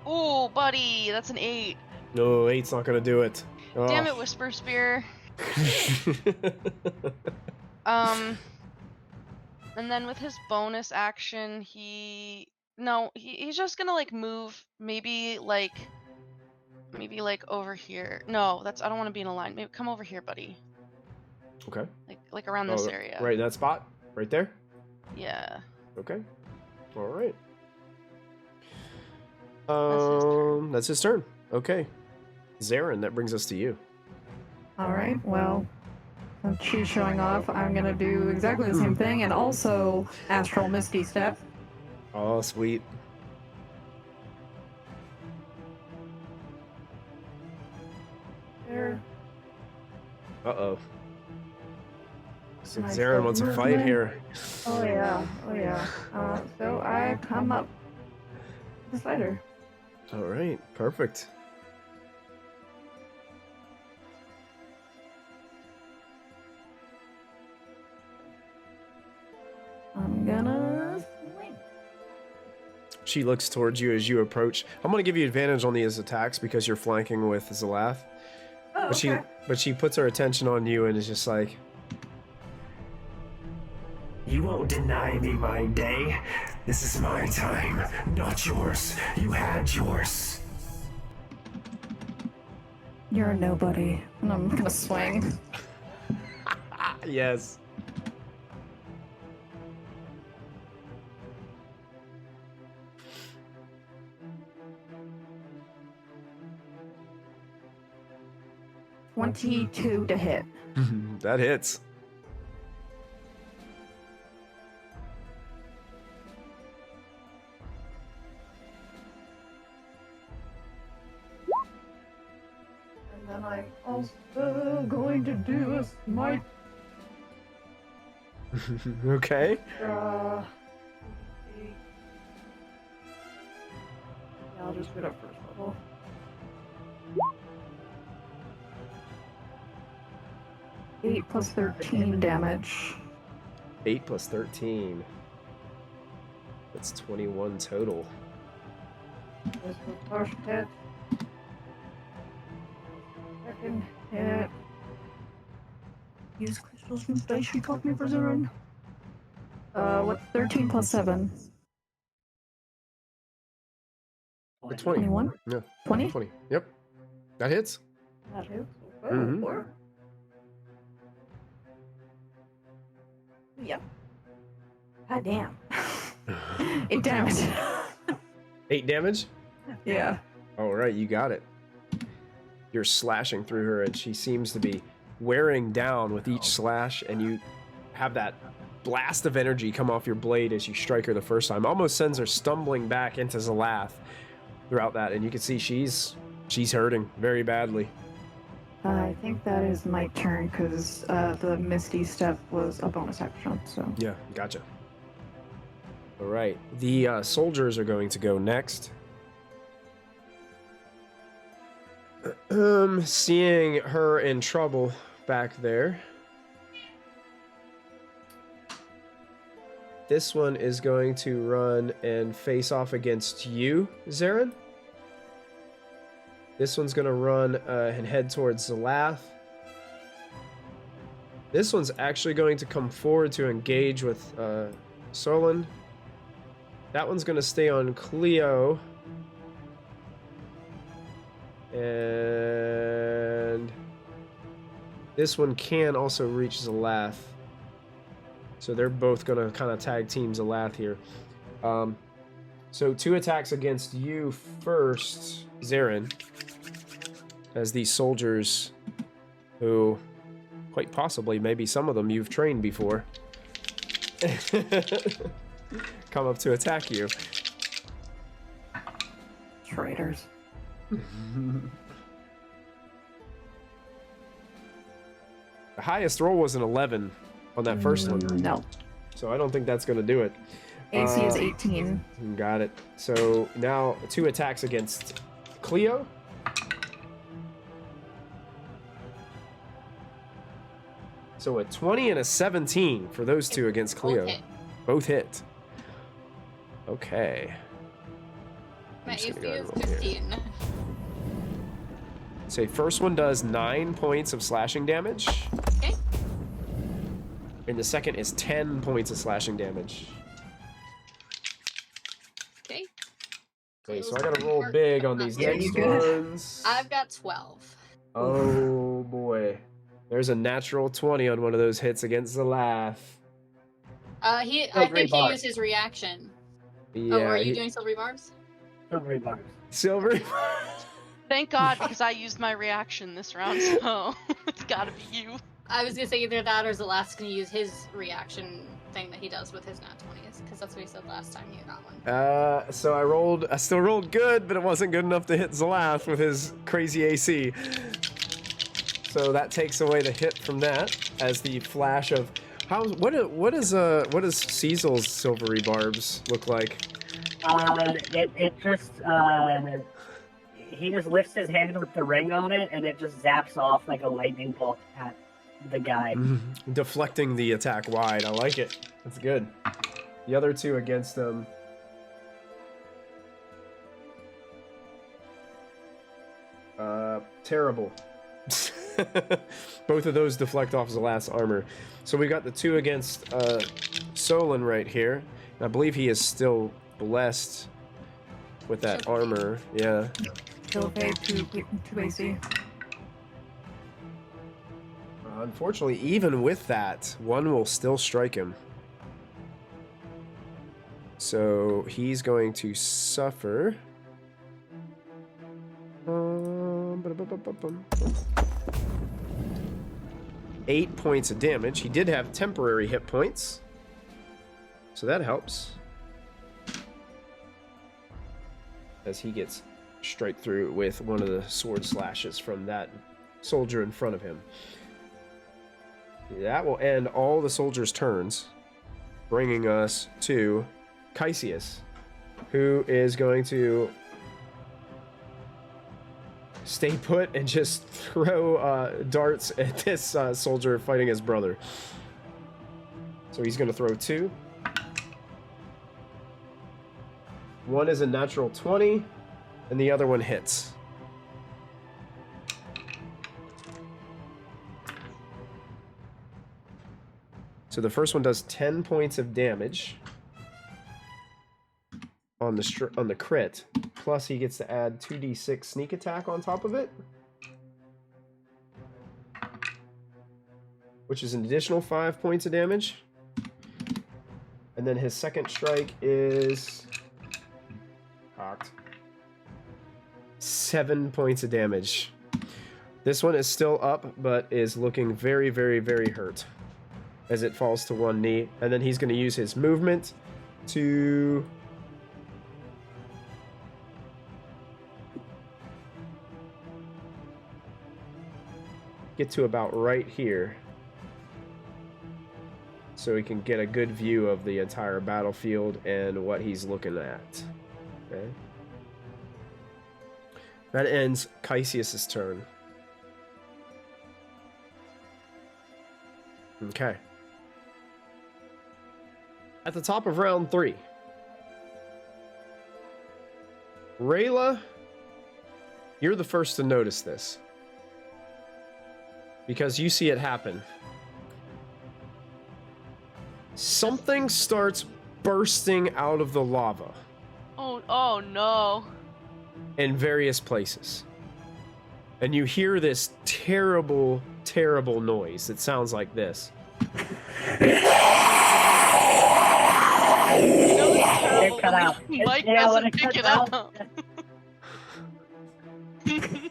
Ooh, buddy, that's an 8. No, 8's not gonna do it. Oh. Damn it, Whisper Spear. And then with his bonus action, he's just gonna like move, maybe like over here. No, I don't want to be in a line. Maybe come over here, buddy. Okay. Like around this Oh, area. Right in that spot? Right there? Yeah. Okay. All right. his turn. That's his turn. Okay. Zarin, that brings us to you. All right. Well, since she's showing off, I'm gonna do exactly the same thing, and also Astral Misty Step. Oh, sweet. There. Uh-oh. So Nice Zarin little wants a fight movement. here. Oh yeah. Oh yeah. So I come up beside her. All right. Perfect. I'm gonna swing. She looks towards you as you approach. I'm going to give you advantage on these attacks because you're flanking with Zalath. Oh, okay. But she puts her attention on you and is just like, You won't deny me my day. This is my time, not yours. You had yours. You're a nobody, and I'm gonna swing. yes. $22 to hit. That hits. And then I'm also going to do a smite. Okay. Yeah, I'll just put up first level. Eight plus 13 damage. 8 plus 13. That's 21 total. This was first hit. Second hit. Use crystals from space. She taught me for Zeren. What's 13 plus 7? 20. 21? Yeah. 20? 20. Yep. That hits. That hits. Okay. Mhm. 4. Yep. God damn. 8 damage. 8 damage? Yeah. All right, you got it. You're slashing through her, and she seems to be wearing down with each slash, and you have that blast of energy come off your blade as you strike her the first time. Almost sends her stumbling back into Zalath throughout that, and you can see she's hurting very badly. I think that is my turn because the Misty Step was a bonus action, so. Yeah, gotcha. All right, the soldiers are going to go next. Seeing her in trouble back there, this one is going to run and face off against you, Zarin. This one's going to run and head towards Zalath. This one's actually going to come forward to engage with Solon. That one's going to stay on Cleo. And this one can also reach Zalath. So they're both going to kind of tag team Zalath here. So 2 attacks against you first, Zarin. As these soldiers who, quite possibly, maybe some of them you've trained before, come up to attack you. Traitors. The highest roll was an 11 on that first one. No. So I don't think that's going to do it. AC is 18. Got it. So now 2 attacks against Cleo. So a 20 and a 17 for those 2 against Cleo. Okay. Both hit. Okay. My I'm just AC gonna go is ahead and roll here. 15. Say first one does 9 points of slashing damage. Okay. And the second is 10 points of slashing damage. Okay. Okay, so I gotta roll big on these Yeah, next you good? ones. I've got 12. Oh boy. There's a natural 20 on one of those hits against the laugh. I think he bar. used his reaction. Yeah, Oh, are you doing silvery barbs? Silvery bars. silver. Thank God, because I used my reaction this round, so it's gotta be you. I was gonna say either that or Zalath's gonna use his reaction thing that he does with his nat 20s, because that's what he said last time you got one. So I still rolled good, but it wasn't good enough to hit Zalath with his crazy AC. So that takes away the hit from that as the flash of what does Cecil's silvery barbs look like? It just he just lifts his hand with the ring on it, and it just zaps off like a lightning bolt at the guy. Deflecting the attack wide. I like it. That's good. The other 2 against them. Terrible. Both of those deflect off Zalath's armor. So we got the 2 against Solon right here. And I believe he is still blessed with that armor. Yeah. Still pay 2 AC. Unfortunately, even with that, 1 will still strike him. So he's going to suffer. 8 points of damage. He did have temporary hit points, so that helps. As he gets straight through with one of the sword slashes from that soldier in front of him. That will end all the soldiers' turns, bringing us to Caesius, who is going to stay put and just throw darts at this soldier fighting his brother. So he's going to throw 2. 1 is a natural 20, and the other one hits. So the first one does 10 points of damage on the crit. Plus he gets to add 2d6 sneak attack on top of it, which is an additional 5 points of damage. And then his second strike is cocked. 7 points of damage. This one is still up, but is looking very, very, very hurt as it falls to 1 knee. And then he's going to use his movement to get to about right here, so he can get a good view of the entire battlefield and what he's looking at. Okay. That ends Caesius's turn. Okay. At the top of round 3, Rayla, you're the first to notice this. Because you see it happen. Something starts bursting out of the lava. Oh no. In various places. And you hear this terrible, terrible noise. It sounds like this. Cut out. Mike Yeah, when doesn't it pick cuts it out- up.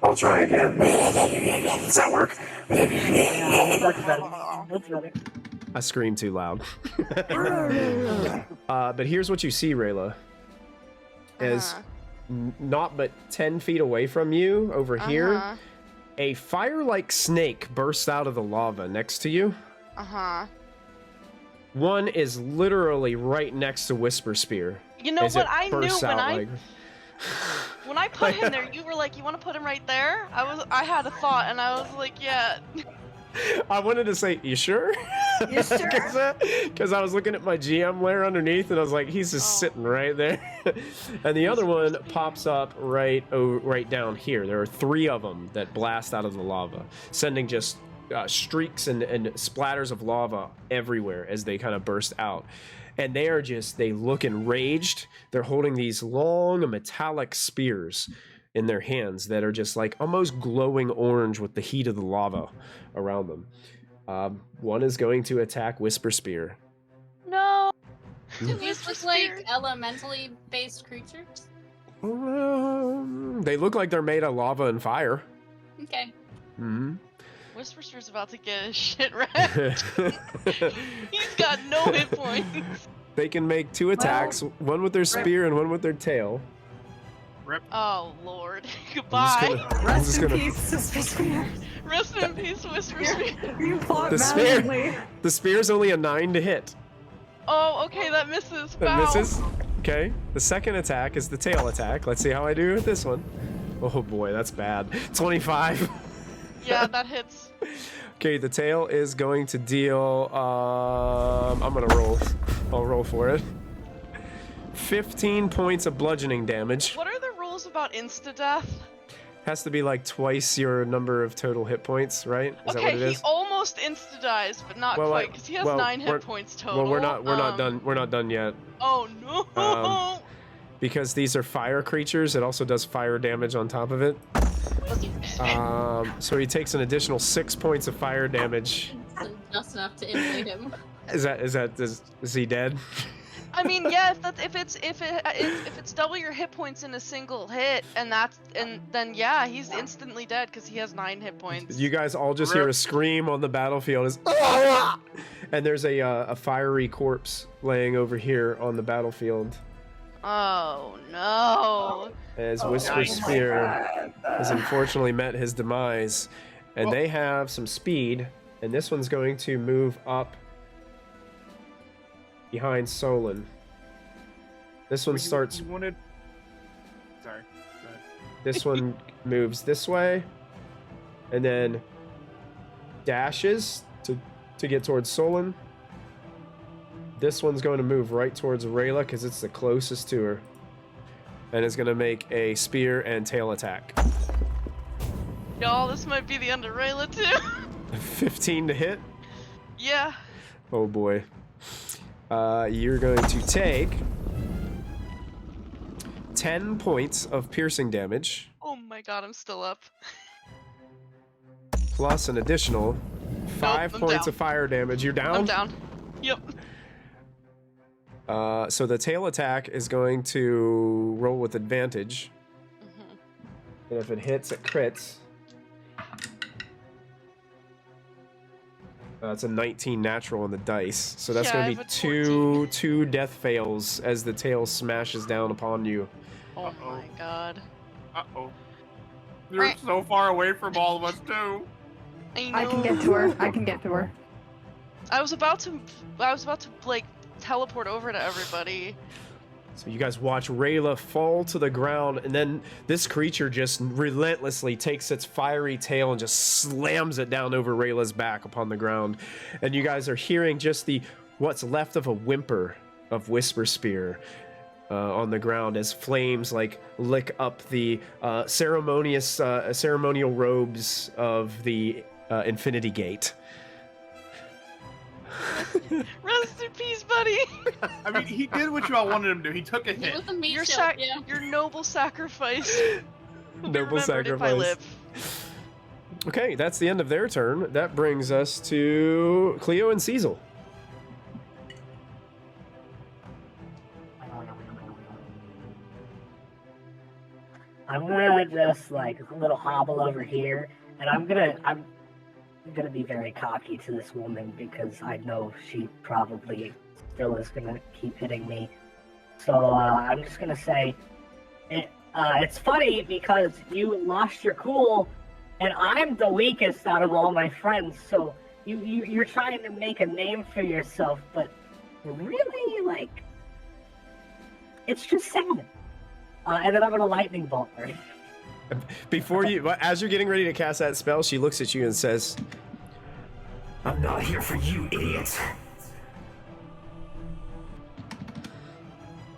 I'll try again. Does that work? Yeah, that's better. That's better. I screamed too loud. But here's what you see, Rayla. Is not but 10 feet away from you, over here, a fire-like snake bursts out of the lava next to you. One is literally right next to Whisper Spear. You know what I knew when I put him there, you were like, you want to put him right there? I had a thought and I was like, yeah. I wanted to say, you sure? You sure? Because I was looking at my GM layer underneath and I was like, he's just sitting right there. And the other one pops up right down here. There are 3 of them that blast out of the lava, sending just streaks and splatters of lava everywhere as they kind of burst out. And they look enraged. They're holding these long metallic spears in their hands that are just like almost glowing orange with the heat of the lava around them. One is going to attack Whisper Spear. No. Do these look like elementally based creatures? They look like they're made of lava and fire. Okay. Mm-hmm. Whisper Spear's about to get his shit wrecked. He's got no hit points. They can make 2 attacks, one with their spear and one with their tail. Rip. Oh lord. Goodbye. Rest in peace, Whisper Spear. Rest in peace, Whisper Spear. You fought The valiantly. the spear's only a 9 to hit. Oh, okay, that misses. That Wow. misses. Okay. The second attack is the tail attack. Let's see how I do with this one. Oh boy, that's bad. 25. Yeah, that hits. Okay, the tail is going to deal. I'm gonna roll. I'll roll for it. 15 points of bludgeoning damage. What are the rules about insta-death? Has to be like twice your number of total hit points, right? Is that what Okay, it he is? almost insta-dies, but not Well, quite, because he has well, 9 we're- hit points total. Well, we're not done. We're not done yet. Oh no! Because these are fire creatures, it also does fire damage on top of it. So he takes an additional 6 points of fire damage. So just enough to inflate him. Is he dead? I mean, yeah, if it's double your hit points in a single hit, and then yeah, he's instantly dead because he has 9 hit points. You guys all just hear a scream on the battlefield. And there's a fiery corpse laying over here on the battlefield. Oh no! As Whisper Spear has unfortunately met his demise. And they have some speed, and this one's going to move up behind Solon. This one starts. You wanted... Sorry. Go ahead. This one moves this way, and then dashes to get towards Solon. This one's going to move right towards Rayla because it's the closest to her, and is going to make a spear and tail attack. Y'all, this might be the end of Rayla too. 15 to hit. Yeah. Oh boy. You're going to take 10 points of piercing damage, Oh my god, I'm still up. plus an additional 5 I'm points down. of fire damage. You're down? I'm down. Yep. So the tail attack is going to roll with advantage. And if it hits, it crits. It's a 19 natural on the dice. So that's Yeah, going I to be have a 2 death fails as the tail smashes down upon you. Oh Uh-oh. my god. Uh-oh. You're so far away from all of us, too. I know. I can get to her. I can get to her. I was about to like teleport over to everybody. So you guys watch Rayla fall to the ground, and then this creature just relentlessly takes its fiery tail and just slams it down over Rayla's back upon the ground. And you guys are hearing just what's left of a whimper of Whisper Spear on the ground as flames like lick up the ceremonial robes of the Infinity Gate. Rest in peace, buddy. I mean, he did what you all wanted him to do. He took a It hit. was a meat Your shield, yeah. your noble sacrifice. will be Noble remembered if I sacrifice. live. Okay, that's the end of their turn. That brings us to Cleo and Cecil. I'm gonna just like a little hobble over here, and I'm gonna be very cocky to this woman because I know she probably still is gonna keep hitting me. So I'm just gonna say, it's funny because you lost your cool, and I'm the weakest out of all my friends. So you're trying to make a name for yourself, but really, like, it's just sad. And then I'm gonna lightning bolt her. As you're getting ready to cast that spell, she looks at you and says, I'm not here for you, idiot.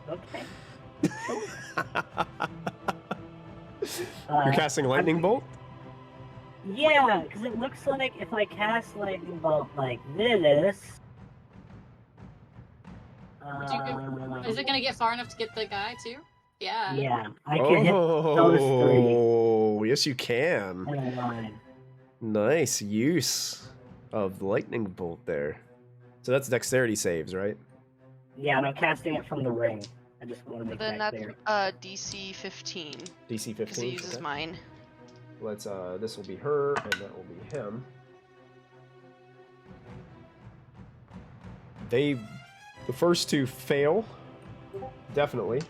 Okay. "You're casting lightning bolt." Yeah, because it looks like if I cast lightning bolt like this. Is it gonna get far enough to get the guy too? Yeah. Yeah, I can hit those three. Oh, yes, you can. in a line. Nice use of the lightning bolt there. So that's dexterity saves, right? Yeah, and I'm casting it from the ring. I just want to make Then that that's clear. DC 15 DC because 15. he uses okay. mine. Let's this will be her and that will be him. The first two fail, definitely.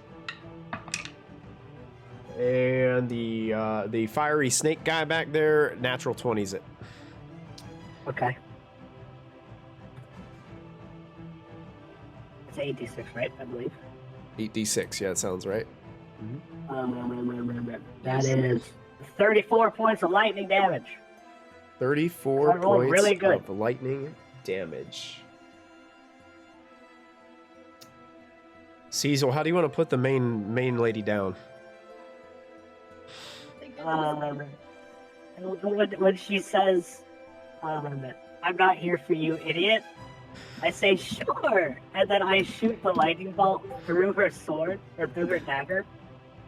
And the fiery snake guy back there, natural 20s it. Okay. It's 8d6, right? I believe. 8d6, yeah, that sounds right. That is 34 points of lightning damage. 34 I rolled points really good. of lightning damage. Cecil, how do you want to put the main lady down? When she says, I'm not here for you, idiot, I say, sure, and then I shoot the lightning bolt through her sword, or through her dagger,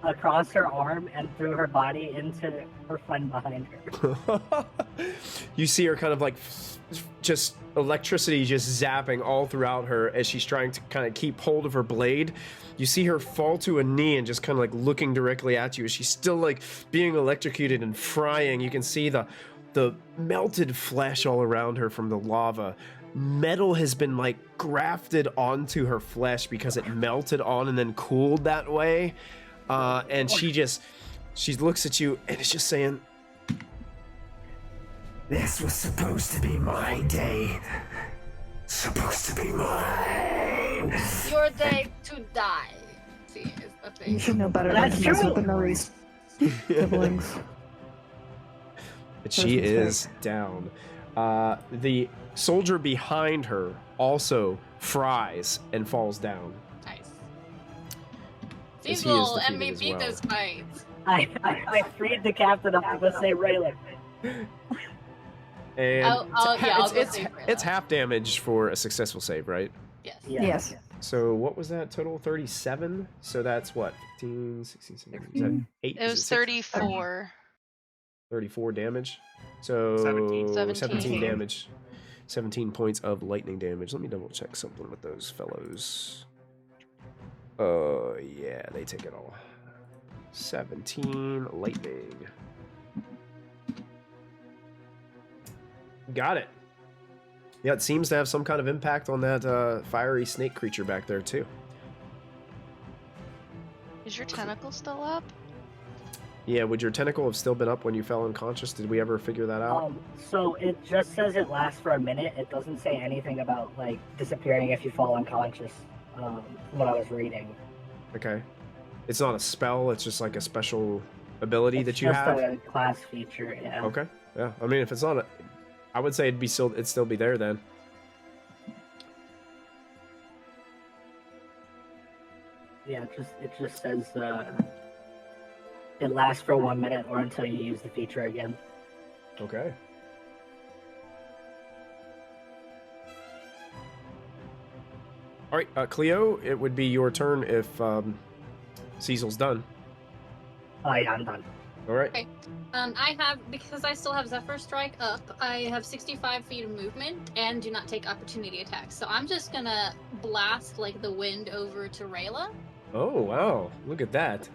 across her arm, and through her body into her friend behind her. You see her kind of like just electricity just zapping all throughout her as she's trying to kind of keep hold of her blade. You see her fall to a knee and just kind of like looking directly at you as she's still like being electrocuted and frying. You can see the melted flesh all around her from the lava. Metal has been like grafted onto her flesh because it melted on and then cooled that way. And she looks at you and is just saying, This was supposed to be my day. Supposed to be mine. Your day to die. See, is the thing. You should know better than That's to mess true. with the Norris siblings. but she is down. The soldier behind her also fries and falls down. Nice. As he is Cecil, defeated MVP as well. this fight. I freed the captain up to go say Raylan. And I'll go it's save her, it's though. half damage for a successful save, right? Yes. Yeah. Yes. So what was that total? 37? So that's what? 15, 16, 17, is that 8? It was 34. 34 damage. So 17. 17 damage. 17 points of lightning damage. Let me double check something with those fellows. Yeah, they take it all. 17 lightning. Got it. Yeah, it seems to have some kind of impact on that fiery snake creature back there too. Is your tentacle still up? Yeah, would your tentacle have still been up when you fell unconscious? Did we ever figure that out? So it just says it lasts for a minute. It doesn't say anything about like disappearing if you fall unconscious. What I was reading. Okay. It's not a spell, it's just like a special ability It's that you just have? a class feature, yeah. Okay. Yeah. I mean, if it's not a... I would say it'd still be there then. Yeah, it just says it lasts for 1 minute or until you use the feature again. Okay. All right, Cleo, it would be your turn if Cecil's done. Oh yeah, I'm done. All right. Okay. I have, because I still have Zephyr Strike up, I have 65 feet of movement and do not take opportunity attacks. So I'm just gonna blast like the wind over to Rayla. Oh, wow. Look at that.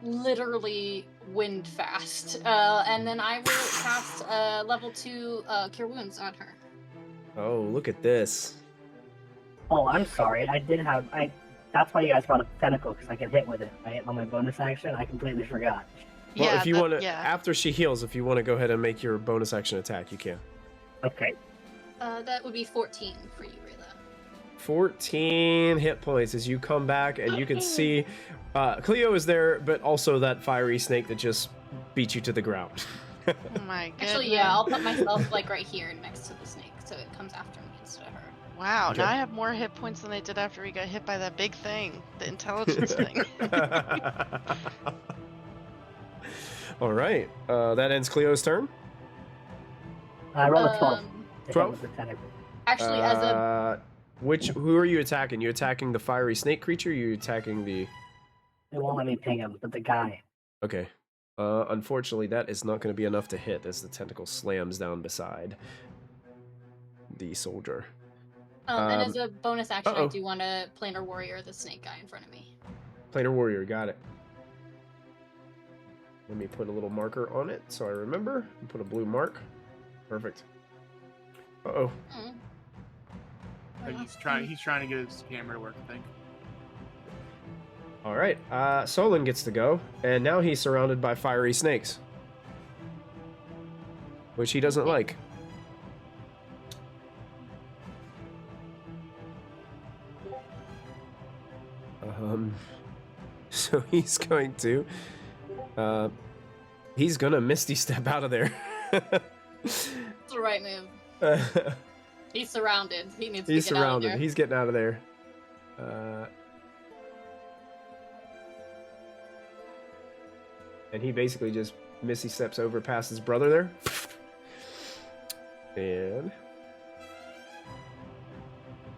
Literally wind fast. And then I will cast level 2 Cure Wounds on her. Oh, look at this. Oh, I'm sorry. That's why you guys brought up Tentacle, because I can hit with it, right? On my bonus action, I completely forgot. Well, Yeah, if you want to, yeah. after she heals, if you want to go ahead and make your bonus action attack, you can. Okay. That would be 14 for you, Rayla. 14 hit points as you come back, and you can see Cleo is there, but also that fiery snake that just beat you to the ground. Oh my goodness. Actually, yeah, I'll put myself like right here next to the snake, so it comes after me instead of her. Wow, Okay. now I have more hit points than I did after we got hit by that big thing, the intelligence thing. All right, that ends Cleo's turn. I rolled a 12. Um, to hit 12? with the Tentacle. Actually, as a Who are you attacking? You attacking the fiery snake creature? Or you attacking the? It won't let me ping him, but the guy. Okay. Unfortunately, that is not going to be enough to hit as the tentacle slams down beside the soldier. and as a bonus action, I uh-oh. do want to planar warrior the snake guy in front of me. Planar warrior, got it. Let me put a little marker on it so I remember. Put a blue mark. Perfect. Uh-oh. He's trying to get his camera to work, I think. All right. Solon gets to go, and now he's surrounded by fiery snakes, which he doesn't like. So he's going to Misty Step out of there. It's the right move. He's surrounded. He needs He's to get out of surrounded. there. He's getting out of there. And he basically just Misty steps over past his brother there. And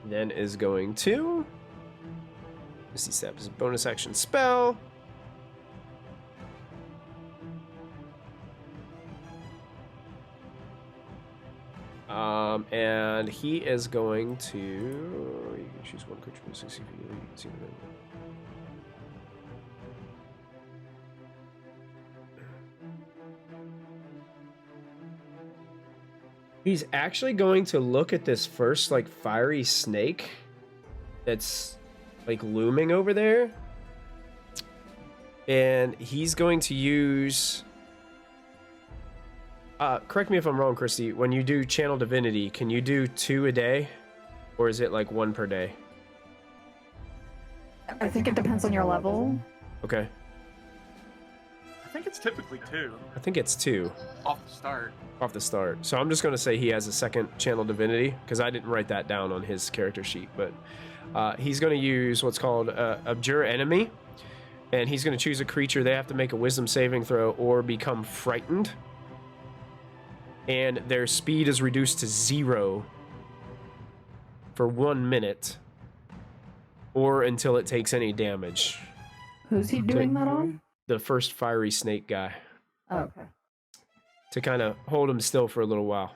then is going to Misty Step is a bonus action spell. And he is going to. You can choose one creature from 60 feet. You can see what He's actually going to look at this first, like, fiery snake that's, like, looming over there. And he's going to use... correct me if I'm wrong, Christy. When you do Channel Divinity, can you do 2 a day? Or is it, like, 1 per day? I think it depends on your level. Okay. I think it's typically 2 I think it's 2 off the start. off the start. So I'm just going to say he has a second Channel Divinity, because I didn't write that down on his character sheet. But he's going to use what's called Abjure Enemy. And he's going to choose a creature. They have to make a wisdom saving throw or become frightened. And their speed is reduced to 0 for 1 minute, or until it takes any damage. Who's he doing that on? The first fiery snake guy. Oh, okay. To kind of hold him still for a little while.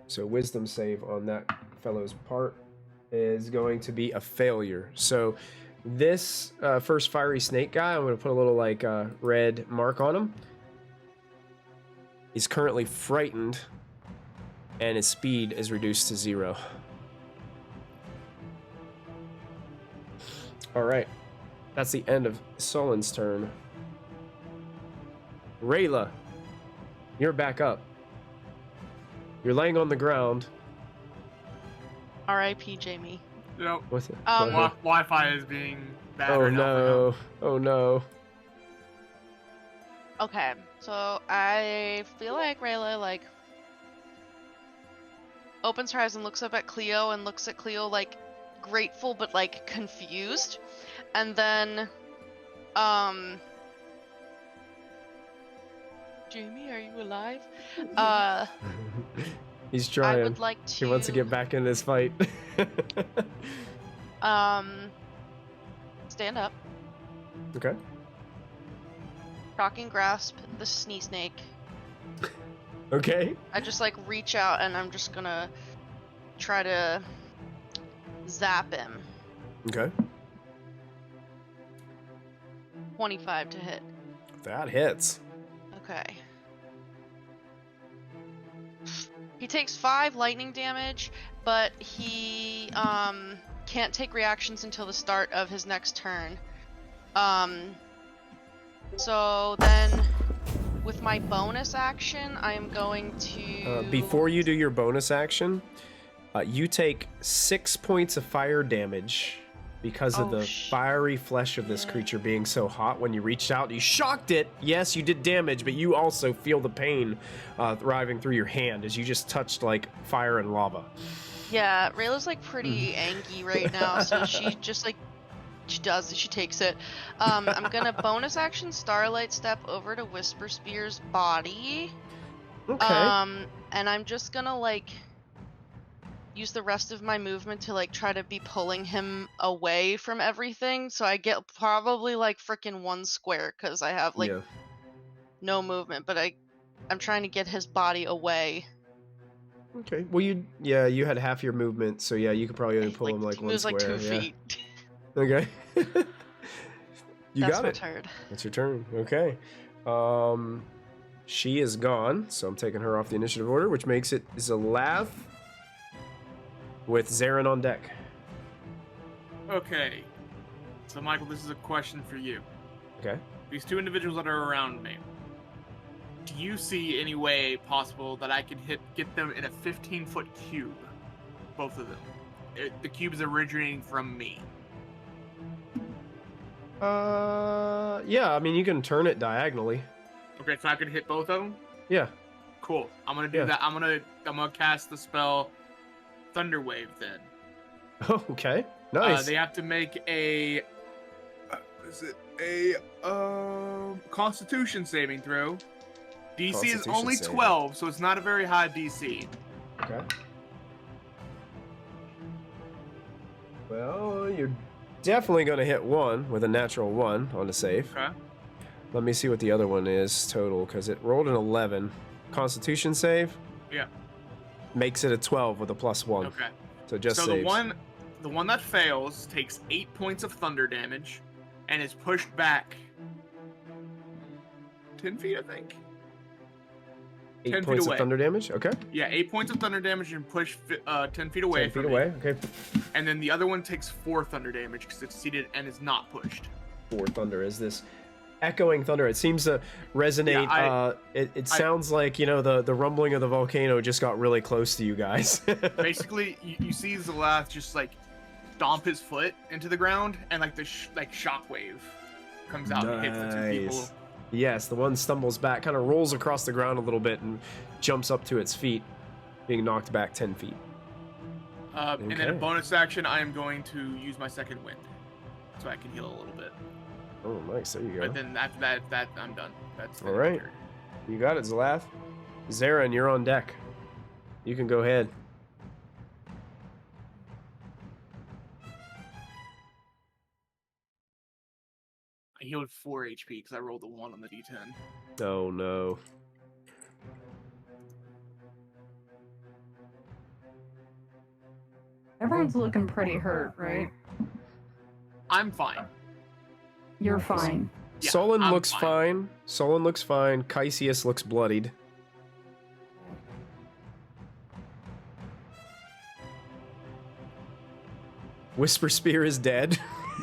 So wisdom save on that fellow's part is going to be a failure. So this first fiery snake guy, I'm going to put a little like red mark on him, is currently frightened, and his speed is reduced to 0. All right, that's the end of Solon's turn. Rayla, you're back up. You're laying on the ground. R.I.P. Jamie. Nope. What's it? Wi-Fi is being bad Oh right now for no! him. Oh no! Okay, so I feel like Rayla like opens her eyes and looks up at Cleo and looks at Cleo like grateful but like confused, and then Jamie, are you alive? He's trying. I would like to. He wants to get back in this fight. Stand up. Okay. Shocking grasp the sneeze snake. Okay. I just like reach out and I'm just gonna try to zap him. Okay. 25 to hit. That hits. Okay. He takes 5 lightning damage, but he can't take reactions until the start of his next turn. So then with my bonus action, I am going to Before you do your bonus action, you take 6 points of fire damage because of the fiery flesh of this creature being so hot. When you reached out, you shocked it. Yes, you did damage, but you also feel the pain thriving through your hand as you just touched like fire and lava. Yeah, Rayla's like pretty angry right now, so she just like she takes it. I'm gonna bonus action Starlight Step over to Whisper Spear's body. Okay. And I'm just gonna like use the rest of my movement to like try to be pulling him away from everything, so I get probably like freaking 1 square because I have like no movement, but I'm trying to get his body away. Okay. Well, you had half your movement, so yeah, you could probably only pull him like 1 square. Like 2 feet. Okay. That's got my it. turn. That's your turn. Okay. She is gone, so I'm taking her off the initiative order, which makes it Zalath with Zarin on deck. Okay. So, Michael, this is a question for you. Okay. These 2 individuals that are around me, do you see any way possible that I could get them in a 15-foot cube? Both of them. The cube is originating from me. Yeah, I mean, you can turn it diagonally. Okay, so I could hit both of them? Yeah. Cool. I'm gonna do that. I'm gonna cast the spell Thunder Wave then. Okay. Nice. They have to make a Constitution saving throw. DC is only 12, so it's not a very high DC. Okay. Well, you're definitely going to hit 1 with a natural 1 on the save. Okay. Let me see what the other one is total, because it rolled an 11. Constitution save? Yeah. Makes it a 12 with a +1. Okay. So just so saves. the one that fails takes 8 points of thunder damage and is pushed back 10 feet, I think. 8 points of thunder damage? Okay. Yeah, 8 points of thunder damage and push 10 feet away. 10 feet away, okay. And then the other one takes 4 thunder damage because it's seated and is not pushed. 4 thunder is this echoing thunder. It seems to resonate. Yeah, it sounds like, you know, the rumbling of the volcano just got really close to you guys. Basically, you see Zalath just like stomp his foot into the ground, and like the shockwave comes out and hits the 2 people. Yes, the one stumbles back, kind of rolls across the ground a little bit, and jumps up to its feet, being knocked back 10 feet. Okay. And then a bonus action, I am going to use my second wind, so I can heal a little bit. Oh, nice. There you go. But then after that I'm done. That's all right. You got it, Zalath. Zarin, you're on deck. You can go ahead. I healed 4 HP because I rolled a 1 on the D10. Oh no. Everyone's looking pretty hurt, right? I'm fine. You're fine. Yeah, Solon I'm looks fine. Solon looks fine. Caesius looks bloodied. Whisper Spear is dead.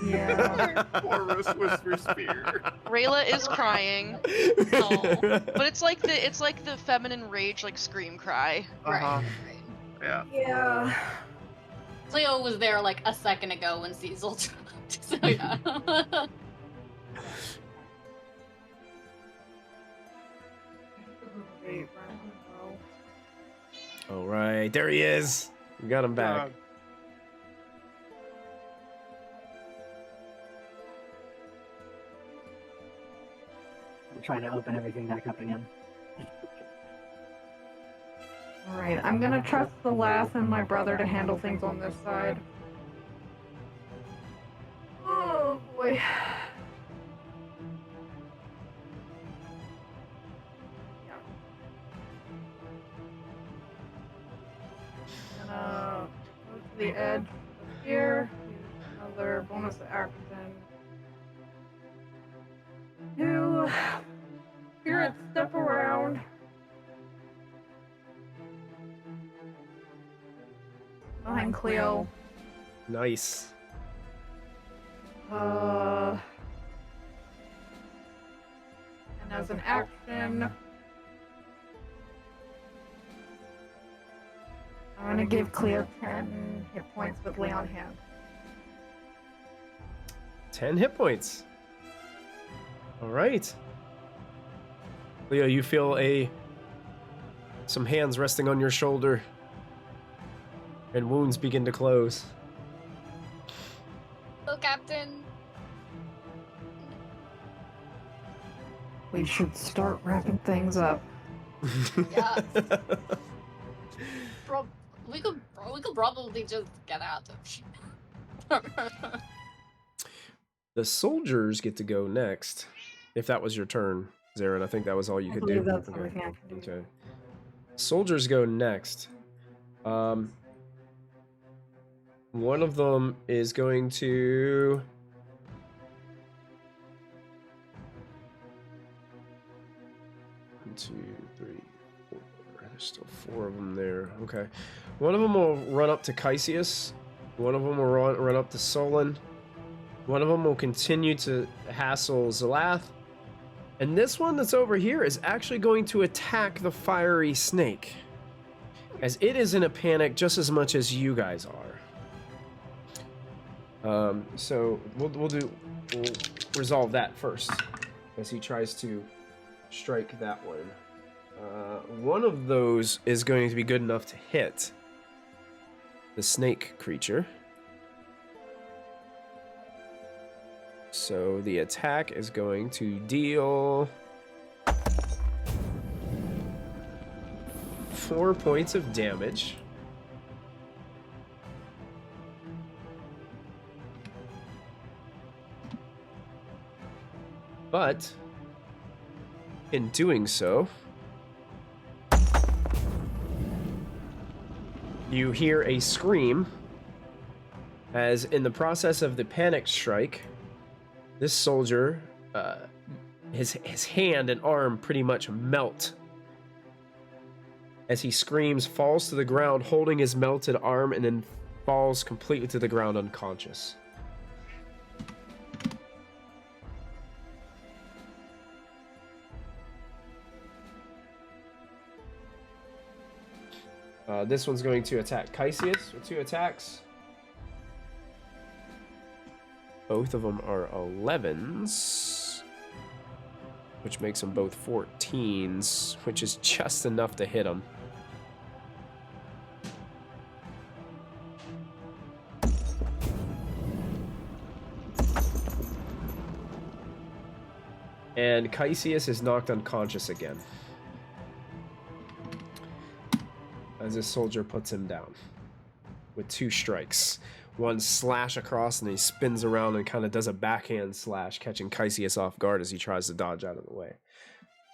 Yeah. Poor Whisper Spear. Rayla is crying. But it's like the feminine rage, like scream cry. Uh-huh. Right. Yeah. Yeah. Cleo was there like a second ago when Cecil dropped. So yeah. All right, there he is. We got him back. I'm trying to open everything back up again. Alright, I'm gonna trust the lass and my brother to handle things on this side. Oh boy. Gonna go to the edge of here. Use another bonus action to spirit step around. Behind Cleo. Nice. And as an action, I'm gonna give Cleo 10 hit points with lay on hand. 10 hit points. All right. Leo, you feel some hands resting on your shoulder, and wounds begin to close. Oh, Captain. We should start wrapping things up. Yeah. We could probably just get out of here. The soldiers get to go next. If that was your turn, Zarin, I think that was all you could do. That's everything I can do. Okay. Soldiers go next. One of them is going to... One, two, three, four. There's still 4 of them there. Okay. One of them will run up to Caesius. One of them will run up to Solon. One of them will continue to hassle Zalath. And this one that's over here is actually going to attack the fiery snake, as it is in a panic just as much as you guys are. So we'll resolve that first, as he tries to strike that one. One of those is going to be good enough to hit the snake creature. So the attack is going to deal 4 points of damage. But in doing so, you hear a scream, as in the process of the panic strike, this soldier, his hand and arm pretty much melt. As he screams, falls to the ground, holding his melted arm, and then falls completely to the ground unconscious. This one's going to attack Caesius with 2 attacks. Both of them are 11s, which makes them both 14s, which is just enough to hit them. And Caesius is knocked unconscious again, as this soldier puts him down with 2 strikes. One slash across, and he spins around and kind of does a backhand slash, catching Caesius off guard as he tries to dodge out of the way.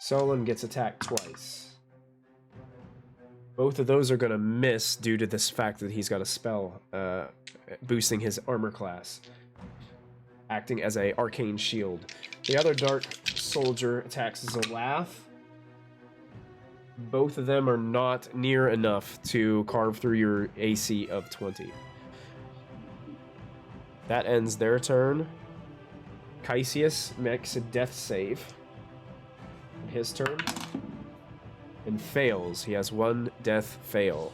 Solon gets attacked twice. Both of those are going to miss due to this fact that he's got a spell boosting his armor class, acting as a arcane shield. The other dark soldier attacks Zalath. Both of them are not near enough to carve through your AC of 20. That ends their turn. Caesius makes a death save in his turn and fails. He has 1 death fail.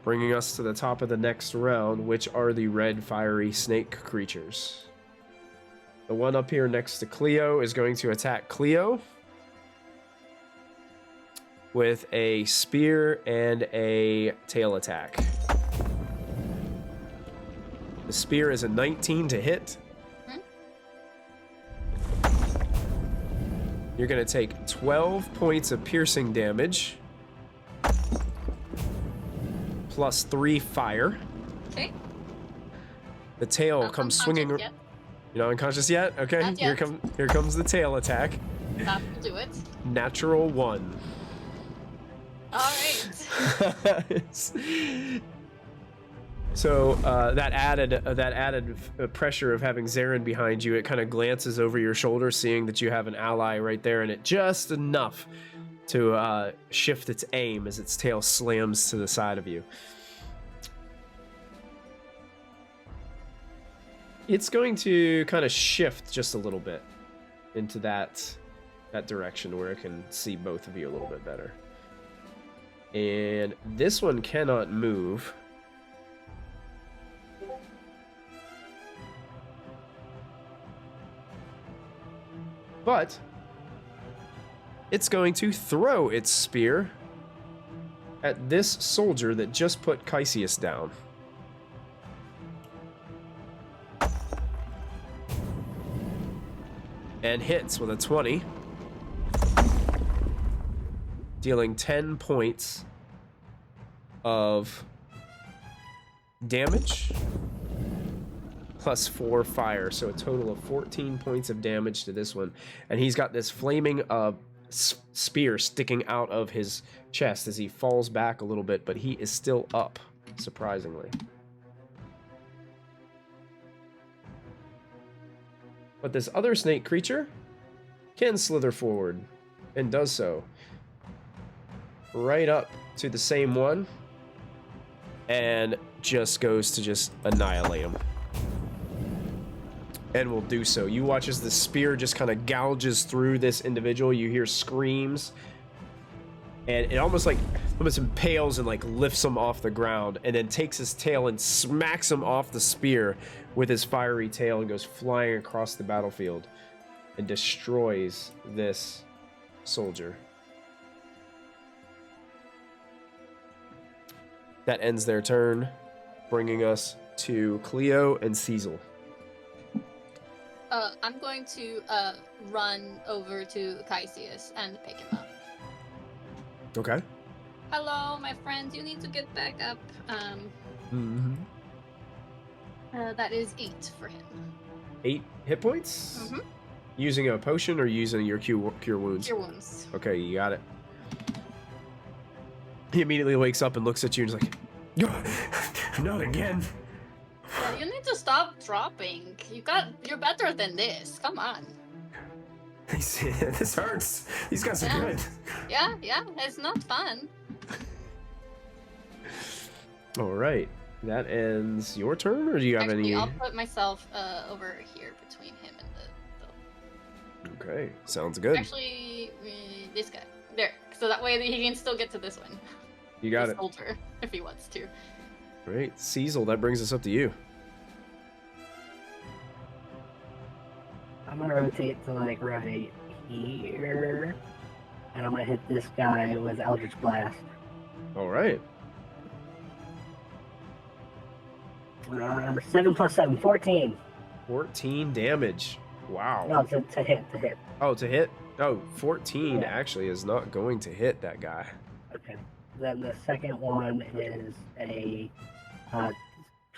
Bringing us to the top of the next round, which are the red fiery snake creatures. The one up here next to Cleo is going to attack Cleo with a spear and a tail attack. The spear is a 19 to hit. You're going to take 12 points of piercing damage. Plus 3 fire. Okay. The tail comes swinging. Yet. You're not unconscious yet? Okay. Not yet. Here comes the tail attack. That will do it. Natural 1. Alright. So that added pressure of having Zarin behind you, it kind of glances over your shoulder, seeing that you have an ally right there, and it just enough to shift its aim as its tail slams to the side of you. It's going to kind of shift just a little bit into that direction where it can see both of you a little bit better. And this one cannot move. But it's going to throw its spear at this soldier that just put Caesius down. And hits with a 20. Dealing 10 points of damage. Plus 4 fire, so a total of 14 points of damage to this one. And he's got this flaming spear sticking out of his chest as he falls back a little bit, but he is still up, surprisingly. But this other snake creature can slither forward, and does so. Right up to the same one, and just goes to just annihilate him. And will do so. You watch as the spear just kind of gouges through this individual. You hear screams, and it almost impales and like lifts him off the ground, and then takes his tail and smacks him off the spear with his fiery tail and goes flying across the battlefield and destroys this soldier. That ends their turn, bringing us to Cleo and Cecil. I'm going to run over to Caesius and pick him up. Okay. Hello, my friend. You need to get back up. That is 8 for him. 8 hit points? Mm-hmm. Using a potion or using your cure wounds? Cure wounds. Okay, you got it. He immediately wakes up and looks at you and is like, Not again. Yeah, you need to stop dropping. You're better than this. Come on. This hurts. These guys are good. Yeah, it's not fun. all right. That ends your turn, or do you have Actually, any? I'll put myself over here between him and the... Okay, sounds good. Actually, this guy. There. So that way he can still get to this one. You got this it. Soldier, if he wants to. Great. Cecil, that brings us up to you. I'm gonna rotate to like right here, and I'm gonna hit this guy with Eldritch Blast. All right. 7 plus 7, 14. 14 damage. Wow. No, to hit. Oh, to hit? Oh, 14 Yeah. actually is not going to hit that guy. Okay. Then the second one is a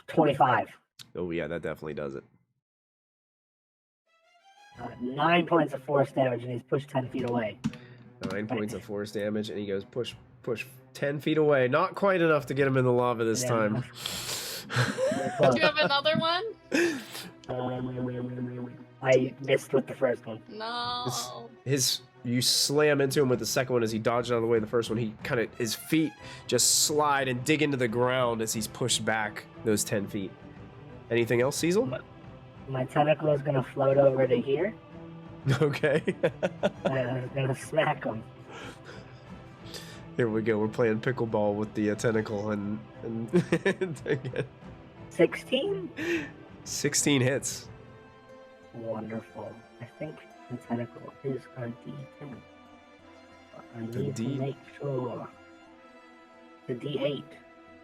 25. Oh, yeah, that definitely does it. 9 points of force damage, and he's pushed 10 feet away. 9 points of force damage, and he goes push 10 feet away. Not quite enough to get him in the lava this Yeah. time. Do you have another one? I missed with the first one. No. You slam into him with the second one as he dodged out of the way of the first one. His feet just slide and dig into the ground as he's pushed back those 10 feet. Anything else, Cecil? My tentacle is gonna float over to here, Okay. and I'm gonna smack him. Here we go. We're playing pickleball with the tentacle and 16? 16 hits. Wonderful. I think the tentacle is a D10. But I The need to make sure. The D8.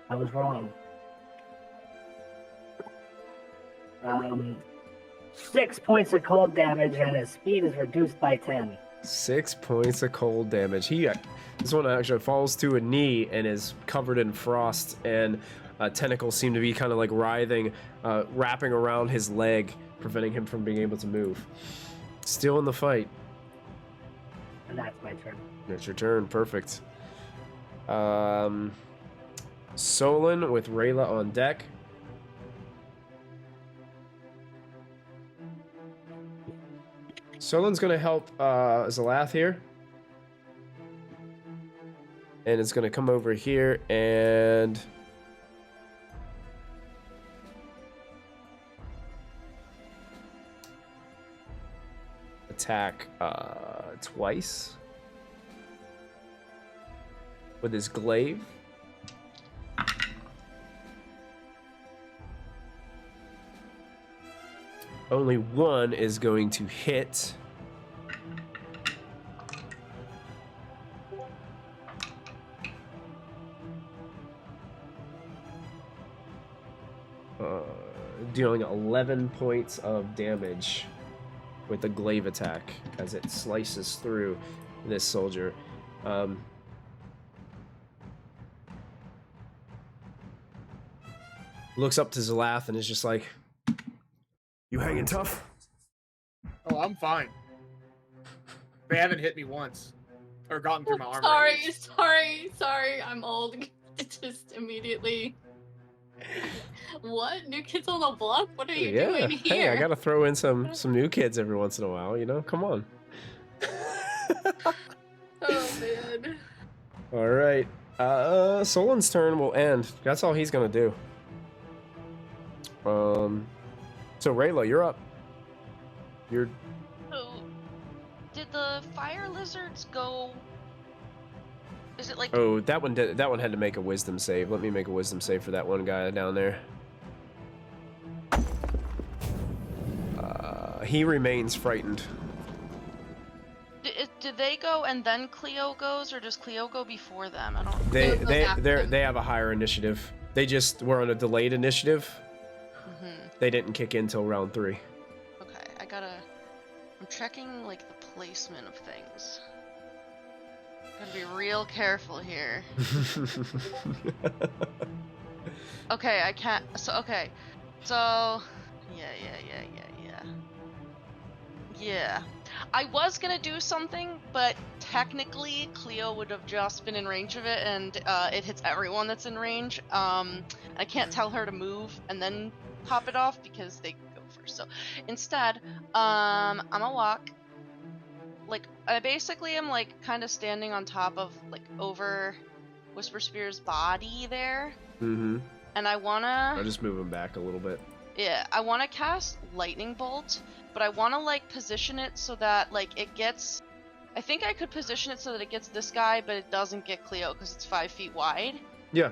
I was wrong. 6 points of cold damage, and his speed is reduced by 10. 6 points of cold damage. This one actually falls to a knee and is covered in frost, and tentacles seem to be kind of like writhing, wrapping around his leg, preventing him from being able to move. Still in the fight. And that's my turn. It's your turn. Perfect. Solon with Rayla on deck. Solon's gonna help Zalath here. And it's gonna come over here and attack twice with his glaive. Only one is going to hit. Dealing 11 points of damage with the glaive attack as it slices through this soldier. Looks up to Zalath and is just like, You hanging tough? Oh, I'm fine. They haven't hit me once. Or gotten through my armor. Sorry, I'm old. Just immediately. What? New kids on the block? What are you doing here? Hey, I gotta throw in some new kids every once in a while, you know? Come on. Oh, man. Alright. Solon's turn will end. That's all he's gonna do. So Rayla, you're up. So, did the fire lizards go? Is it like? Oh, that one had to make a wisdom save. Let me make a wisdom save for that one guy down there. He remains frightened. Did they go and then Cleo goes, or does Cleo go before them? I don't. They have a higher initiative. They just were on a delayed initiative. They didn't kick in till round 3. Okay, I'm checking like the placement of things. Gotta be real careful here. Okay, I can't. So yeah. I was gonna do something, but technically Cleo would have just been in range of it, and it hits everyone that's in range. I can't tell her to move and then pop it off because they go first. So instead, I'm gonna walk. Like, I basically am like kind of standing on top of like over Whisper Spear's body there. Mm-hmm. And I wanna. I'll just move him back a little bit. Yeah, I wanna cast Lightning Bolt, but I wanna like position it so that like it gets. I think I could position it so that it gets this guy, but it doesn't get Cleo because it's 5 feet wide. Yeah.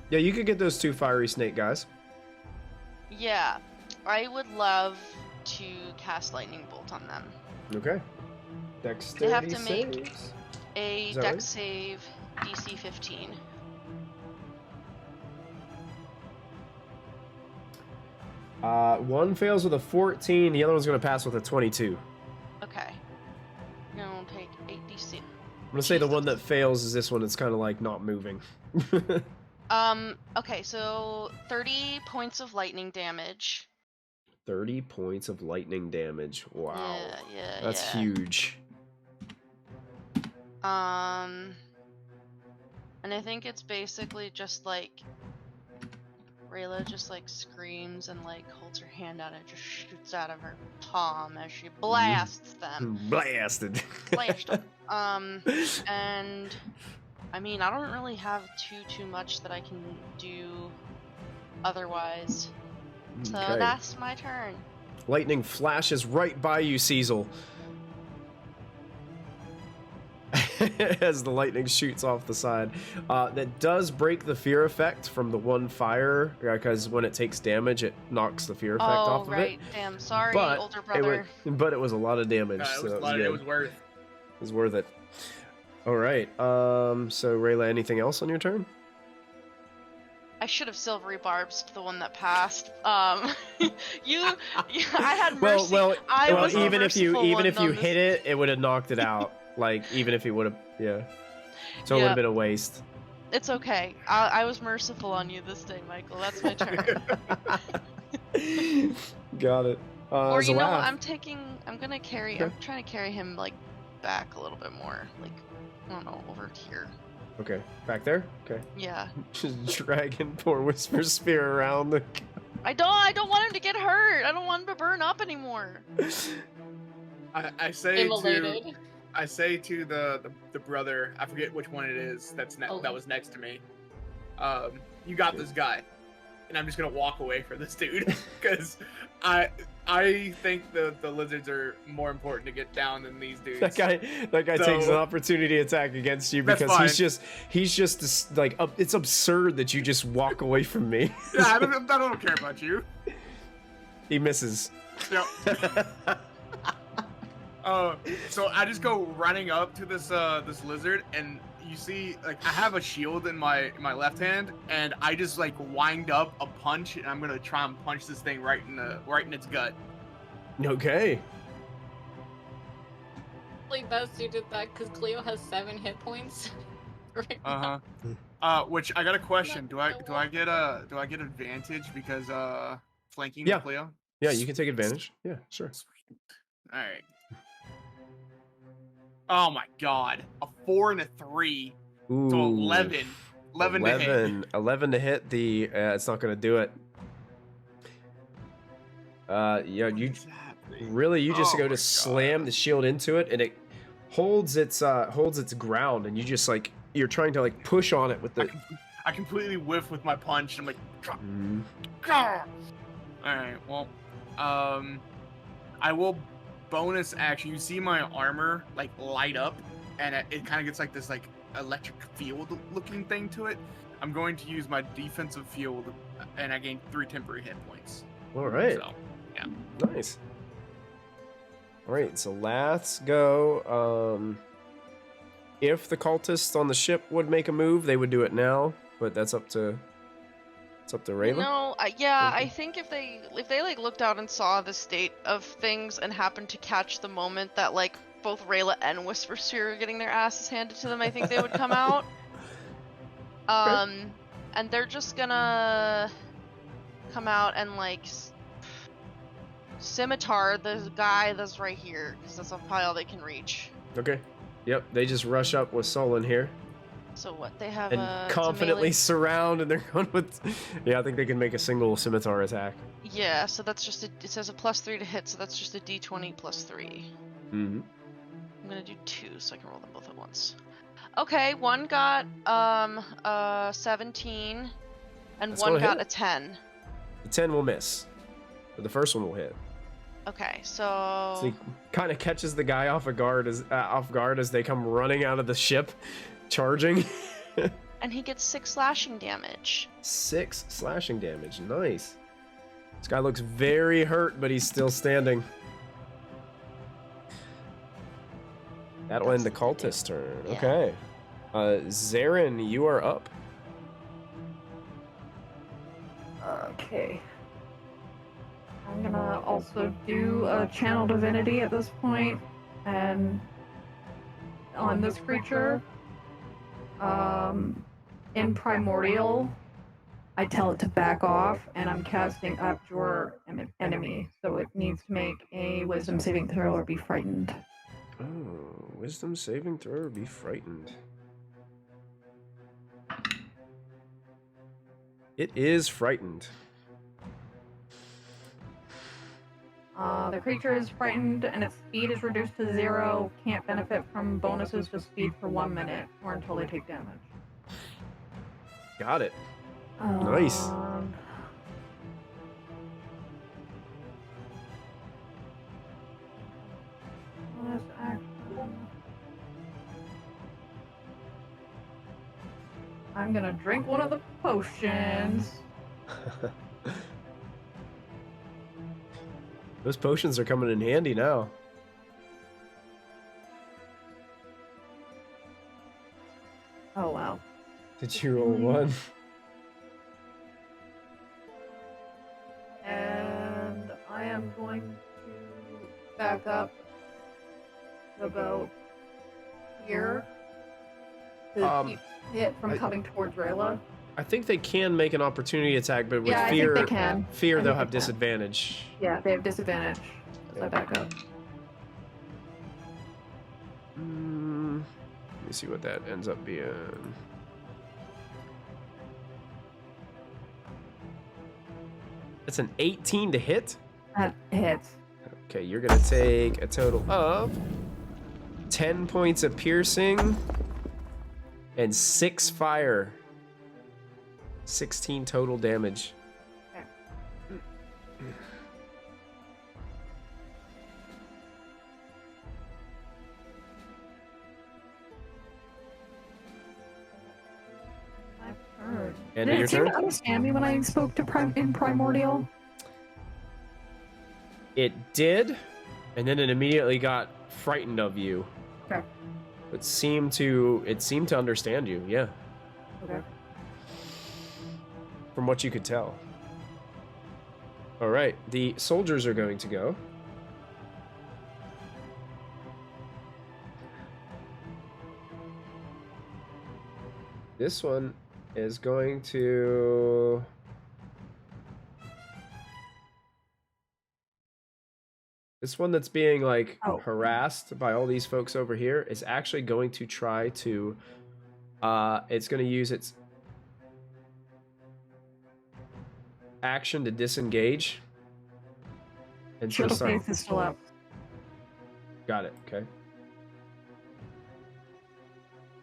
Yeah, you could get those 2 fiery snake guys. Yeah, I would love to cast Lightning Bolt on them. Okay. Dexterity They have to make saves. a Is that Dex right? save DC 15. One fails with a 14, the other one's gonna pass with a 22. Okay. Now I'll take 8 DC. I'm gonna say the one that fails is this one. It's kind of like not moving. Okay, so 30 points of lightning damage. 30 points of lightning damage. Wow. Yeah. That's huge. And I think it's basically just like Rayla just like screams and like holds her hand out and just shoots out of her palm as she blasts them. Blasted. Blasted them. And I mean, I don't really have too much that I can do otherwise. So Okay. that's my turn. Lightning flashes right by you, Cecil. as the lightning shoots off the side. That does break the fear effect from the one fire, because when it takes damage, it knocks the fear effect Oh, off of right. it. Damn. Sorry, But older it brother. was a lot of damage, It so was that a was lot. good. It was worth. It was worth it. All right. So Rayla, anything else on your turn? I should have silvery barbs to the one that passed. I had mercy. Well, I was the even if you merciful one on hit this. it would have knocked it out. Like even if you would have, yeah. So it would have been a waste. It's okay. I was merciful on you this day, Michael. That's my turn. Got it. Or you know, Zalaf. I'm gonna carry. Okay. I'm trying to carry him like back a little bit more, like I don't know, over here. Okay, back there. Okay. Yeah. Just dragging poor Whisper Spear around the. I don't want him to get hurt. I don't want him to burn up anymore. I say Immolated. to the brother, I forget which one it is that was next to me. You got this guy, and I'm just gonna walk away from this dude because I think the lizards are more important to get down than these dudes. That guy takes an opportunity attack against you That's because fine. he's just like it's absurd that you just walk away from me. Yeah, I don't care about you. He misses. Yep. So I just go running up to this lizard, and you see, like, I have a shield in my left hand, and I just like wind up a punch, and I'm gonna try and punch this thing right in its gut. Okay. Like best you did that because Cleo has 7 hit points. Right Uh now. huh. Which I got a question. Do I get advantage because flanking Yeah. Cleo? Yeah, you can take advantage. Yeah, sure. All right. Oh my god, a 4 and a 3, Ooh. so 11. 11 to hit. 11 to hit. It's not gonna do it. Yeah, you What's happening? really you just Oh go my to God. slam the shield into it, and it holds its ground, and you just like you're trying to like push on it with the. I completely whiff with my punch. And I'm like, Mm. all right. Well, I will bonus action. You see my armor like light up, and it kind of gets like this like electric field looking thing to it. I'm going to use my defensive field, and I gain 3 temporary hit points. All right. So, yeah. Nice. All right, so let's go. If the cultists on the ship would make a move, they would do it now, but that's up to Rayla. No, yeah, I think if they like looked out and saw the state of things and happened to catch the moment that like both Rayla and Whisper Sphere are getting their asses handed to them, I think they would come out. And they're just gonna come out and like scimitar the guy that's right here, because that's probably all they can reach. Okay. Yep, they just rush up with Solon here So what they have and it's a confidently melee- surround, and they're going with. Yeah, I think they can make a single scimitar attack. Yeah, so that's just it says a +3 to hit, so that's just a d20 +3. Mm-hmm. I'm gonna do 2 so I can roll them both at once. Okay, one got 17 and That's one gonna got hit. a 10. The 10 will miss, but the first one will hit. Okay, So he so kind of catches the guy off guard as they come running out of the ship, charging. and he gets 6 slashing damage. 6 slashing damage. Nice. This guy looks very hurt, but he's still standing. That'll end the cultist turn. Yeah. Okay. Zarin, you are up. Okay. I'm gonna also do a channel divinity at this point, and on this creature, in primordial, I tell it to back off, and I'm casting Abjure enemy, so it needs to make a wisdom saving throw or be frightened. Oh, wisdom saving throw or be frightened. It is frightened. The creature is frightened and its speed is reduced to 0. Can't benefit from bonuses to speed for 1 minute or until they take damage. Got it. Nice. Bonus action. I'm gonna drink one of the potions. Those potions are coming in handy now. Oh wow. Did you roll one? And I am going to back up about here to keep it from coming towards Rayla. I think they can make an opportunity attack, but with Yeah, fear, I think they can. fear I they'll think have they can. disadvantage. Yeah, they have disadvantage. So I back up. Let me see what that ends up being. It's an 18 to hit? That hits. Okay, you're gonna take a total of 10 points of piercing and 6 fire. 16 total damage. And Did your it seem turn? to understand me when I spoke to in Primordial? It did, and then it immediately got frightened of you. Okay. It seemed to understand you, yeah. Okay. From what you could tell. All right, the soldiers are going to go. This one is going to... This one that's being, like, harassed by all these folks over here is actually going to try to... it's going to use its action to disengage. And Shield of start... Faith is still up. Got it, okay.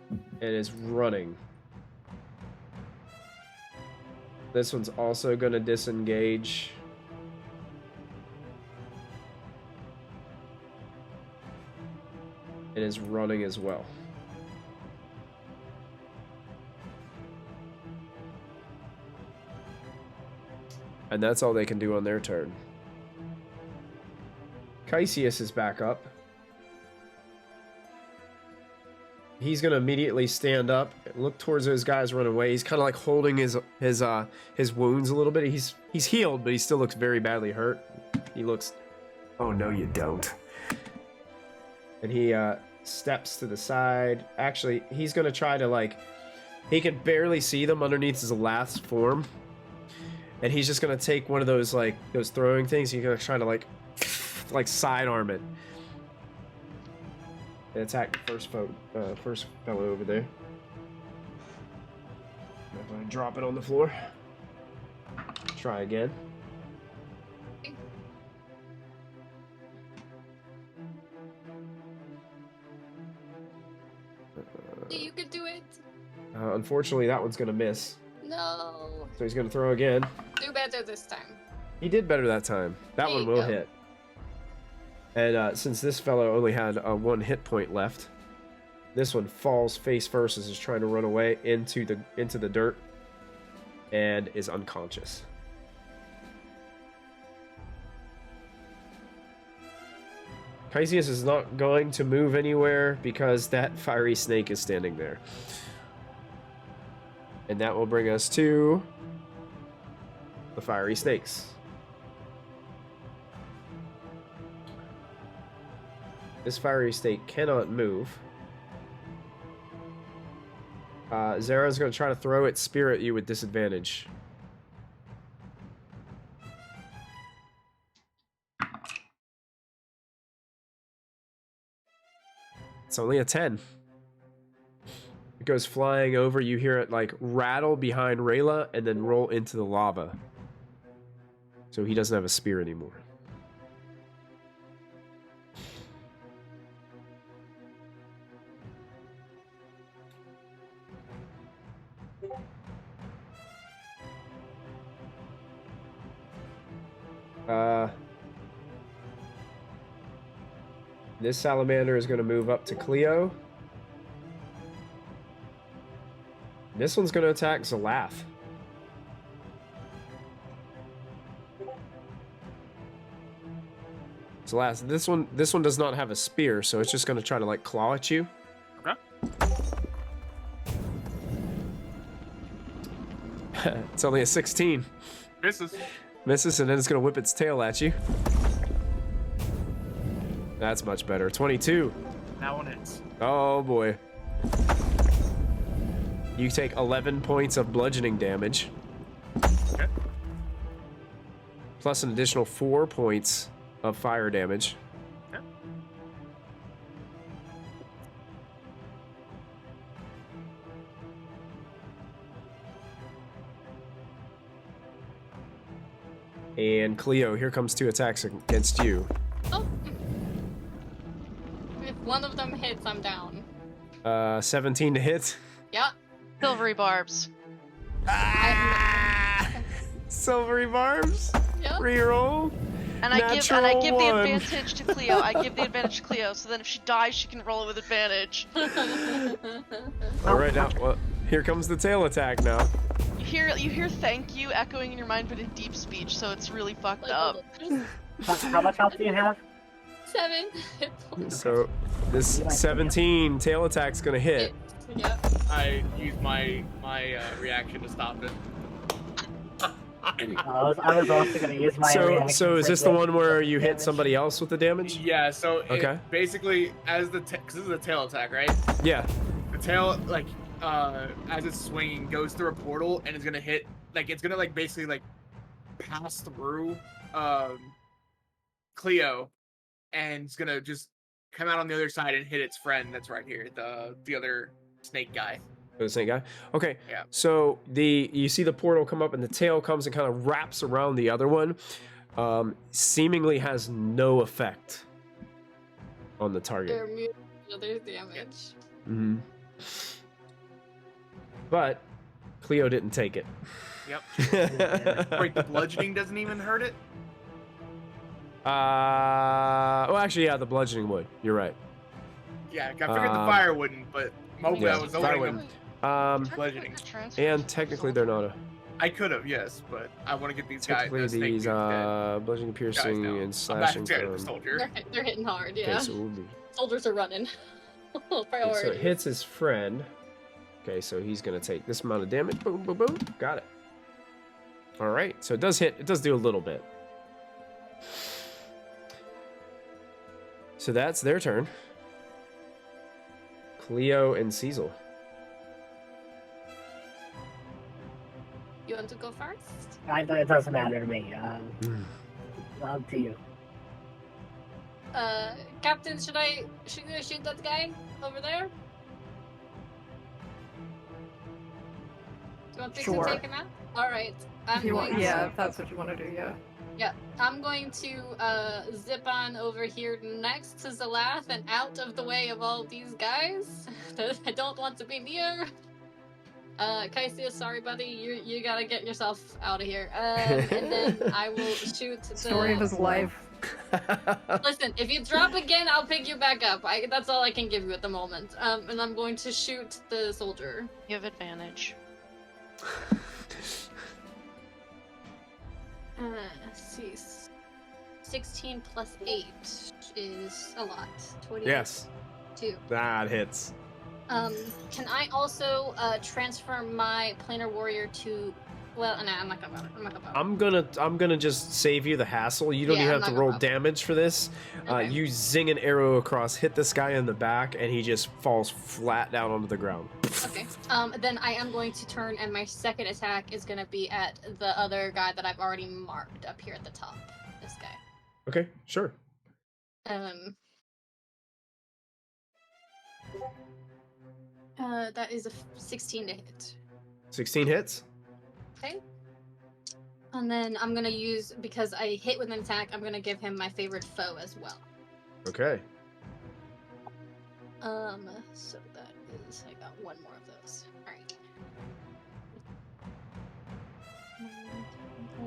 And is running. This one's also going to disengage. And is running as well. And that's all they can do on their turn. Caesius is back up. He's gonna immediately stand up and look towards those guys running away. He's kind of like holding his wounds a little bit. He's healed, but he still looks very badly hurt. He looks... Oh, no, you don't. And he steps to the side. Actually, he's gonna try to, like... He can barely see them underneath his last form. And he's just gonna take one of those, like, those throwing things. He's gonna try to, like sidearm it. And attack the first fellow over there. If I drop it on the floor. Try again. You could do it. Unfortunately, that one's gonna miss. No. So he's gonna throw again. Do better this time. He did better that time. That There one you will go. hit. And since this fellow only had 1 hit point left, this one falls face first as he's trying to run away into the dirt, and is unconscious. Caesius is not going to move anywhere because that fiery snake is standing there. And that will bring us to the fiery snakes. This fiery snake cannot move. Zara's going to try to throw its spear at you with disadvantage. It's only a 10. It goes flying over. You hear it like rattle behind Rayla and then roll into the lava. So he doesn't have a spear anymore. This salamander is going to move up to Cleo. This one's gonna attack Zalath. Zalath, this one does not have a spear, so it's just gonna try to like claw at you. Okay. It's only a 16. Misses. Misses, and then it's gonna whip its tail at you. That's much better. 22. That one hits. Oh boy. You take 11 points of bludgeoning damage. Okay. Plus an additional 4 points of fire damage. Okay. And Cleo, here comes 2 attacks against you. Oh. If one of them hits, I'm down. 17 to hit. Yeah. Silvery barbs. Silvery barbs. Yeah. Reroll. And I give the Natural one. advantage to Cleo. I give the advantage to Cleo, so then if she dies, she can roll it with advantage. All right, now well, here comes the tail attack now. You hear "thank you" echoing in your mind, but in deep speech, so it's really fucked up. How much health do you have? 7 hit points. So this 17 tail attack's gonna hit. Yep. I use my reaction to stop it. I was also gonna use my reaction So is for this the the one where you hit damage. somebody else with the damage? Yeah. So Okay. basically, as the because this is a tail attack, right? Yeah. The tail, like, as it's swinging, goes through a portal and it's gonna hit, like, it's gonna like basically like pass through Cleo, and it's gonna just come out on the other side and hit its friend that's right here, the other snake guy. The snake guy. Okay. Yeah. So you see the portal come up and the tail comes and kind of wraps around the other one. Seemingly has no effect on the target. They're immune to other damage. Mm-hmm. But Cleo didn't take it. Yep. Wait, the bludgeoning doesn't even hurt it? Well, actually, yeah, the bludgeoning would. You're right. Yeah, I figured the fire wouldn't, but Mocha Yeah, was fire opening wouldn't. them. Um, and technically they're not a. I could have, yes, but I want to get these guys. Technically The snake these dudes dead. bludgeoning, Guys piercing, down. and I'm slashing back to the from. soldier. They're hitting hard, Okay, yeah. so it would be. Soldiers are running. Okay, Priority. so it hits his friend. Okay, so he's gonna take this amount of damage. Boom, boom, boom. Got it. All right, so it does hit. It does do a little bit. So that's their turn. Cleo and Cecil. You want to go first? It doesn't matter to me. Up to you. Captain, should I shoot that guy over there? Do you want me Sure. to take him out? Alright. I'm You want, going yeah, to, if that's what you want to do, yeah. yeah. I'm going to zip on over here next to Zalath and out of the way of all these guys that I don't want to be near. Kaisia, sorry buddy, you gotta get yourself out of here. And then I will shoot the Story of his life. Listen, if you drop again, I'll pick you back up. That's all I can give you at the moment. And I'm going to shoot the soldier. You have advantage. Let's see. 16 plus 8 is a lot. 28. Yes, 2. that hits. Can I also transfer my planar warrior to? Well, no, I'm not gonna bother. I'm gonna just save you the hassle. You don't Yeah, even I'm have to not roll gonna bother. damage for this. Okay. You zing an arrow across, hit this guy in the back, and he just falls flat down onto the ground. Okay. Then I am going to turn, and my second attack is gonna be at the other guy that I've already marked up here at the top. This guy. Okay, sure. That is a 16 to hit. 16 hits. Okay. And then I'm gonna use, because I hit with an attack, I'm gonna give him my favorite foe as well. Okay. So that is, I got one more of those. Alright.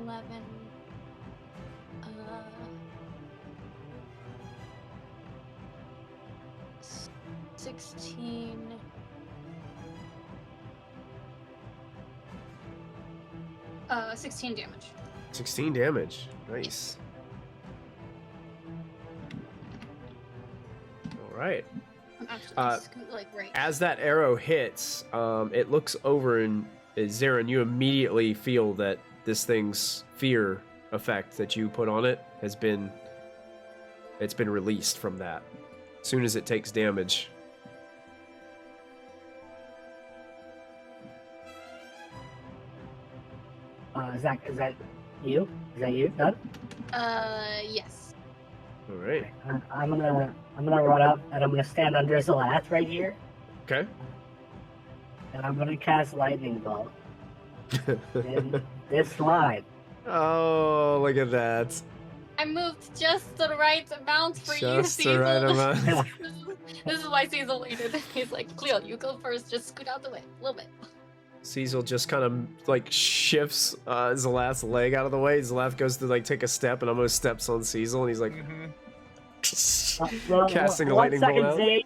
11. 16. 16 damage. 16 damage. Nice. All right. I'm actually scoot like right. As that arrow hits, it looks over, and Zarin, you immediately feel that this thing's fear effect that you put on it has been released from that. As soon as it takes damage. Is that you? Is that you, Doug? Yes. All right. I'm gonna run up and I'm gonna stand under Zalath right here, Okay. and I'm gonna cast lightning bolt in this line. Oh, look at that. I moved just the right amount for you, Just the Cecil. right amount. This is why Cecil waited. He's like, Cleo, you go first. Just scoot out the way a little bit. Cecil just kind of like shifts Zalath's leg out of the way. Zalath goes to like take a step and almost steps on Cecil, and he's like casting a lightning bolt out. Zay.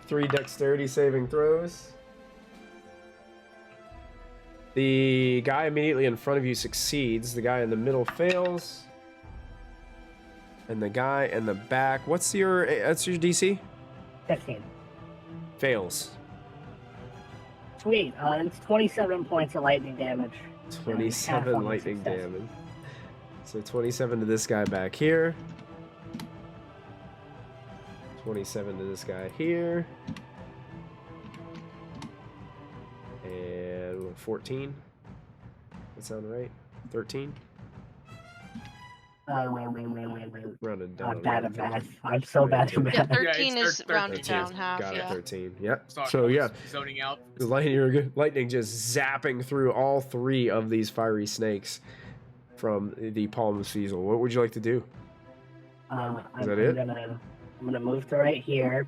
3 dexterity saving throws. The guy immediately in front of you succeeds. The guy in the middle fails. And the guy in the back, that's your DC? 15. Fails. Sweet. It's 27 points of lightning damage. 27 Half on lightning success. damage. So 27 to this guy back here. 27 to this guy here. And 14. That sound right? 13? Rounded down. I'm bad at math. I'm so bad at Yeah, math. 13 it's is 13. rounded down half. Got it, Yeah. 13. Yep. Sorry, So I was yeah, zoning out. the lightning just zapping through all 3 of these fiery snakes from the palm of Cecil. What would you like to do? I'm that it? I'm gonna move to right here.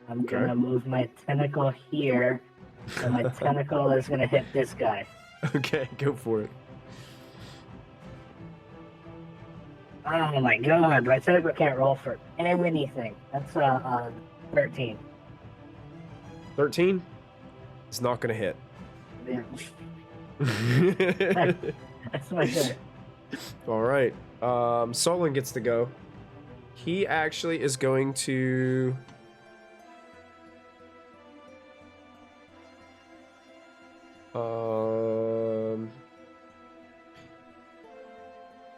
I'm Okay. gonna move my tentacle here, and my tentacle is gonna hit this guy. Okay, go for it. Oh my god, my tentacle can't roll for anything. That's 13. 13? It's not gonna hit. Yeah. That's my turn. All right. Solon gets to go. He actually is going to...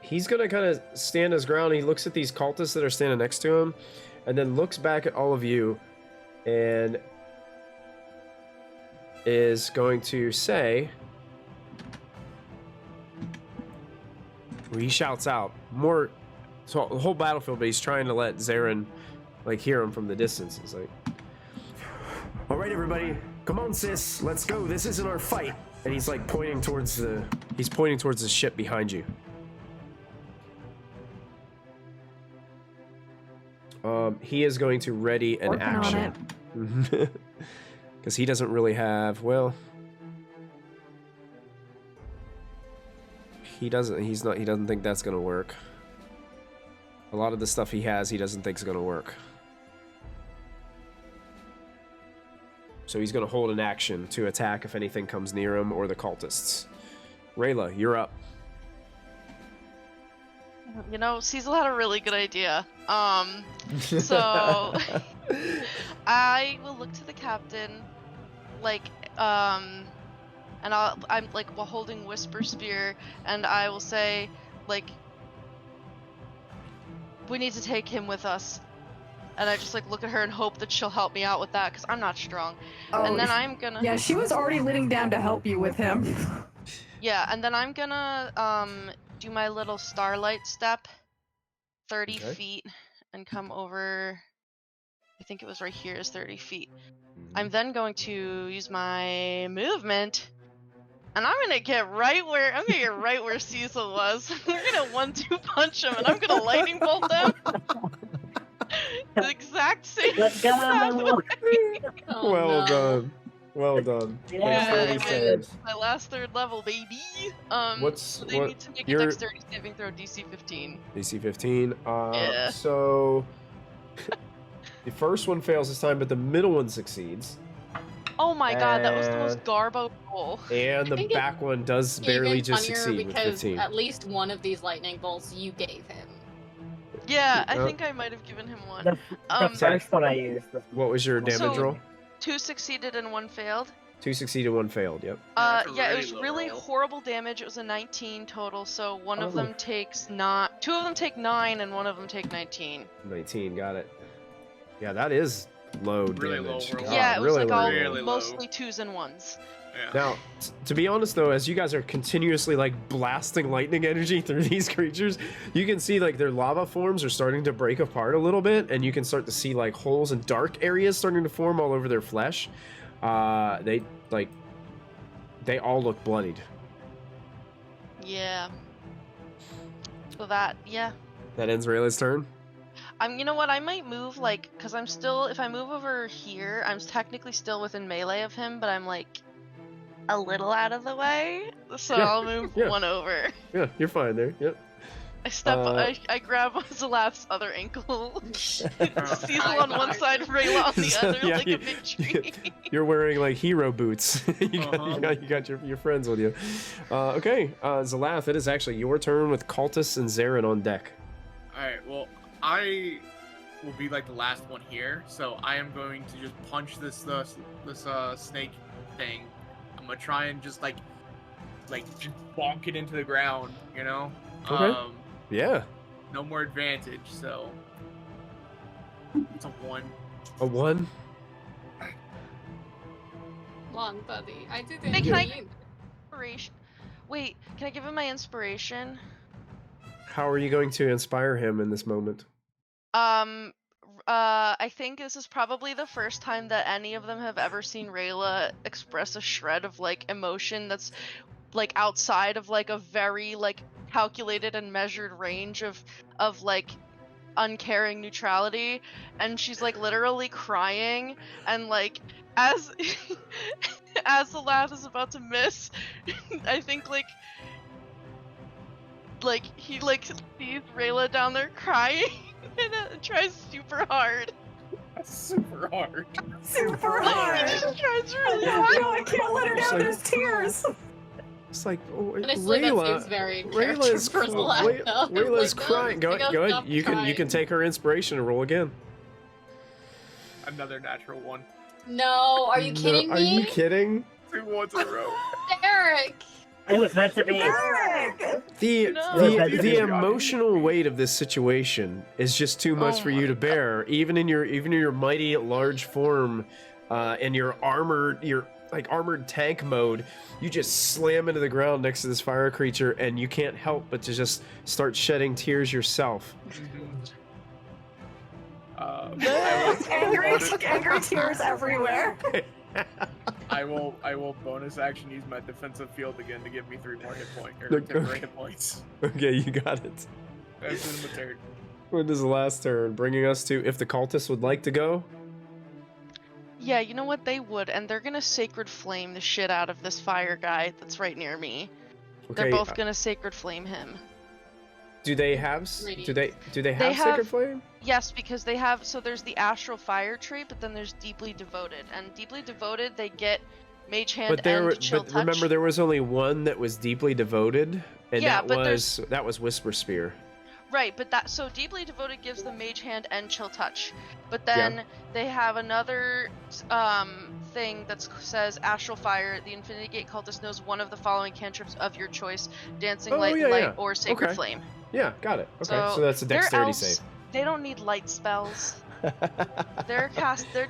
He's gonna kind of stand his ground. He looks at these cultists that are standing next to him, and then looks back at all of you, and is going to say... He shouts out more, so the whole battlefield, but he's trying to let Zarin like hear him from the distance. He's like, All right, everybody, come on, sis, let's go. This isn't our fight. and he's like pointing towards the ship behind you. He is going to ready an Working on action because he doesn't really have, well, he doesn't think that's gonna work. A lot of the stuff he has, he doesn't think is gonna work. So he's gonna hold an action to attack if anything comes near him or the cultists. Rayla, you're up. You know, Cecil had a really good idea. So I will look to the captain, like, and I'm like while holding Whisper Spear, and I will say, like, we need to take him with us. And I just like look at her and hope that she'll help me out with that because I'm not strong. Oh, and then I'm gonna. Yeah, she was already leaning down to help you with him. Yeah, and then I'm gonna do my little starlight step, 30 Okay. feet, and come over. I think it was right here is 30 feet. I'm then going to use my movement, and I'm gonna get right where Cecil was. We're gonna 1-2 punch him, and I'm gonna lightning bolt him. The exact same. Let's go, pathway. Oh, Well no. done. Well done. Yeah. Dexterity Yeah. saves. My last third level, baby. So they need to make a your dexterity saving throw, DC 15. DC 15. Yeah. So the first one fails this time, but the middle one succeeds. Oh my god, that was the most garbo roll. And the think it- back one does barely Even just funnier succeed with because 15. at least one of these lightning bolts you gave him. Yeah, I Oh. think I might have given him one. The first one I used. What was your damage So- roll? 2 succeeded and 1 failed. 2 succeeded, 1 failed. Yep. that's a Yeah, it really was low really roll. horrible damage. It was a 19 total, so one of Oh. them takes not. 2 of them take 9, and one of them take 19. 19. Got it. Yeah, that is low Really low damage. roll. God, Yeah, it was really like low all roll. Really low. mostly 2s and 1s. Yeah. Now, to be honest though, as you guys are continuously like blasting lightning energy through these creatures, you can see like their lava forms are starting to break apart a little bit, and you can start to see like holes and dark areas starting to form all over their flesh. They all look bloodied. Yeah. So that, yeah. That ends Rayla's turn. You know what? I might move, like, because I'm still. If I move over here, I'm technically still within melee of him, but I'm like a little out of the way. So Yeah, I'll move yeah. one over. Yeah, you're fine there. Yep. I grab Zalath's other ankle. Cecil on one side, Rayla on the other, Yeah, like you- a big tree. You're wearing like hero boots. you got your friends with you. Okay, Zalath, it is actually your turn with Cultus and Zarin on deck. Alright, well, I will be like the last one here, so I am going to just punch this snake thing. I'm gonna try and just like just bonk it into the ground, you know? Okay. Yeah. No more advantage, so it's a 1. A 1. Long, buddy. I didn't Hey, can I- mean. Inspiration. Wait, can I give him my inspiration? How are you going to inspire him in this moment? I think this is probably the first time that any of them have ever seen Rayla express a shred of like emotion that's like outside of like a very like calculated and measured range of like uncaring neutrality, and she's like literally crying, and like as as the laugh is about to miss, I think like he like sees Rayla down there crying and tries super hard. That's super hard. Super He hard. just tries really No, hard. I can't let her It's down. like- There's tears. It's like, oh, Honestly, that Rayla. seems very in Rayla's, character for Zalath, though. Rayla's Like, crying. Go I gotta ahead. stop You can crying. take her inspiration and roll again. Another natural 1. No, are you kidding No, me? Are you kidding? 2 ones in a row. Derek! It was meant to be. Eric! The No. the emotional weight of this situation is just too much Oh for you my to bear, even in your mighty large form, and your armored tank mode. You just slam into the ground next to this fire creature, and you can't help but to just start shedding tears yourself. Angry tears everywhere. I will bonus action use my defensive field again to give me 3 more hit points or Look, temporary hit points. Okay, you got it. That's in the turn. When is the last turn? Bringing us to if the cultists would like to go. Yeah, you know what? They would, and they're gonna sacred flame the shit out of this fire guy that's right near me. Okay. They're both gonna sacred flame him. Do they have? Do they They have have- sacred flame? Yes, because they have. So there's the astral fire trait, but then there's deeply devoted, and deeply devoted they get mage hand But there, and chill touch. remember there was only one that was deeply devoted, and Yeah, that but was Whisper Spear. Right, but that so deeply devoted gives them mage hand and chill touch. But then they have another thing that says astral fire. The Infinity Gate cultist knows one of the following cantrips of your choice: dancing light, or sacred Okay. flame. Yeah, got it. Okay, so that's a they're dexterity elves. save. They don't need light spells. They're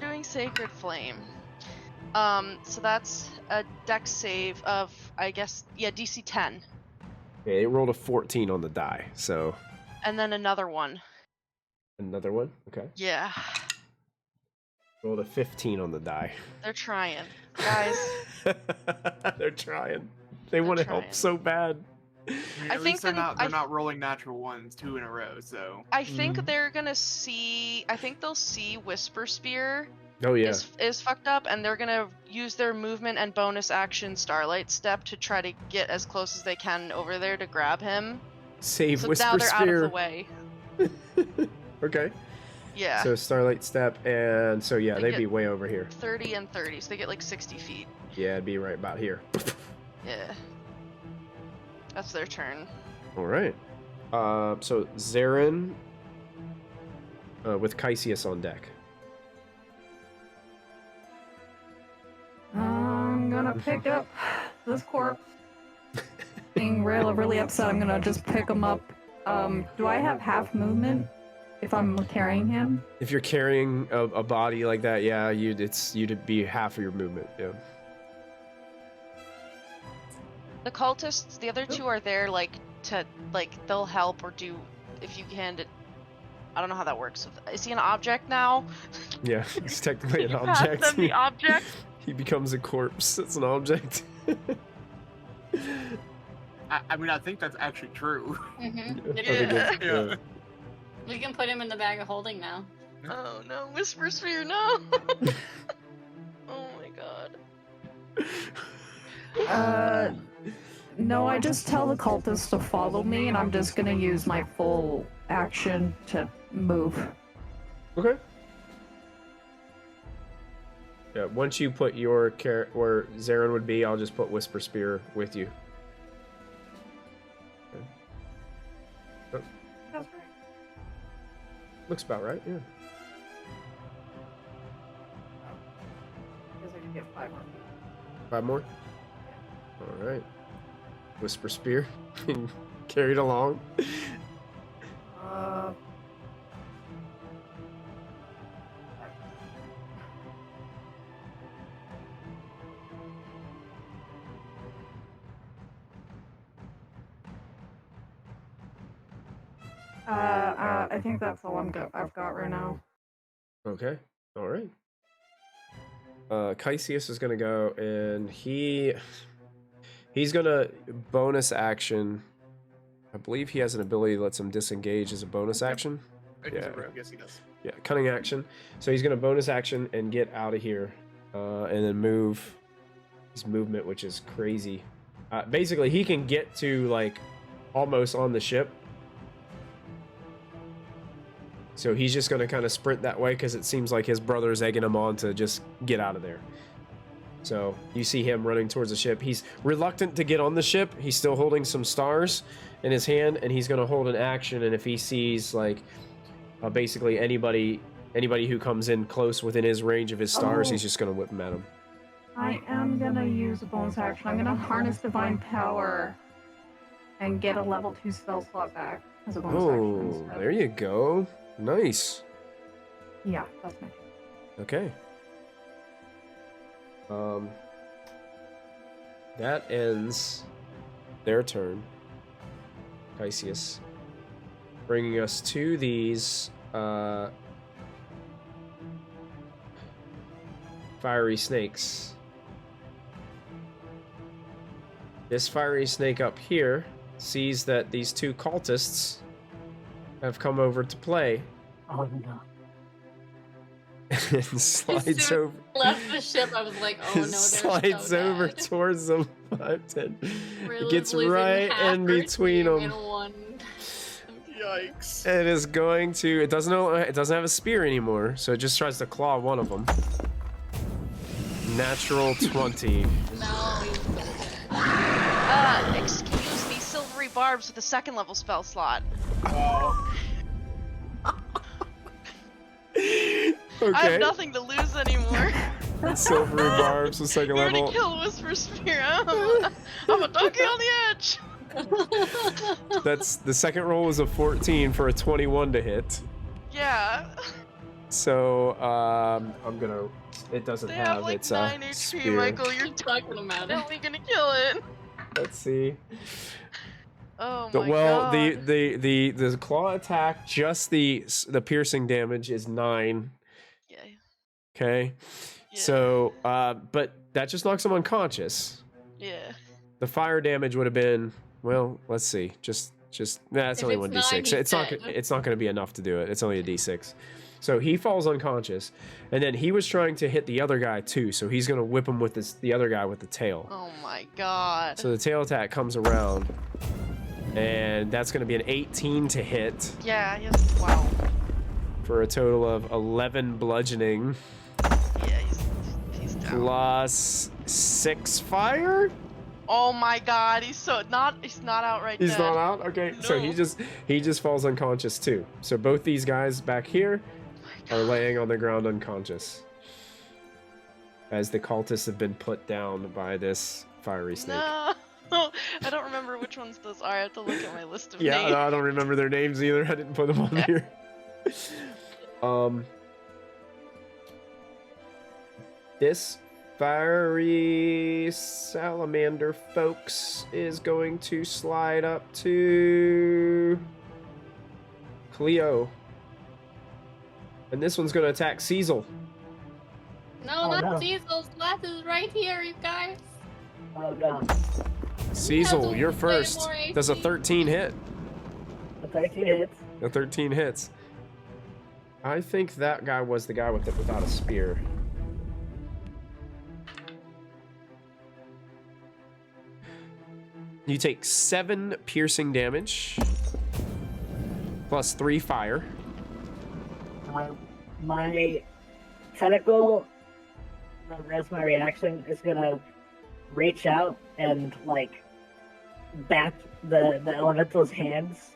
doing sacred flame. So that's a dex save of, I guess, DC 10, Okay, it rolled a 14 on the die, so and then another one. another one. Okay, Yeah, rolled a 15 on the die. they're trying, guys. They're trying. They want to help trying. so bad. I mean, I at think least they're then- not rolling natural 1s 2 in a row, so I think they're gonna see. I think they'll see Whisper Spear Oh yeah. is fucked up, and they're gonna use their movement and bonus action Starlight Step to try to get as close as they can over there to grab him. Save So Whisper now they're out of Spear. the way. Okay. Yeah. So Starlight Step, and so yeah, They they'd get- be way over here. 30 and 30, so they get like 60 feet. Yeah, it'd be right about here. Yeah. That's their turn. All right. So Zarin with Caesius on deck. I'm gonna pick up this corpse. Being really upset, I'm gonna just pick him up. Do I have half movement if I'm carrying him? If you're carrying a body like that, yeah, you'd be half of your movement. Yeah. The cultists, the other two are there, like, to, like, they'll help or do, if you can, I don't know how that works. Is he an object now? Yeah, he's technically an You pass object. them the object? He becomes a corpse. It's an object. I mean, I think that's actually true. Mm-hmm. Yeah. Yeah. We can put him in the bag of holding now. Oh no, Whisper Sphere, no! Oh my god. No, I just tell the cultists to follow me, and I'm just gonna use my full action to move. Okay. Yeah, once you put your where Zarin would be, I'll just put Whisper Spear with you. Okay. Oh, That's right. looks about right, yeah. Guess I can get 5 more. 5 more? Alright. Whisper Spear. Carried along. I think that's all I've got right now. Okay. Alright. Caesius is gonna go, and he's gonna bonus action. I believe he has an ability that lets him disengage as a bonus action. Yeah. Yes, he does. Yeah, cunning action. So he's gonna bonus action and get out of here, and then move his movement, which is crazy. Basically, he can get to like almost on the ship. So he's just gonna kind of sprint that way because it seems like his brother's egging him on to just get out of there. So you see him running towards the ship. He's reluctant to get on the ship. He's still holding some stars in his hand, and he's gonna hold an action. And if he sees like basically anybody who comes in close within his range of his stars, he's just gonna whip them at him. I am gonna use a bonus action. I'm gonna harness divine power and get a level 2 spell slot back as a bonus action. Oh, instead. there you go. Nice. Yeah, that's my. Okay. That ends their turn. Caesius. Bringing us to these fiery snakes. This fiery snake up here sees that these 2 cultists have come over to play Oh no. and slides soon over. Left the ship, I was like, oh no, they're Slides so over dead. towards them. 5, 10. Rayla's It gets losing right half in her between team them. in one. Yikes. It is going to. It doesn't know. It doesn't have a spear anymore, so it just tries to claw one of them. Natural 20. No, Excuse me, Silvery Barbs with a 2nd level spell slot. Okay. I have nothing to lose anymore. Silvery barbs with 2nd We already level. killed Whisper Spear. I'm a donkey on the edge. That's the 2nd roll was a 14 for a 21 to hit. Yeah. So I'm gonna. It doesn't They have have like its 9 HP, spear. Michael. You're you're talking about it. definitely gonna kill it. Let's see. Oh The- my well, god. the claw attack, just the piercing damage is 9. Yeah. Okay. Yeah. So, but that just knocks him unconscious. Yeah. The fire damage would have been, well, let's see, just nah, it's If only it's 1d6. 9, he's It's not dead. it's not going to be enough to do it. It's only a d6. So he falls unconscious, and then he was trying to hit the other guy too. So he's going to whip him with the other guy with the tail. Oh my god. So the tail attack comes around, and that's going to be an 18 to hit Yeah. Yes. Wow. for a total of 11 bludgeoning Yeah, he's down. plus 6 fire. Oh my god, he's not outright He's dead. not out. Okay, so No. he just falls unconscious too. So both these guys back here are laying on the ground unconscious, as the cultists have been put down by this fiery snake. No, I don't remember which ones those are. I have to look at my list of Yeah, names. no, I don't remember their names either. I didn't put them on here. This fiery salamander, folks, is going to slide up to Cleo. And this one's going to attack Cecil. No, Oh, not no. Cecil. Slath is right here, you guys. Oh no. Cecil, Yeah, you're way first. more Does a AC. 13 hit? The 13 hits. A 13 hits. I think that guy was the guy with it without a spear. You take 7 piercing damage, plus 3 fire. My tentacle, as my reaction, is gonna reach out and like back the elemental's hands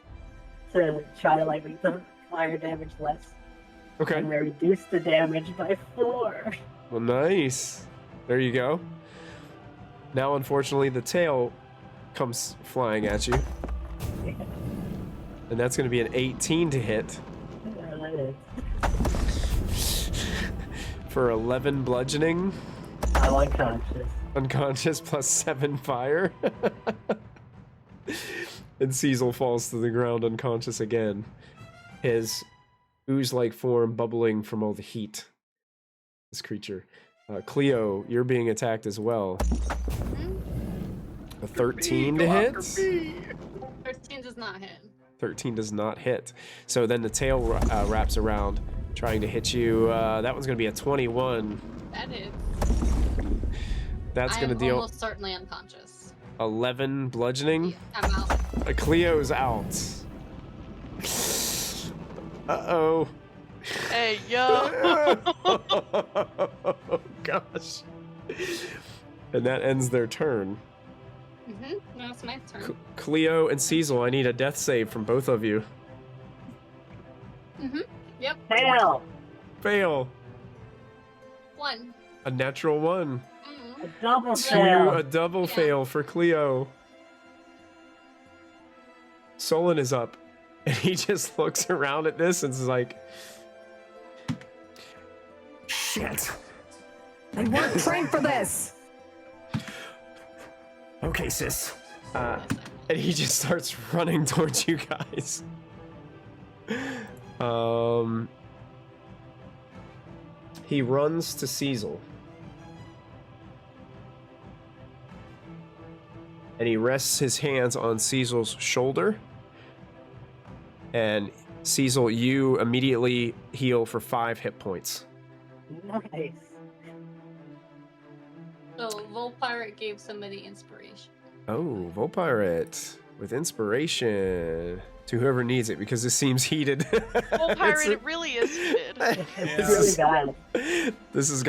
to try to like make the fire damage less. Okay. And I reduce the damage by 4. Well, nice. There you go. Now, unfortunately, the tail comes flying at you. And that's going to be an 18 to hit for 11 bludgeoning. I'm unconscious. Unconscious plus 7 fire. And Cecil falls to the ground unconscious again. His ooze-like form bubbling from all the heat. This creature. Cleo, you're being attacked as well. A 13 to hit? 13 does not hit. 13 does not hit. So then the tail wraps around, trying to hit you. That one's going to be a 21. That is. That's going to I'm deal almost certainly unconscious. 11 bludgeoning. I'm out. Cleo's out. Uh-oh. Hey, yo! Oh, gosh. And that ends their turn. No, it's my turn. Cleo and Cecil, I need a death save from both of you. Yep. Fail! Fail. 1. A natural 1. A double 2, fail. a double Yeah. fail for Cleo. Solon is up, and he just looks around at this and is like, Shit. I weren't trained for this. Okay, sis. and he just starts running towards you guys. He runs to Cecil. And he rests his hands on Cecil's shoulder. And Cecil, you immediately heal for 5 hit points. Nice. So, Volpirate gave somebody inspiration. Oh, Volpirate with inspiration to whoever needs it, because this seems heated. Well, pirate, it really is heated. It's really bad. This has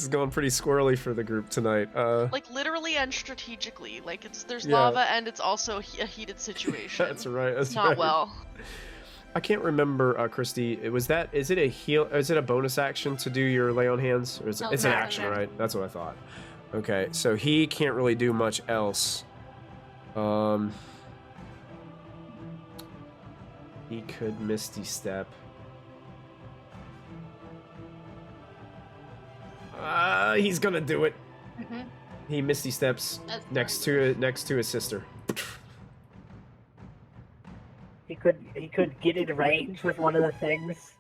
gone pretty squirrely for the group tonight. Like literally and strategically. Like there's Yeah. lava and it's also a heated situation. That's right. That's Not right. well. I can't remember, Christy. Is it a heal? Is it a bonus action to do your lay on hands, or is it, No, it's an no, action, no. right? That's what I thought. Okay, so he can't really do much else. He could Misty Step. He's gonna do it. He Misty Steps That's next to his sister. He could get in range with one of the things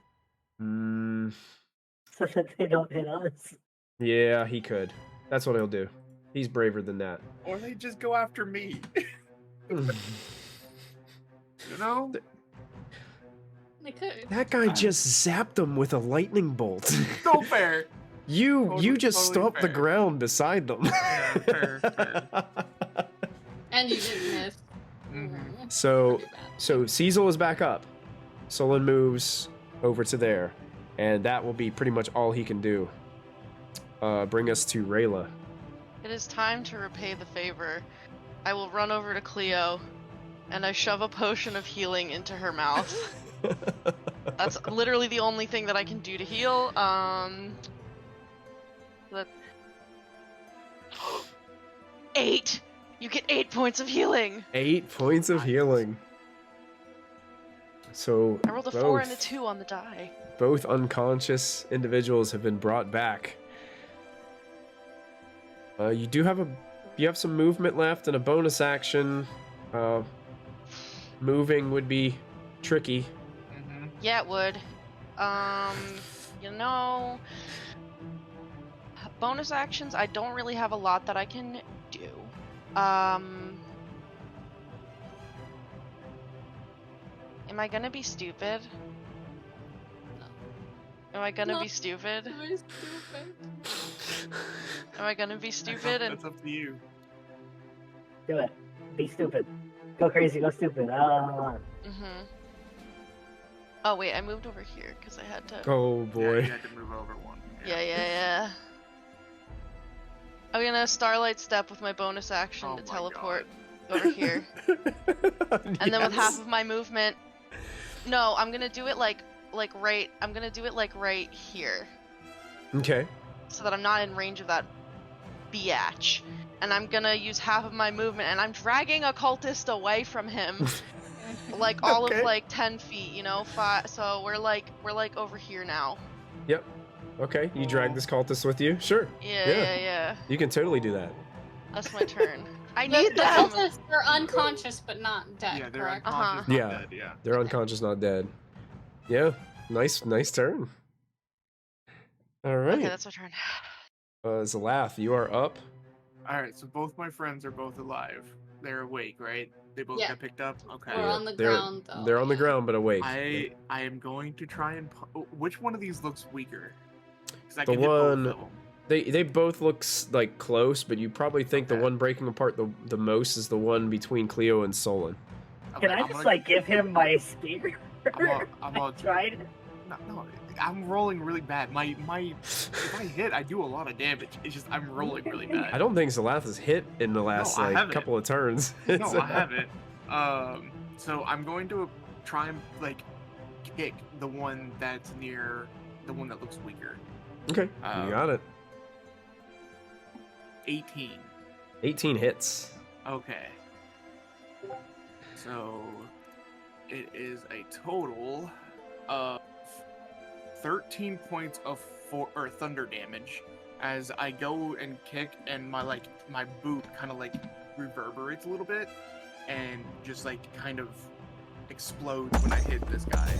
so that they don't hit us. Yeah, he could. That's what he'll do. He's braver than that. Or they just go after me. You know? They could. That guy just zapped him with a lightning bolt. So fair. You Totally- just totally stomped the fair. ground beside them. Yeah, fair. And you didn't miss. Mhm. Mhm. So Pretty bad. Cecil is back up. Solon moves over to there. And that will be pretty much all he can do. Bring us to Rayla. It is time to repay the favor. I will run over to Cleo, and I shove a potion of healing into her mouth. That's literally the only thing that I can do to heal. That 8. You get 8 points of healing. 8 points of healing. So I rolled a 4 and a 2 on the die. Both unconscious individuals have been brought back. You have some movement left and a bonus action. Moving would be tricky. Mm-hmm. Yeah, it would. You know, bonus actions, I don't really have a lot that I can do. Am I gonna be stupid? Am I gonna be stupid? Am I stupid? Am I gonna be stupid? And That's up to you. Do it. Be stupid. Go crazy, go stupid. Oh wait, I moved over here because I had to. Oh Yeah, boy. you had to move over one. Yeah. I'm gonna Starlight Step with my bonus action Oh to my teleport over here. And then with half of my movement. No, I'm gonna do it I'm gonna do it like right here. Okay. So that I'm not in range of that biatch. And I'm gonna use half of my movement, and I'm dragging a cultist away from him. Like all Okay. of like 10 feet, you know? So we're like over here now. Yep. Okay. You drag this cultist with you? Sure. Yeah. You can totally do that. That's my turn. I The need them. cultists are unconscious but not dead, Yeah, they're correct? unconscious, Uh-huh. not Yeah. dead, yeah. They're unconscious, not dead. Yeah. Nice turn. All right. Okay, that's my turn. Zalath, you are up. Alright, so both my friends are both alive. They're awake, right? They both Yeah. got picked up? Okay. We're on the They're- ground, though. They're on the yeah. ground but awake. I am going to try and... Which one of these looks weaker? 'Cause I The can hit both one- of them. They both look like close, but you probably think the Okay. one breaking apart the most is the one between Cleo and Solon. Can Okay, I I'm just gonna- like give him my spear? I'm all- tried. No, I'm rolling really bad. If I hit, I do a lot of damage. It's just I'm rolling really bad. I don't think Zalath has hit in the last I like haven't. couple of turns. No, I haven't. So I'm going to try and like kick the one that's near the one that looks weaker. Okay, Um, you got it. 18. 18 hits. Okay. So it is a total of 13 points of thunder damage as I go and kick, and my boot kind of like reverberates a little bit and just like kind of explodes when I hit this guy.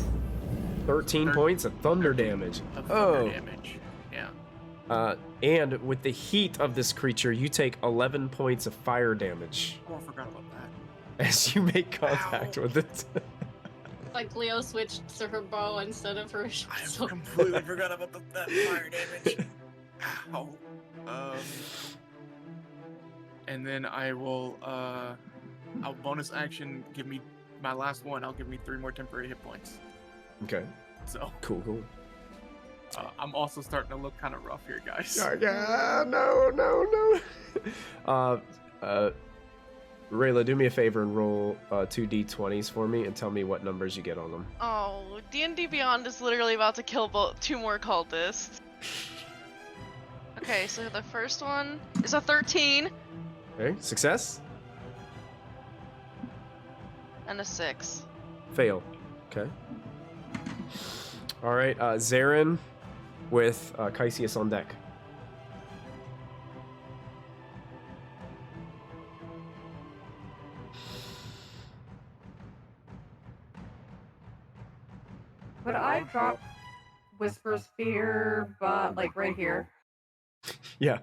13 points of thunder damage. Of thunder damage. Yeah. And with the heat of this creature, you take 11 points of fire damage Oh, I forgot about that. as you make contact Ow. with it. Like Leo switched to her bow instead of her I sword. completely forgot about that fire damage. Ow. And then I will, I'll bonus action, give me my last one. I'll give me 3 more temporary hit points. Okay, So, cool. I'm also starting to look kind of rough here, guys. No. Rayla, do me a favor and roll 2 d20s for me and tell me what numbers you get on them. Oh, D&D Beyond is literally about to kill 2 more cultists. Okay, so the first one is a 13 Okay, success? and a 6. Fail. Okay. All right, Zarin with Caesius on deck. Could I drop Whisper Spear, but like right here? Yeah.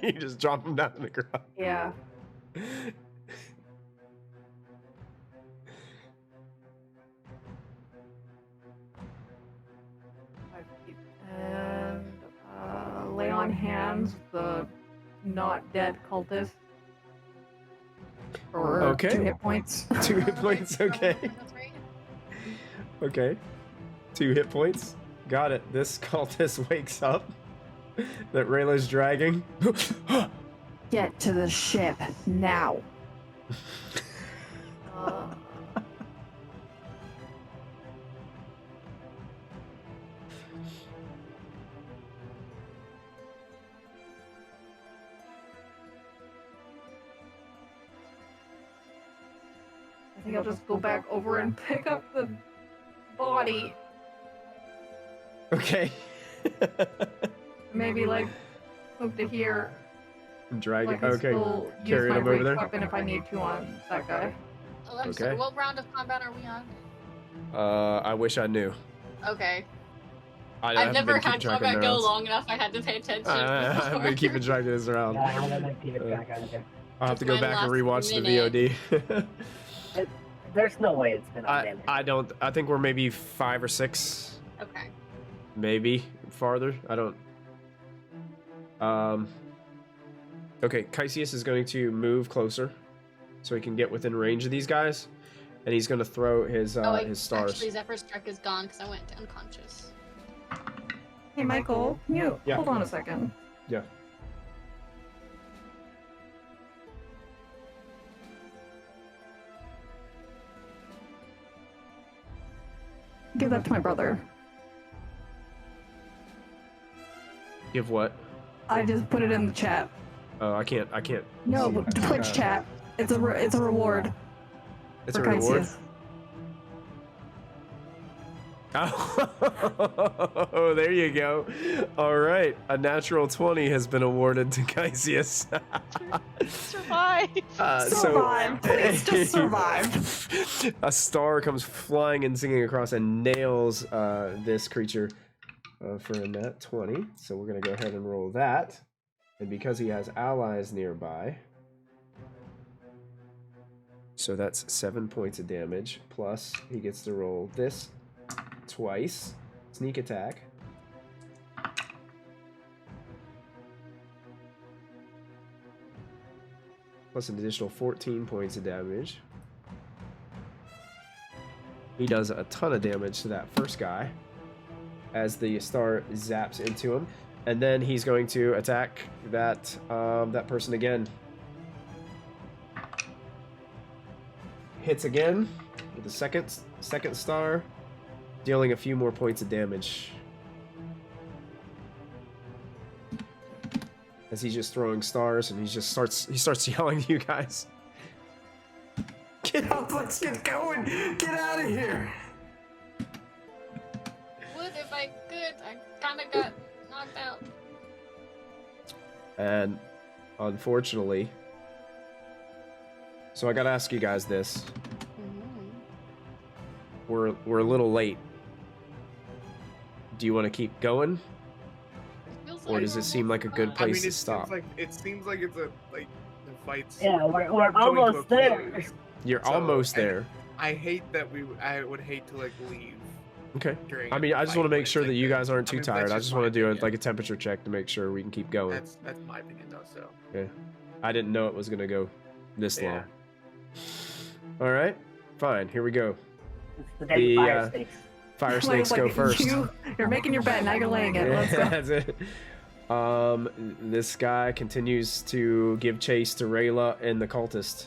You just drop him down to the ground. Yeah. And lay on hands the not dead cultist. For Okay. 2 hit points. 2 hit points, okay. That's right. Okay. 2 hit points. Got it. This cultist wakes up that Rayla's dragging. Get to the ship now. I think I'll just go back over and pick up the body. Okay. Maybe like move to here. Drag I it. can Okay. still use Carry my him over ranged there. weapon if I need to on that guy. Oh, I'm Okay. sorry. What round of combat are we on? I wish I knew. Okay. I've I've never been keeping had track of combat go rounds. long enough. I had to pay attention. I've been before. keeping track of this around. Yeah, I haven't keep it back either. I'll have to It's go my back and last rewatch the minute. VOD. There's no way it's been on damage. I don't. I think we're maybe 5 or 6, Okay. maybe farther. I don't. Okay, Caesius is going to move closer, so he can get within range of these guys, and he's going to throw his his stars. Actually, Zephyr's Strike is gone because I went unconscious. Hey, Michael, can you Yeah. hold on a second? Yeah. Give that to my brother. Give what? I just put it in the chat. Oh, I can't. No, see but that. Twitch chat. It's a reward. It's a for reward. Caesius. Oh, there you go. All right, a natural 20 has been awarded to Caesius. Survive. Survive. Please just survive. A star comes flying and singing across and nails this creature for a nat 20. So we're going to go ahead and roll that. And because he has allies nearby, so that's 7 points of damage, plus he gets to roll this twice. Sneak attack. Plus an additional 14 points of damage. He does a ton of damage to that first guy as the star zaps into him. And then he's going to attack that that person again. Hits again with the second star, dealing a few more points of damage. As he's just throwing stars, and he starts yelling at you guys. Get up, let's get going! Get out of here! Would if I could. I kind of got knocked out. And unfortunately, so I gotta ask you guys this. We're a little late. Do you want to keep going, or does it seem like a good place to stop? It seems like it's a the fight's. Yeah, we're coming to a almost there. close. You're So, almost and there. I hate that I would hate to leave. Okay. During I mean, I just want to fight, make sure but that it's you like guys aren't I too mean, tired. that's I just just my want to do opinion. a temperature check to make sure we can keep going. That's my opinion though. So. Okay. I didn't know it was gonna go this Yeah. long. All right. Fine. Here we go. It's the deadly fire The, stakes. Fire snakes go first. You're making your bed, now you're laying it. Let's go. That's it. This guy continues to give chase to Rayla and the cultist.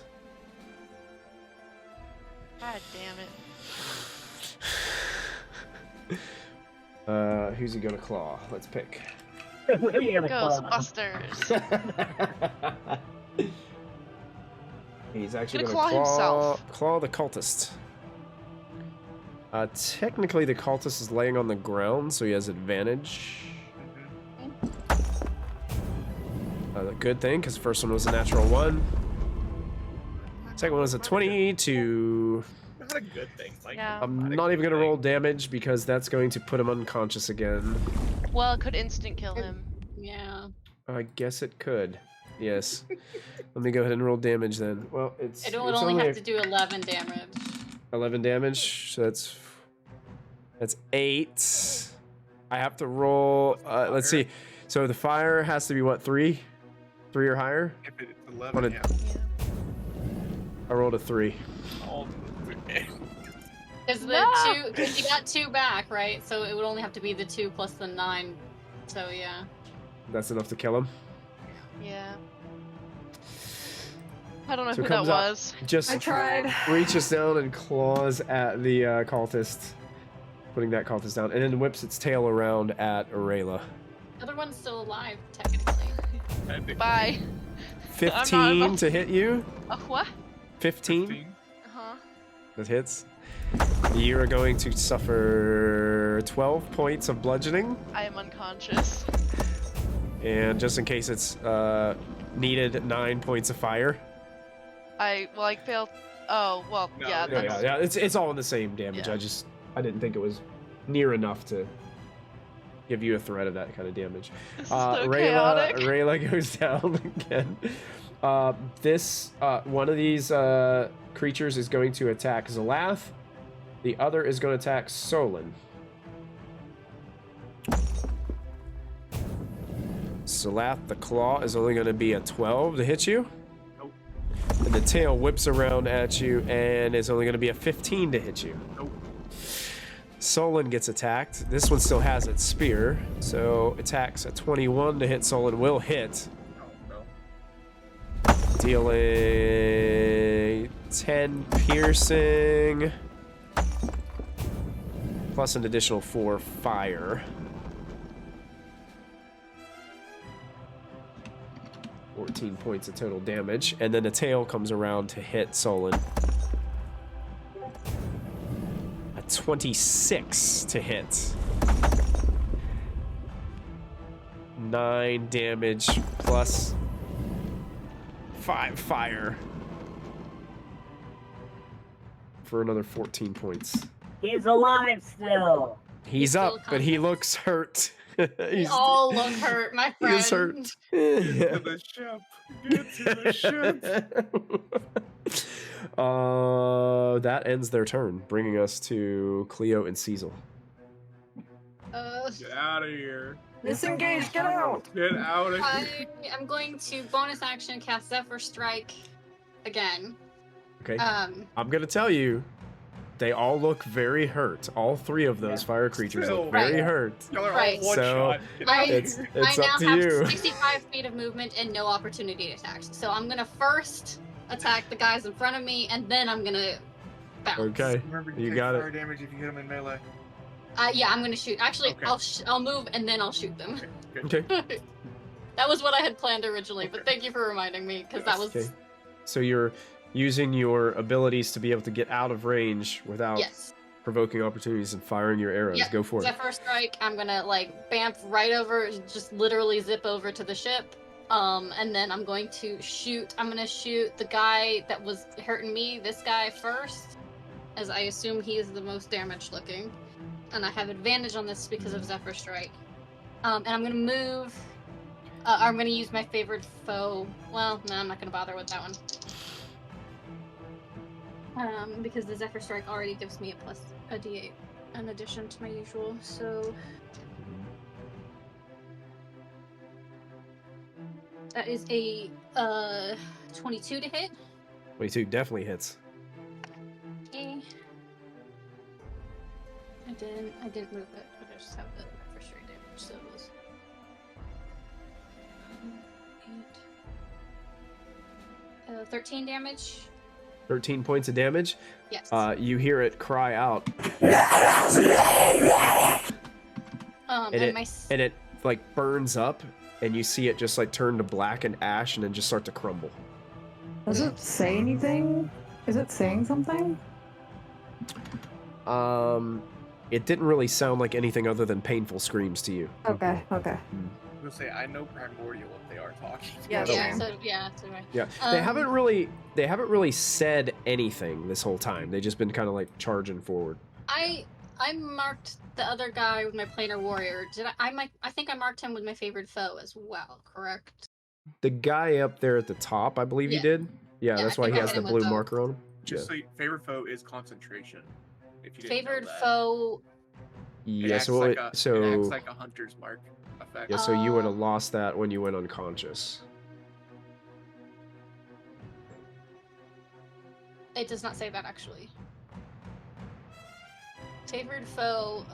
God damn it. Who's he gonna claw? Let's pick. Who are you gonna call him? Ghostbusters. He's actually Gonna gonna claw himself. claw the cultist. Technically, the cultist is laying on the ground, so he has advantage. Good thing, because the first one was a natural 1. Second one was a 22. That's a good thing. Like, Yeah. I'm not even going to roll damage, because that's going to put him unconscious again. Well, it could instant kill him. Yeah. I guess it could. Yes. Let me go ahead and roll damage then. Well, It it's would only only have to do 11 damage. 11 damage, so that's 8. I have to roll. Let's see. So the fire has to be what, 3? 3 or higher? if it's 11, Wanna- yeah. I rolled a 3. All- Because you got 2 back, right? So it would only have to be the 2 plus the 9. So yeah. That's enough to kill him. Yeah. I don't know So who it that comes out, was. just I tried. reaches down and claws at the cultist, putting that cultist down, and then whips its tail around at Aurelia. The other one's still alive, technically. Bye. 15 to hit you. What? 15. Uh-huh. That hits. You are going to suffer 12 points of bludgeoning. I am unconscious. And just in case it's needed, 9 points of fire. I failed. Oh, well, No, yeah. yeah, That's, Yeah, it's all in the same damage. Yeah. I didn't think it was near enough to give you a threat of that kind of damage. This is so chaotic. Rayla goes down again. One of these creatures is going to attack Zalath. The other is going to attack Solon. Zalath, the claw is only going to be a 12 to hit you. Nope. And the tail whips around at you and is only going to be a 15 to hit you. Nope. Solon gets attacked. This one still has its spear, so attacks a 21 to hit. Solon will hit, Oh, no. dealing 10 piercing, plus an additional 4 fire. 14 points of total damage, and then the tail comes around to hit Solon. 26 to hit. 9 damage plus 5 fire for another 14 points. He's alive still. He's still up, but he looks hurt. We all look hurt, my friend. He's hurt. Get to the ship. Get to the ship. That ends their turn, bringing us to Cleo and Cecil. Get out of here. Disengage, get out! Get out of I here. am going to bonus action cast Zephyr Strike again. Okay. Um, I'm gonna tell you, they all look very hurt. All 3 of those fire creatures Still. look very Right. hurt. Y'all are Right. all one So, shot. Get out I- of It's here. I up now to have you. 65 feet of movement and no opportunity attacks. So I'm gonna first attack the guys in front of me, and then I'm gonna bounce. Okay. Remember, You take got it. fire damage if you hit them in melee. Yeah, I'm gonna shoot. Actually, Okay. I'll move and then I'll shoot them. Okay, good. Okay. That was what I had planned originally, but Okay. thank you for reminding me because that was Okay. So you're using your abilities to be able to get out of range without yes. provoking opportunities and firing your arrows. Yep. Go for it. Zephyr Strike. I'm gonna bamf right over, just literally zip over to the ship. And then I'm going to shoot. I'm gonna shoot the guy that was hurting me. This guy first, as I assume he is the most damaged looking, and I have advantage on this because of Zephyr Strike. And I'm gonna move. I'm gonna use my favorite foe. Well, no, I'm not gonna bother with that one. Because the Zephyr Strike already gives me a D8 in addition to my usual. So that is a 22 to hit. 22 definitely hits. Okay. I didn't move it, but I just have the Zephyr Strike damage. So it was 8. 13 damage. 13 points of damage. Yes. You hear it cry out, and it like burns up, and you see it just like turn to black and ash, and then just start to crumble. Does it say anything? Is it saying something? It didn't really sound like anything other than painful screams to you. Okay, okay. I'm gonna say I know primordial if they are talking. Yeah, Yeah. same. So yeah. So right. Yeah, they haven't really said anything this whole time. They've just been kind of like charging forward. I marked the other guy with my planar warrior. I think I marked him with my favorite foe as well, correct? The guy up there at the top, I believe you Yeah. did. Yeah, Yeah, that's I why think he I has hit the him with blue both. marker on him. Just Yeah. so favorite foe is concentration. If you didn't Favorite know that. foe. It Yeah, acts so like it, a, so it acts like a hunter's mark effect. yeah, so you would have Oh. lost that when you went unconscious. It does not say that actually. Favored foe.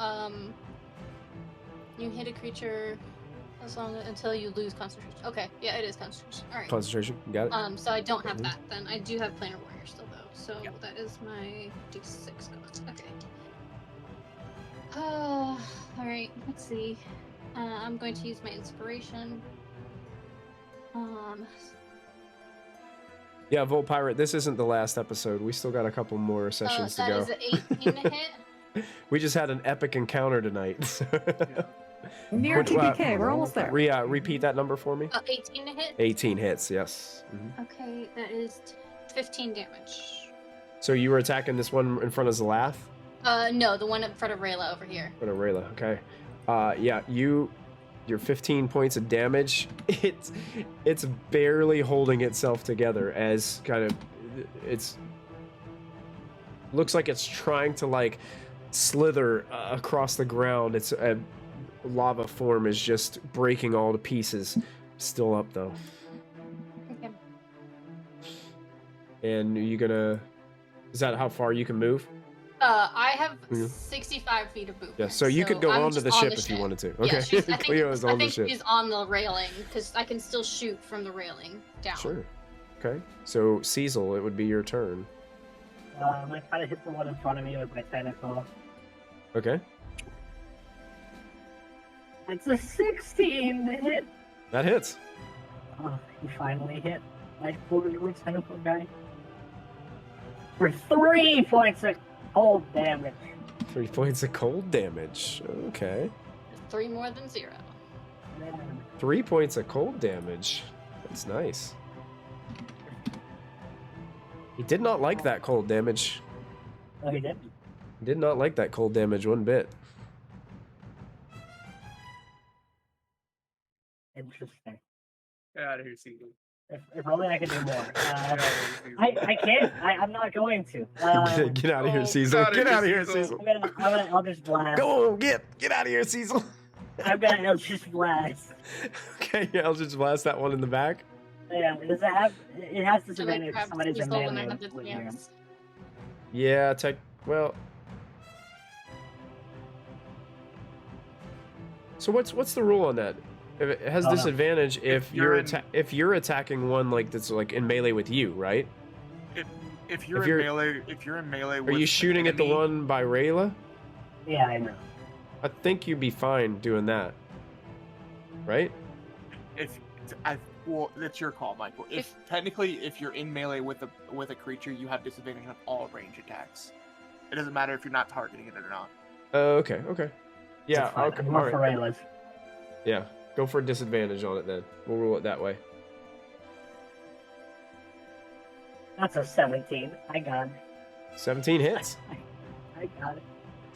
You hit a creature as long until you lose concentration. Okay, yeah, it is concentration. All right. Concentration. You got it. So I don't have that. Then I do have Planar Warrior still though. So that is my D6 cost. Okay. All right. Let's see. I'm going to use my inspiration. Yeah, Volt Pirate, this isn't the last episode. We still got a couple more sessions to go. That is an 18 to hit. We just had an epic encounter tonight. Near TPK, we're almost there. Repeat that number for me. 18 to hit. 18 hits, yes. Okay, that is 15 damage. So you were attacking this one in front of Zalath? No, the one in front of Rayla over here. In front of Rayla, okay. Yeah, your 15 points of damage, it's barely holding itself together as kind of it's looks like it's trying to like slither across the ground. It's a lava form is just breaking all to pieces. Still up though. Okay. And is that how far you can move? I have 65 feet of movement. Yeah, so you could go onto the ship if you wanted to. Okay. Yeah, Cleo's on the ship. She's on the railing because I can still shoot from the railing down. Sure. Okay. So Cecil, it would be your turn. I'm gonna try to hit the one in front of me with my tentacle. Okay. It's a 16 to hit. That hits. Oh, he finally hit my forward tentacle guy. For 3 points of cold damage. 3 points of cold damage. Okay. 3 more than 0. 3 points of cold damage. That's nice. He did not like that cold damage. Oh, he did? He did not like that cold damage one bit. Interesting. Get out of here, Caesar. If only I could do more. I can't. I'm not going to. Get out of here, Cecil. Get out of here, Cecil. I'm gonna Eldritch Blast. Go on, get out of here, Cecil. I'm gonna Eldritch Blast. Okay, yeah, I'll just blast that one in the back. Yeah, does it have? It has disadvantage. Grab Somebody's in Cecil when I melee have the with you. chance. Yeah, well. So what's the rule on that? It has disadvantage if you're attacking one like that's like in melee with you, right? If you're in melee with Are you shooting at the one by Rayla? Yeah, I know. I think you'd be fine doing that. Right? Well, that's your call, Michael. If you're in melee with a creature, you have disadvantage on all range attacks. It doesn't matter if you're not targeting it or not. Okay. Yeah, okay. I'm more for Rayla's. Yeah, go for a disadvantage on it then. We'll rule it that way. That's a 17. I got it. 17 hits. I got it.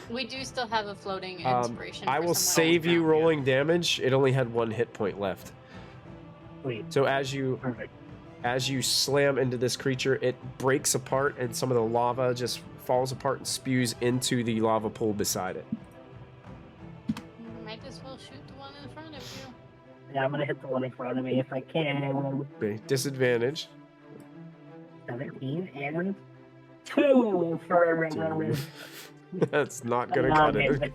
We do still have a floating inspiration. I will save you rolling damage. It only had 1 hit point left. Sweet. So as you slam into this creature, it breaks apart and some of the lava just falls apart and spews into the lava pool beside it. You might as well shoot the one in front of you. Yeah, I'm gonna hit the one in front of me if I can. Okay, disadvantage. 17 and 2 for That's not gonna cut it.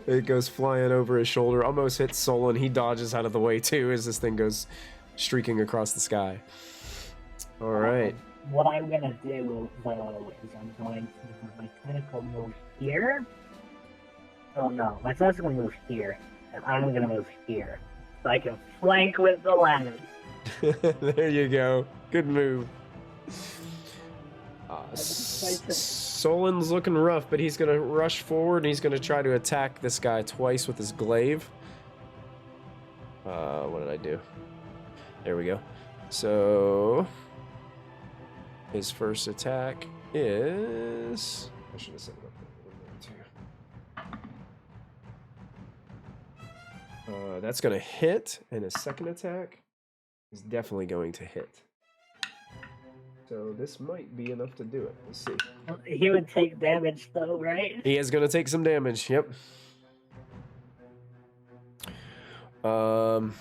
It goes flying over his shoulder, almost hits Solon. He dodges out of the way too as this thing goes streaking across the sky. All right. What I'm gonna do though is I'm going to have my tentacle move here. Oh no, my tentacle move here, and I'm gonna move here so I can flank with the ladder. There you go. Good move. Solon's looking rough, but he's going to rush forward and he's going to try to attack this guy twice with his glaive. What did I do? There we go. So his first attack is... I should have set it up there too. That's going to hit, and his second attack is definitely going to hit. So this might be enough to do it. Let's see. He would take damage though, right? He is going to take some damage, yep. Would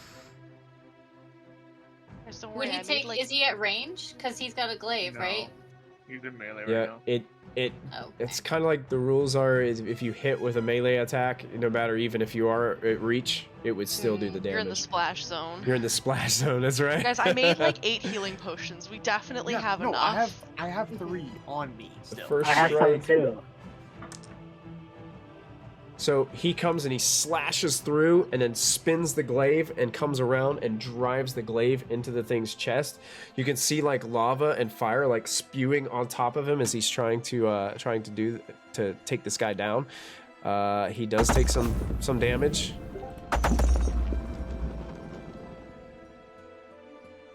he take, is he at range? Because he's got a glaive, No. right? He's in melee Yeah, right now. Oh. it's kind of like the rules are is if you hit with a melee attack, no matter even if you are at reach, it would still do the damage. You're in the splash zone. You're in the splash zone. That's right. Guys, I made like 8 healing potions. We definitely have no, enough. I have 3 on me The still. first I have some strike. too. So he comes and he slashes through and then spins the glaive and comes around and drives the glaive into the thing's chest. You can see like lava and fire like spewing on top of him as he's trying to take this guy down. He does take some damage.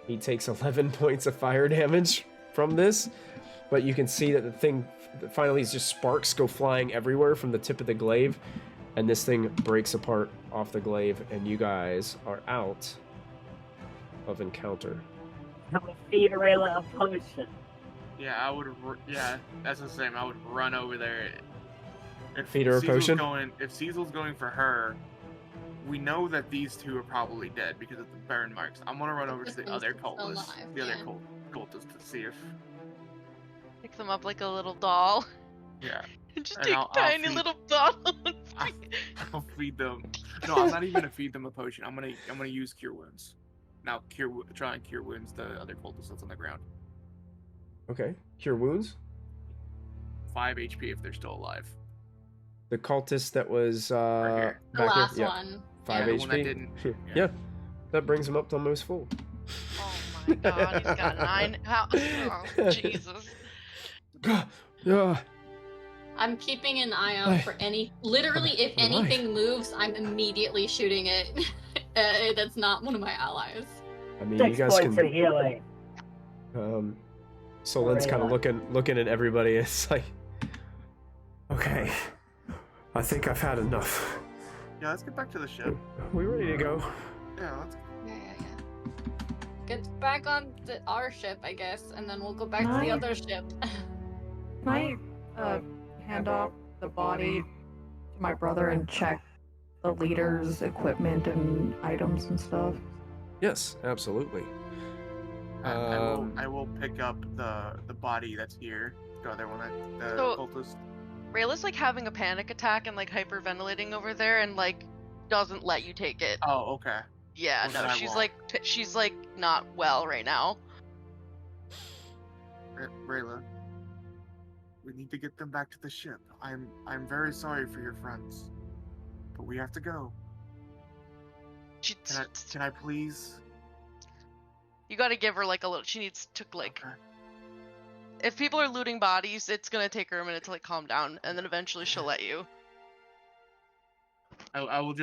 He takes 11 points of fire damage from this, but you can see that the thing finally just sparks go flying everywhere from the tip of the glaive, and this thing breaks apart off the glaive, and you guys are out of encounter. I'm gonna feed Rayla a potion. Yeah, I would. Yeah, that's the same. I would run over there. If Feed her a Cecil's potion? If Cecil's going for her, we know that these two are probably dead because of the burn marks. I'm gonna run over to the other cultist, Alive, the other yeah. cultist to see if. Pick them up like a little doll. Yeah. Just And take I'll tiny feed- little doll. I'll feed them. No, I'm not even gonna feed them a potion. I'm gonna use cure wounds. Now try and cure wounds the other cultist that's on the ground. Okay. Cure wounds. 5 HP if they're still alive. The cultist that was Right here. The back last here. Yeah. one. 5 Yeah, the one that HP. didn't- Yeah. yeah. That brings him up to almost full. Oh my god, he's got 9. How? Oh, Jesus. Yeah. I'm keeping an eye out for literally, if Am I? anything moves, I'm immediately shooting it. That's not one of my allies. I mean, 6 you guys points of can. healing. Solen's kind of looking at everybody. It's like, Okay. I think I've had enough. Yeah, let's get back to the ship. we ready to go? Yeah, let's. Yeah. Get back on our ship, I guess, and then we'll go back to the Nice. other ship. Can I hand off the body to my brother and check the leader's equipment and items and stuff? Yes, absolutely. I will pick up the body that's here. The other one, the So- cultist. Rayla's like having a panic attack and like hyperventilating over there and like doesn't let you take it. Oh, okay. Yeah, Well, then no, I she's like not well right now. Rayla, we need to get them back to the ship. I'm very sorry for your friends, but we have to go. She, Can I please? you got to give her like a little. She needs to like. Okay. If people are looting bodies, it's gonna take her a minute to like calm down, and then eventually she'll let you. I will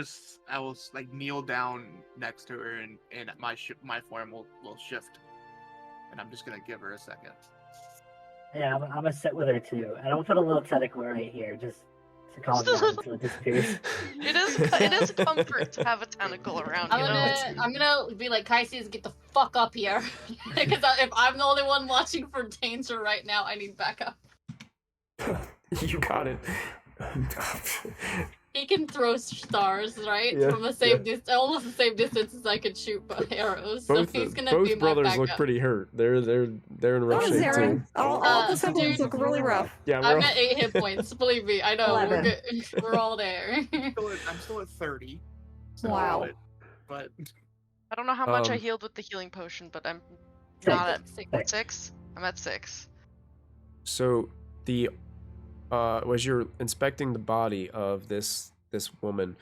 like kneel down next to her, and my form will shift, and I'm just gonna give her a second. Yeah, I'm gonna sit with her too. And I'll put a little tentacle right here, just to calm down until it disappears. It is a comfort to have a tentacle around. I'm gonna be like, Kaisi's, get the fuck up here, because if I'm the only one watching for danger right now, I need backup. You got it. He can throw stars, right? Yeah, From the same almost the same distance as I could shoot arrows. So Both he's gonna be both my brothers backup. look pretty hurt. They're in rough Oh, shape too. Zarin, all the siblings dude. look really rough. Yeah, I'm we're at 8 hit points. Believe me, I know. 11. We're good. We're all there. I'm still at 30. So, Wow. But I don't know how much I Um, healed with the healing potion, but I'm Six. not at Six. 6. I'm at 6. So the as you're inspecting the body of this woman,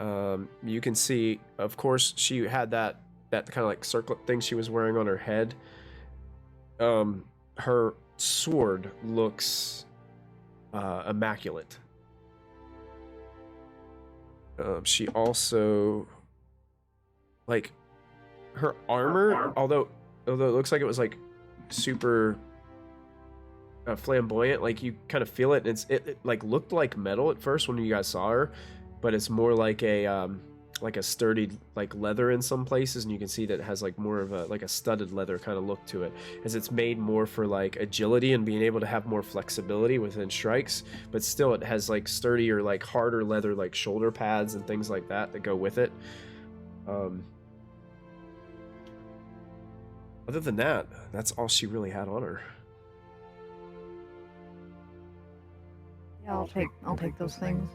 you can see, of course, she had that kind of like circlet thing she was wearing on her head. Her sword looks immaculate. She also, like, her armor, although it looks like it was like super flamboyant, like you kind of feel it, and it like looked like metal at first when you guys saw her, but it's more like a sturdy like leather in some places, and you can see that it has like more of a studded leather kind of look to it, as it's made more for like agility and being able to have more flexibility within strikes, but still it has like sturdier, like harder leather, like shoulder pads and things like that go with it. Other than that, that's all she really had on her. I'll take those things.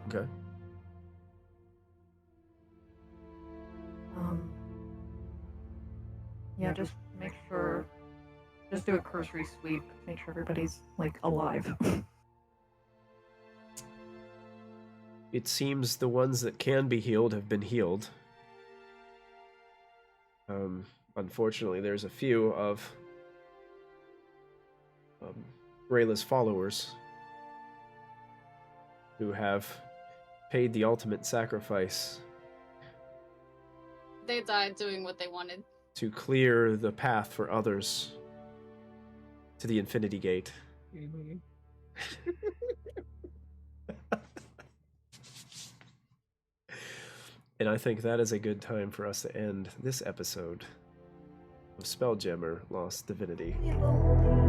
Okay. Yeah, just make sure. Just do a cursory sweep. Make sure everybody's like alive. It seems the ones that can be healed have been healed. Unfortunately, there's a few of Rayla's followers who have paid the ultimate sacrifice They died doing what they wanted. to clear the path for others to the Infinity Gate. And I think that is a good time for us to end this episode of Spelljammer Lost Divinity. Lonely.